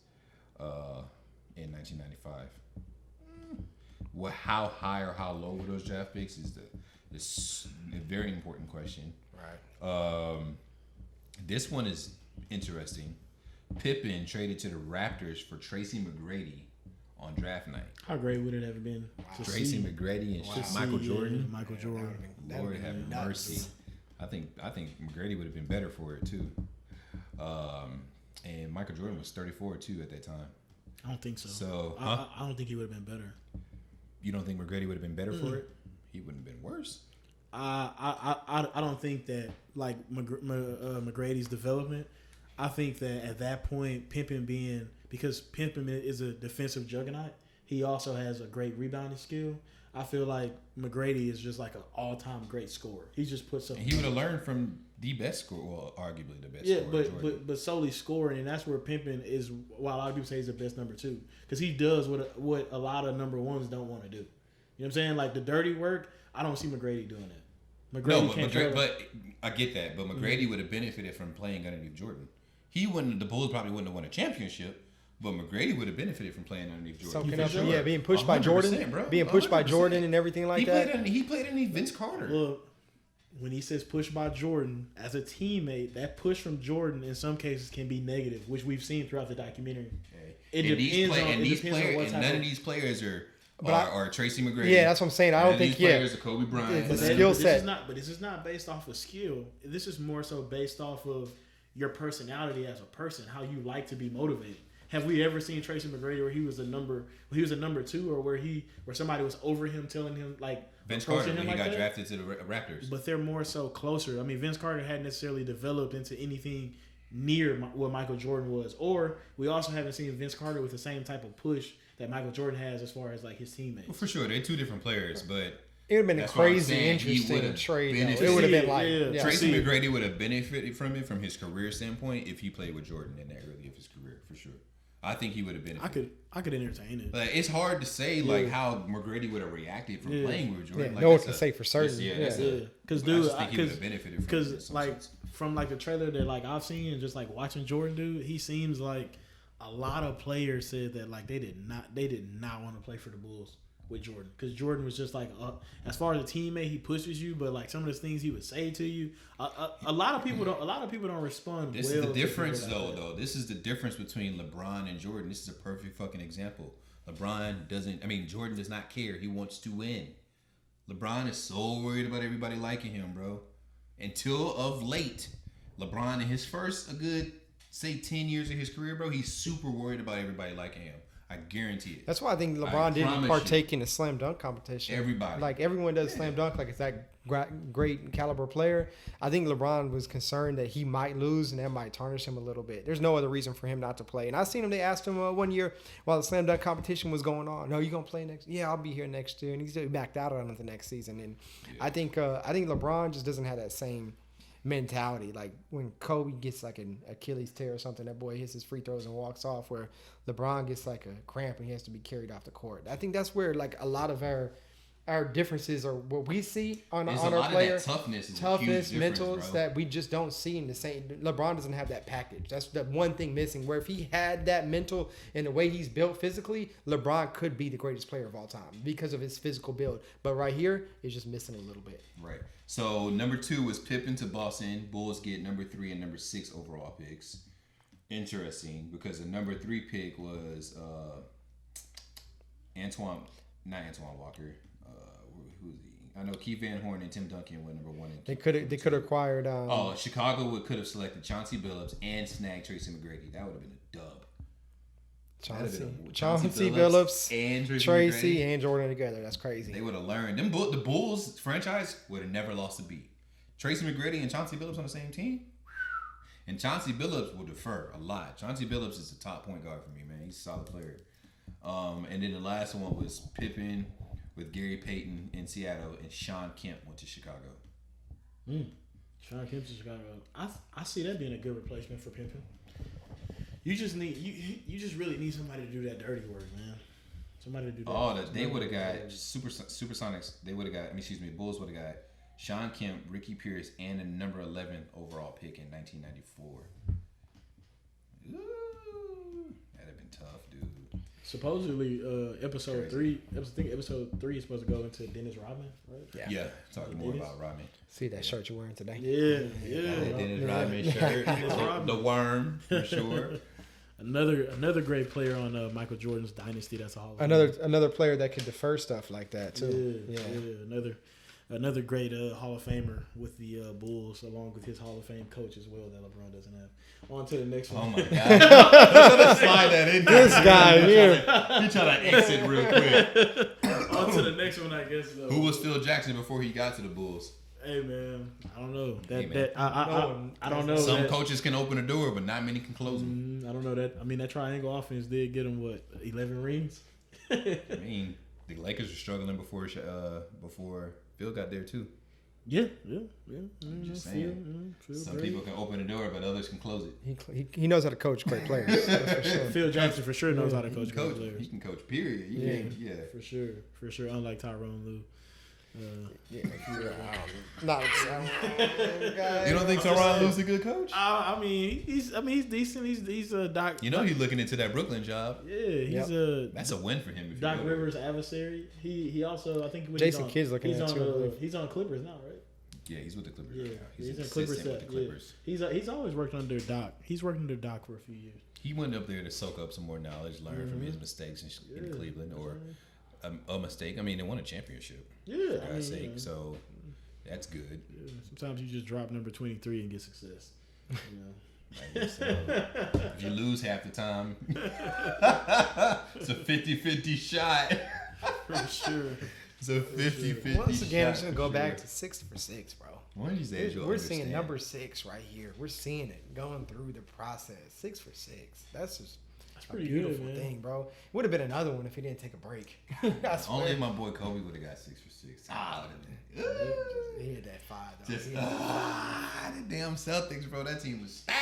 in 1995. Well, how high or how low were those draft picks is a very important question. Right. This one is interesting. Pippen traded to the Raptors for Tracy McGrady on draft night. How great would it have been to Tracy see McGrady and to Michael see, Jordan. Michael Jordan. Lord have mercy. I think McGrady would have been better for it too. And Michael Jordan was 34 too at that time. I don't think so. So, I don't think he would have been better. You don't think McGrady would have been better for it? He wouldn't have been worse. I don't think that like McGrady's development. I think that at that point, because Pippen is a defensive juggernaut, he also has a great rebounding skill. I feel like McGrady is just like an all-time great scorer. He just puts up. And he would have learned from the best scorer, well, arguably the best Yeah, scorer. Jordan. but solely scoring, and that's where Pippen is. While a lot of people say he's the best number 2, because he does what a lot of number 1s don't want to do. You know what I'm saying? Like the dirty work. I don't see McGrady doing that. But I get that. But McGrady would have benefited from playing underneath Jordan. The Bulls probably wouldn't have won a championship, but McGrady would have benefited from playing underneath Jordan. Soaking up, For sure. yeah, being pushed by Jordan, 100%, bro. being pushed by 100%. Jordan and everything like that. He played underneath Vince Carter. Look, when he says push by Jordan, as a teammate, that push from Jordan in some cases can be negative, which we've seen throughout the documentary. It And these depends on and it these depends on players, what and type none of of these players are Tracy McGrady. Yeah, that's what I'm saying. I None don't of think these players are Kobe Bryant. The But skill set. But this is not based off of skill. This is more so based off of your personality as a person, how you like to be motivated. Have we ever seen Tracy McGrady where he was a number 2, or where somebody was over him, telling him like Vince Carter him when like he got that? drafted to the Raptors. But they're more so closer. I mean, Vince Carter hadn't necessarily developed into anything near what Michael Jordan was, or we also haven't seen Vince Carter with the same type of push that Michael Jordan has as far as like his teammates. Well, for sure, they're two different players, but it would have been a that's what I'm crazy, saying. He interesting would've trade. benefited. It would have been like Yeah. Tracy McGrady would have benefited from it from his career standpoint if he played with Jordan in that early of his career, for sure. I think he would have benefited. I could entertain it. But it's hard to say like how McGrady would have reacted from playing with Jordan. Yeah, Like, no one that's can say for certain. Because I dude, just think he would have benefited from it in because some like sense. from like the trailer that like I've seen and just like watching Jordan, dude, he seems like a lot of players said that like they did not want to play for the Bulls with Jordan, because Jordan was just like as far as a teammate, he pushes you, but like some of the things he would say to you, a lot of people don't respond. This well is the to difference, people like though. that. This is the difference between LeBron and Jordan. This is a perfect fucking example. LeBron doesn't. I mean, Jordan does not care. He wants to win. LeBron is so worried about everybody liking him, bro. Until of late, LeBron in his first a good say 10 years of his career, bro, he's super worried about everybody liking him. I guarantee it. That's why I think I LeBron didn't promise partake in the slam dunk competition. Everybody. Like everyone does slam dunk, like it's that great caliber player. I think LeBron was concerned that he might lose and that might tarnish him a little bit. There's no other reason for him not to play. And I seen him. They asked him 1 year while the slam dunk competition was going on. No, you gonna play next? Yeah, I'll be here next year. And he's backed out on it the next season. And I think LeBron just doesn't have that same mentality. Like when Kobe gets like an Achilles tear or something, that boy hits his free throws and walks off, where LeBron gets like a cramp and he has to be carried off the court. I think that's where like a lot of our differences are what we see on our player. Toughness is toughness, a huge difference, mentals bro. that we just don't see in the same. LeBron doesn't have that package. That's the one thing missing. Where if he had that mental and the way he's built physically, LeBron could be the greatest player of all time because of his physical build. But right here, it's just missing a little bit. Right. So number 2 was Pippen to Boston. Bulls get number 3 and number 6 overall picks. Interesting, because the number 3 pick was not Antoine Walker. Who is he? I know Keith Van Horn and Tim Duncan went number 1 and 2. They could have acquired. Chicago could have selected Chauncey Billups and snagged Tracy McGrady. That would have been a dub. Chauncey Billups, and Tracy McGrady. and Jordan together. That's crazy. They would have learned. The Bulls franchise would have never lost a beat. Tracy McGrady and Chauncey Billups on the same team. And Chauncey Billups will defer a lot. Chauncey Billups is a top point guard for me, man. He's a solid player. And then the last one was Pippen with Gary Payton in Seattle, and Sean Kemp went to Chicago. Sean Kemp to Chicago. I see that being a good replacement for Pippen. You just really need somebody to do that dirty work, man. Somebody to do that. They would have got Supersonics. They would have got. Bulls would have got Sean Kemp, Ricky Pierce, and a number 11 overall pick in 1994. Ooh, that'd have been tough, dude. Supposedly, episode 3 is supposed to go into Dennis Rodman, right? Yeah, talking more about Rodman. See that shirt you're wearing today? Yeah. Dennis Rodman shirt, the worm for sure. Another great player on Michael Jordan's dynasty. That's a Hall of Fame. Another player that could defer stuff like that too. Yeah. Another great Hall of Famer with the Bulls, along with his Hall of Fame coach as well that LeBron doesn't have. On to the next one. Oh my God! Slide that in. This guy here. He trying to exit real quick. On to the next one, I guess. Who was Phil Jackson before he got to the Bulls? Hey man, I don't know. I don't know. Some coaches can open a door, but not many can close them. I don't know that. I mean, that triangle offense did get him 11 rings. I mean, the Lakers were struggling before Phil got there too. Yeah. Just saying. Some people can open the door, but others can close it. He knows how to coach great players. That's for sure. Phil Jackson for sure knows how to coach great He players. can coach. Period. For sure. Unlike Tyrone Lue. You don't think Tyronn Lue's a good coach? I mean, he's decent. He's a Doc. You know, he's looking into that Brooklyn job. Yeah, that's a win for him. If Doc Rivers' adversary. He also, I think, Jason Kidd's looking at it too. He's on Clippers now, right? Yeah, he's with the Clippers. Yeah, Right now. he's in assistant Clippers. with the Clippers. Yeah. He's always worked under Doc. He's worked under Doc for a few years. He went up there to soak up some more knowledge, learn from his mistakes in Cleveland, or a mistake. I mean, they won a championship. Yeah, For God's sake, so that's good. Yeah, sometimes you just drop number 23 and get success. You know. I guess so. If you lose half the time, it's a 50-50 shot. For sure. It's a 50-50 Once again, I'm just shot gonna go for back sure. to 6 for 6, bro. One of these days you'll We're seeing understand. number 6 right here. We're seeing it going through the process. 6 for 6. That's just a pretty beautiful good, man. thing, bro. Would have been another one if he didn't take a break. I swear. Only my boy Kobe would have got 6 for 6. He hit that 5 though. Just He hit that the damn Celtics, bro. That team was stacked.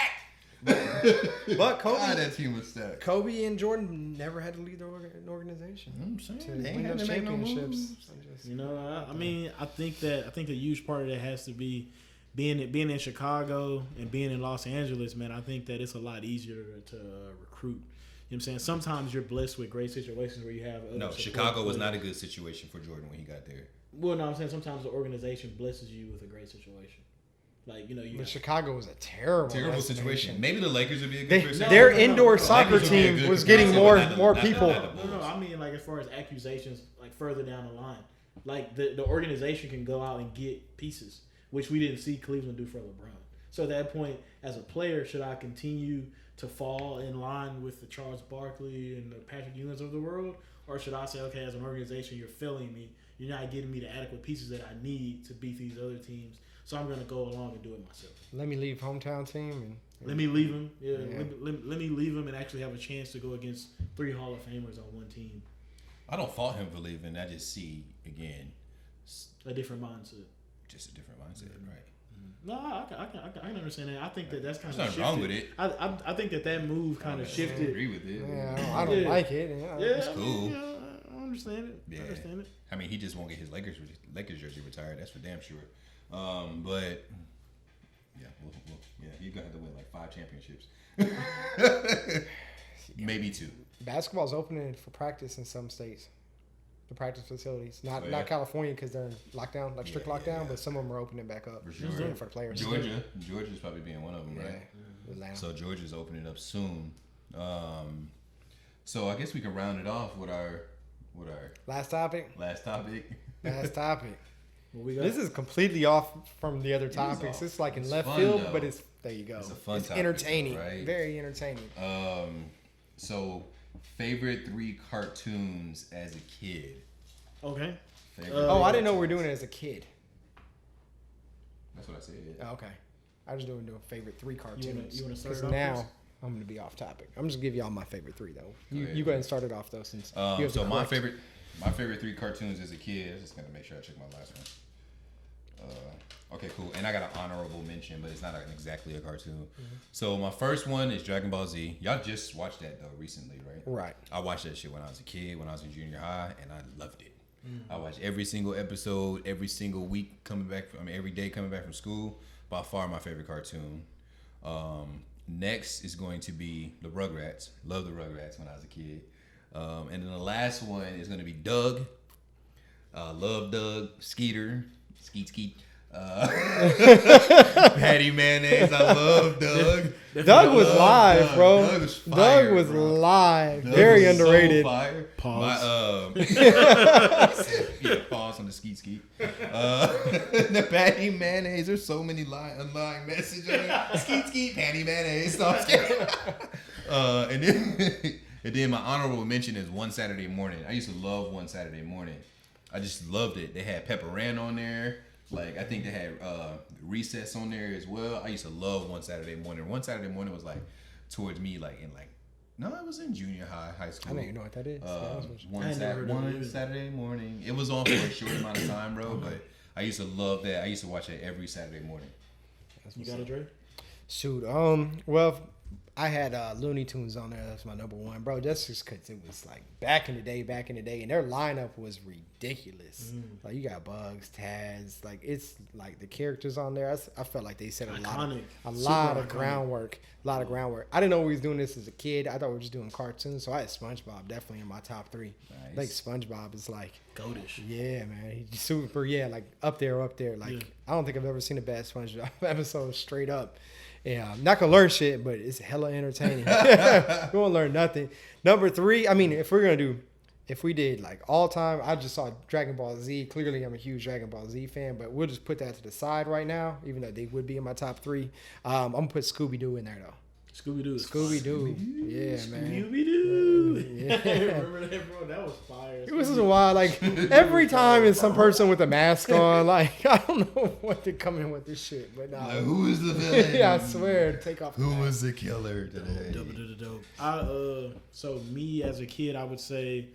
But Kobe, that team was stacked. Kobe and Jordan never had to lead an organization I'm saying to they ain't win had those to make no championships. moves. You know, I mean, I think a huge part of that has to be being in Chicago and being in Los Angeles, man. I think that it's a lot easier to recruit. You know what I'm saying? Sometimes you're blessed with great situations where you have other No, support Chicago was players. not a good situation for Jordan when he got there. Well, no, I'm saying sometimes the organization blesses you with a great situation. Like, you know, you But got, Chicago was a terrible Situation. destination. Maybe the Lakers would be a They, good their no, indoor no. soccer Lakers would be a team good was getting comparison, more but not the- people. not the no, Bulls. I mean, like, as far as accusations, like, further down the line. Like, the organization can go out and get pieces, which we didn't see Cleveland do for LeBron. So at that point, as a player, should I continue to fall in line with the Charles Barkley and the Patrick Ewings of the world? Or should I say, okay, as an organization, you're failing me. You're not getting me the adequate pieces that I need to beat these other teams. So I'm going to go along and do it myself. Let me leave hometown team and Let me leave him. Yeah, Yeah. Let me leave him and actually have a chance to go against 3 Hall of Famers on one team. I don't fault him for leaving. I just see, again, A different mindset. just a different mindset, right? No, I can understand that. I think that's kind There's of nothing wrong with it. I think that move kind of I shifted. agree with it. yeah, I don't Yeah. like it. Yeah. Yeah, It's cool. I understand it. Yeah. I understand it. I mean, he just won't get his Lakers jersey retired. That's for damn sure. But yeah, he's gonna have to win like 5 championships, maybe 2. Basketball's opening for practice in some states. The practice facilities, not Oh, yeah. not California because they're in lockdown, like strict Yeah, lockdown, yeah. but some of them are opening back up For sure. Yeah, for the players. Georgia's probably being one of them, Yeah. right? Atlanta. So Georgia's opening up soon. So I guess we can round it off with our Last topic. last topic. Last topic. What we got? This is completely off from the other topics. off. It's like in It's left fun, field, though. but it's there you go. It's a fun It's topic, entertaining, right? very entertaining. So favorite 3 cartoons as a kid. Okay. Favorite Oh, I didn't know we were cartoons. doing it as a kid. That's what I said. Oh, okay, I was doing favorite 3 cartoons. you wanna start Because it off now first? I'm gonna be off topic. I'm just gonna give y'all my favorite 3 though. You ahead. you go ahead and start it off though since you have So the my correct- favorite 3 cartoons as a kid. I'm just gonna make sure I check my last one. Okay, cool. And I got an honorable mention, but it's not exactly a cartoon. So my first one is Dragon Ball Z. Y'all just watched that though recently, right? Right. I watched that shit when I was a kid, when I was in junior high, and I loved it. I watched every single episode, every single week every day coming back from school. By far my favorite cartoon. Next is going to be the Rugrats. Love the Rugrats when I was a kid. And then the last one is going to be Doug. Love Doug. Skeeter. Skeet. Patty Mayonnaise. I love Doug. Doug was Love live, Doug. bro. Doug was fire, Doug was bro. live. Doug Very was so underrated. fire. Pause. Yeah, pause on the skeet. The patty mayonnaise. There's so many underlying messages on it. Skeet, patty mayonnaise. Stop. And then my honorable mention is One Saturday Morning. I used to love One Saturday Morning. I just loved it. They had Pepper Ann on there. Like, I think they had Recess on there as well. I used to love One Saturday Morning. One Saturday Morning was like towards me, no, it was in junior high school. I don't even know what that is. to be honest with you. I ain't never heard of it either. Saturday morning. It was on for a short amount of time, bro. But I used to love that. I used to watch it every Saturday morning. You got it, Dre? Shoot. Well, I had Looney Tunes on there. That's my number one, bro. That's just because it was like back in the day, and their lineup was ridiculous. Like you got Bugs, Taz, like it's like the characters on there. I felt like they said a lot of groundwork. I didn't know we was doing this as a kid. I thought we were just doing cartoons. So I had SpongeBob definitely in my top 3. Nice. Like SpongeBob is like Goatish. yeah, man. He's super, like up there. Like I don't think I've ever seen a bad SpongeBob episode straight up. Yeah, I'm not gonna learn shit, but it's hella entertaining. We won't learn nothing. Number 3, I mean, if we did like all time, I just saw Dragon Ball Z. Clearly, I'm a huge Dragon Ball Z fan, but we'll just put that to the side right now, even though they would be in my top 3. I'm gonna put Scooby Doo in there though. Scooby Doo. Yeah, man. Scooby Doo. Yeah. Remember that, bro? That was fire. It was just wild. Like every time it's some person with a mask on. Like I don't know what they're coming with this shit, but nah. Like, who is the villain? Yeah, I swear. Take off. Who was the killer today? Dope. So me as a kid, I would say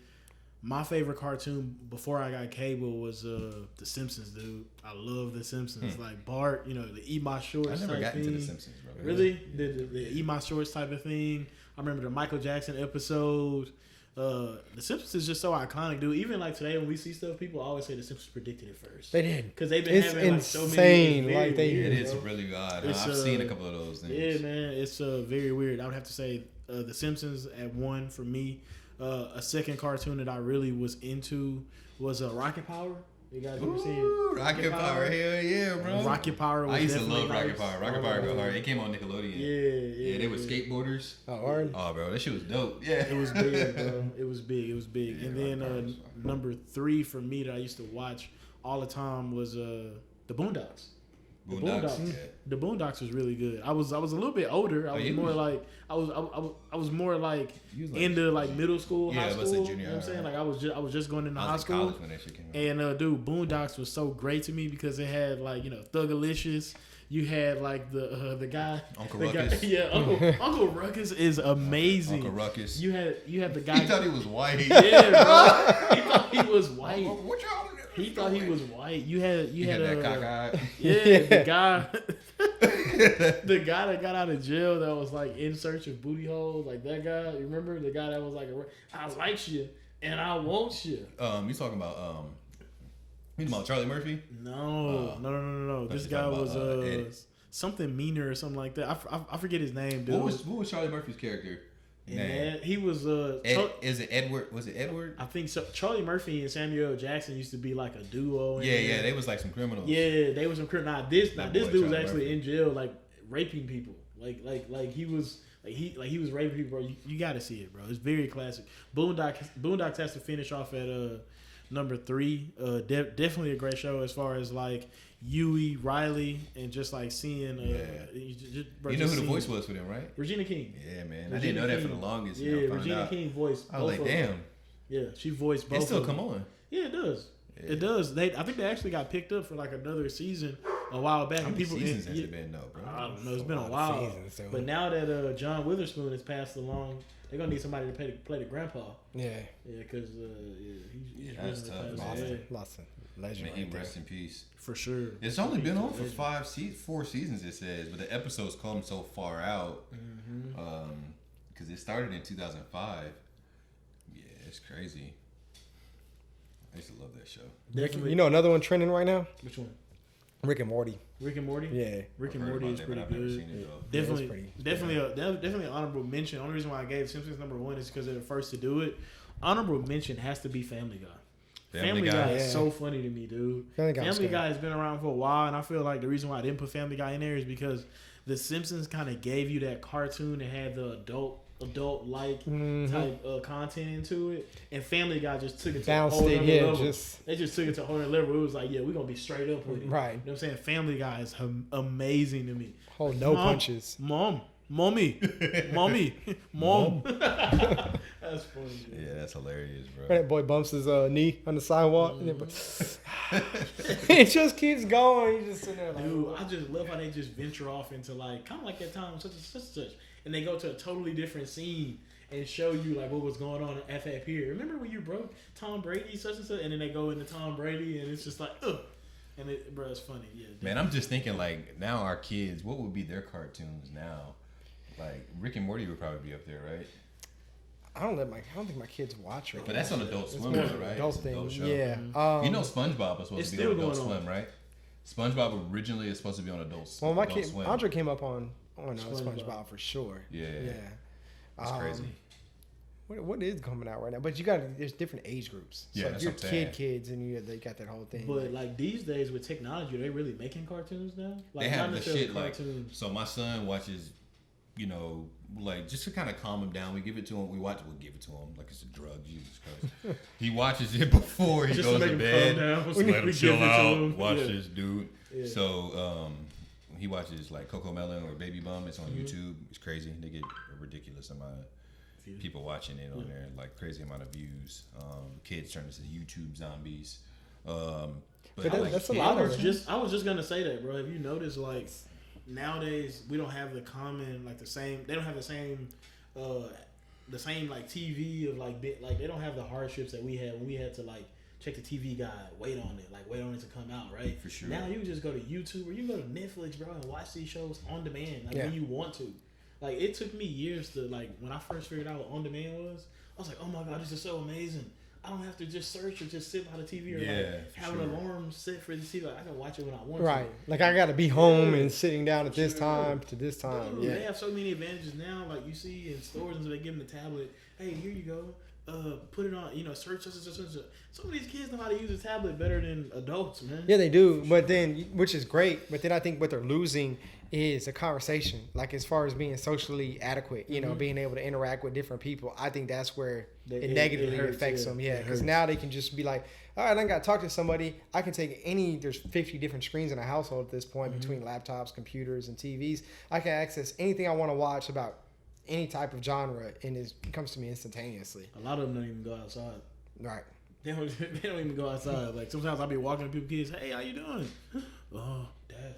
my favorite cartoon before I got cable was The Simpsons, dude. I love The Simpsons. Like Bart, the Eat My Shorts. I never type got thing. into The Simpsons, bro. Really? The Eat My Shorts type of thing. I remember the Michael Jackson episode. The Simpsons is just so iconic, dude. Even like today when we see stuff, people always say The Simpsons predicted it first. They did. Because they've been having like so insane. many. Like they. It is really odd. I've seen a couple of those things. Yeah, man. It's very weird. I would have to say The Simpsons at 1 for me. A second cartoon that I really was into was Rocket Power. You guys ever seen Rocket Power? Hell yeah, bro. Rocket Power was I used to definitely love Rocket nice. Power. Rocket Power go hard. It came on Nickelodeon. Yeah, They were skateboarders. Oh, bro, that shit was dope. Yeah. It was big, bro. It was big. Yeah, And Rocket Power then was fun. number 3 for me that I used to watch all the time was The Boondocks. Boondocks. Yeah. The Boondocks was really good. I was a little bit older. I was more like You was like- into like middle school, Yeah, high I school. was a You junior know what I'm saying? high. Like I was just going into I high was in school. college when that shit came out. And dude, Boondocks was so great to me because it had like Thugalicious. You had like the guy, Uncle the Ruckus. Guy, yeah, Uncle Ruckus is amazing. Uncle Ruckus. You had the guy. He thought he was white. Yeah, bro. He thought he was white. What y'all? He thought he was white. You had that cockeyed. Yeah, the guy. The guy that got out of jail that was like in search of booty holes, like that guy. You remember the guy that was like, I like you and I want you. You talking about Charlie Murphy? No. This you guy talking was about, something meaner or something like that. I forget his name, dude. What was Charlie Murphy's character? And he was is it Edward? Was it Edward? I think so. Charlie Murphy and Samuel L. Jackson used to be like a duo. Yeah, they was like some criminals. Yeah, they was some criminals. This That dude boy, was Charlie actually Murphy. in jail, like raping people. Like he was raping people, bro. You got to see it, bro. It's very classic. Boondocks has to finish off at number 3. Definitely a great show as far as like Huey, Riley, and just like seeing. You know who the voice was for them, right? Regina King. Yeah, man. I Regina didn't know that King. for the longest. Yeah, Regina King voiced. I was like, both of them. damn. Yeah, she voiced both. It still of them. come on. Yeah, it does. Yeah. It does. I think they actually got picked up for like another season a while back. How and many people seasons has it been, though, bro? I don't know. It's been a lot of while. seasons, so- But now that John Witherspoon has passed along, they're gonna need somebody to play the grandpa. Yeah. Yeah, because he's that's really tough, passed man. away. Lost a legend. May he Right there. rest in peace. For sure. It's only been on for 4 seasons, it says, but the episodes come so far out. Because it started in 2005. Yeah, it's crazy. I used to love that show. Definitely. You know another one trending right now? Which one? Rick and Morty. Rick and Morty. Yeah. Rick and I've heard Morty about is that, pretty but I've never good. seen it, though. Definitely an honorable mention. Only reason why I gave Simpsons number 1 is because they're the first to do it. Honorable mention has to be Family Guy. Family Guy is so funny to me, dude. Family Guy Has been around for a while, and I feel like the reason why I didn't put Family Guy in there is because The Simpsons kind of gave you that cartoon that had the adult like type content into it, and Family Guy just took it to a whole other level. They just took it to a whole other level. It was like, yeah, we're gonna be straight up with it. Right. You know what I'm saying? Family Guy is amazing to me. Oh, no punches. Mommy. Mom. That's funny. Dude. Yeah, that's hilarious, bro. That boy bumps his knee on the sidewalk. And then, it just keeps going. He's just sitting there like, Dude, I just love how they just venture off into like kind of like that time such and such, and they go to a totally different scene and show you like what was going on at that period. Remember when you broke Tom Brady such and such, and then they go into Tom Brady and it's just like ugh, and bro, it's funny. Yeah, Man, I'm just thinking like now our kids, what would be their cartoons now? Like Rick and Morty would probably be up there, right? I don't think my kids watch it. But that's on Adult Swim, more though, of an right? adult It's an adult thing. show. Yeah. You know, SpongeBob was supposed It's to be on still Adult going on. Swim, right? SpongeBob originally is supposed to be on Adult Well, my Adult kid Swim. Andre came up on SpongeBob. SpongeBob For sure. Yeah. Yeah. It's crazy. What is coming out right now? But there's different age groups. So Yeah, if that's you're what I'm saying. kids, and they got that whole thing. But like these days with technology, are they really making cartoons now? Like They have not the necessarily shit like. cartoons. So my son watches, you know, like just to kind of calm him down. We give it to him. We'll give it to him like it's a drug. Jesus Christ. He watches it before he Just to goes make to him bed. calm down. Just let him We chill give it to out. him. Watch Yeah. this dude. Yeah. So he watches like Coco Melon or Baby Bum. It's on Mm-hmm. YouTube. It's crazy. They get a ridiculous amount of people watching it on there, like crazy amount of views. Kids turn into YouTube zombies. But that's a kids- lot of it. I was just gonna say that, bro. Have you noticed like nowadays we don't have the common like the same. They don't have the same like TV of like they don't have the hardships that we had when we had to like check the TV guide, wait on it to come out, right? For sure. Now you can just go to YouTube or you can go to Netflix, bro, and watch these shows on demand, like Yeah. when you want to. Like it took me years to like when I first figured out what on demand was. I was like, oh my god, this is so amazing. I don't have to just search or just sit by the TV or like for have sure. an alarm set for the TV. Like I can watch it when I want Right. to. Like I got to be home Yeah. and sitting down at this Sure. time to this time. Dude, Yeah. They have so many advantages now. Like you see in stores, and so they give them the tablet. Hey, here you go. Put it on. Search. Some of these kids know how to use a tablet better than adults, man. Yeah, they do. But then, which is great. But then I think what they're losing is a conversation. Like as far as being socially adequate, being able to interact with different people. I think that's where it negatively hurts, affects yeah. them. Yeah, It because hurts. now they can just be like, all right, I got to talk to somebody. I can take there's 50 different screens in a household at this point between laptops, computers, and TVs. I can access anything I want to watch about any type of genre, and it comes to me instantaneously. A lot of them don't even go outside. Right. They don't even go outside. Like sometimes I'll be walking to people's kids. Hey, how you doing? Oh, Dad.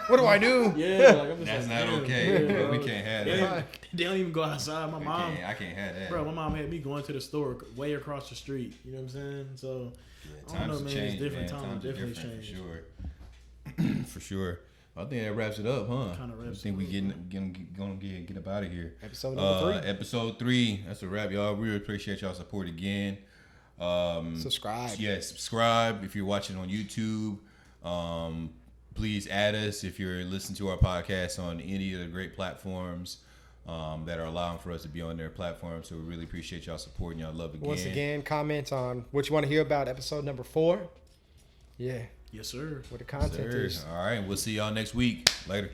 what do I do? Yeah, like I'm just That's like, not damn, okay. yeah, Bro. We bro. can't have They that. don't, they don't even go outside. My mom, I can't have that. bro, my mom had me going to the store way across the street. You know what I'm saying? So Yeah, I don't times know, have man. It's changed, different. man. Times are definitely different changed. for sure. For sure. I think that wraps it up, huh? Kinda wraps I think it we gonna get up out of here. Episode number 3. Episode 3. That's a wrap, y'all. We really appreciate y'all support again. Subscribe. Yeah, subscribe if you're watching on YouTube. Please add us if you're listening to our podcast on any of the great platforms that are allowing for us to be on their platform. So we really appreciate y'all supporting. Y'all love again. Once again, comment on what you want to hear about episode number 4. Yeah, Yes, sir. what the content Sir. is. All right, we'll see y'all next week. Later.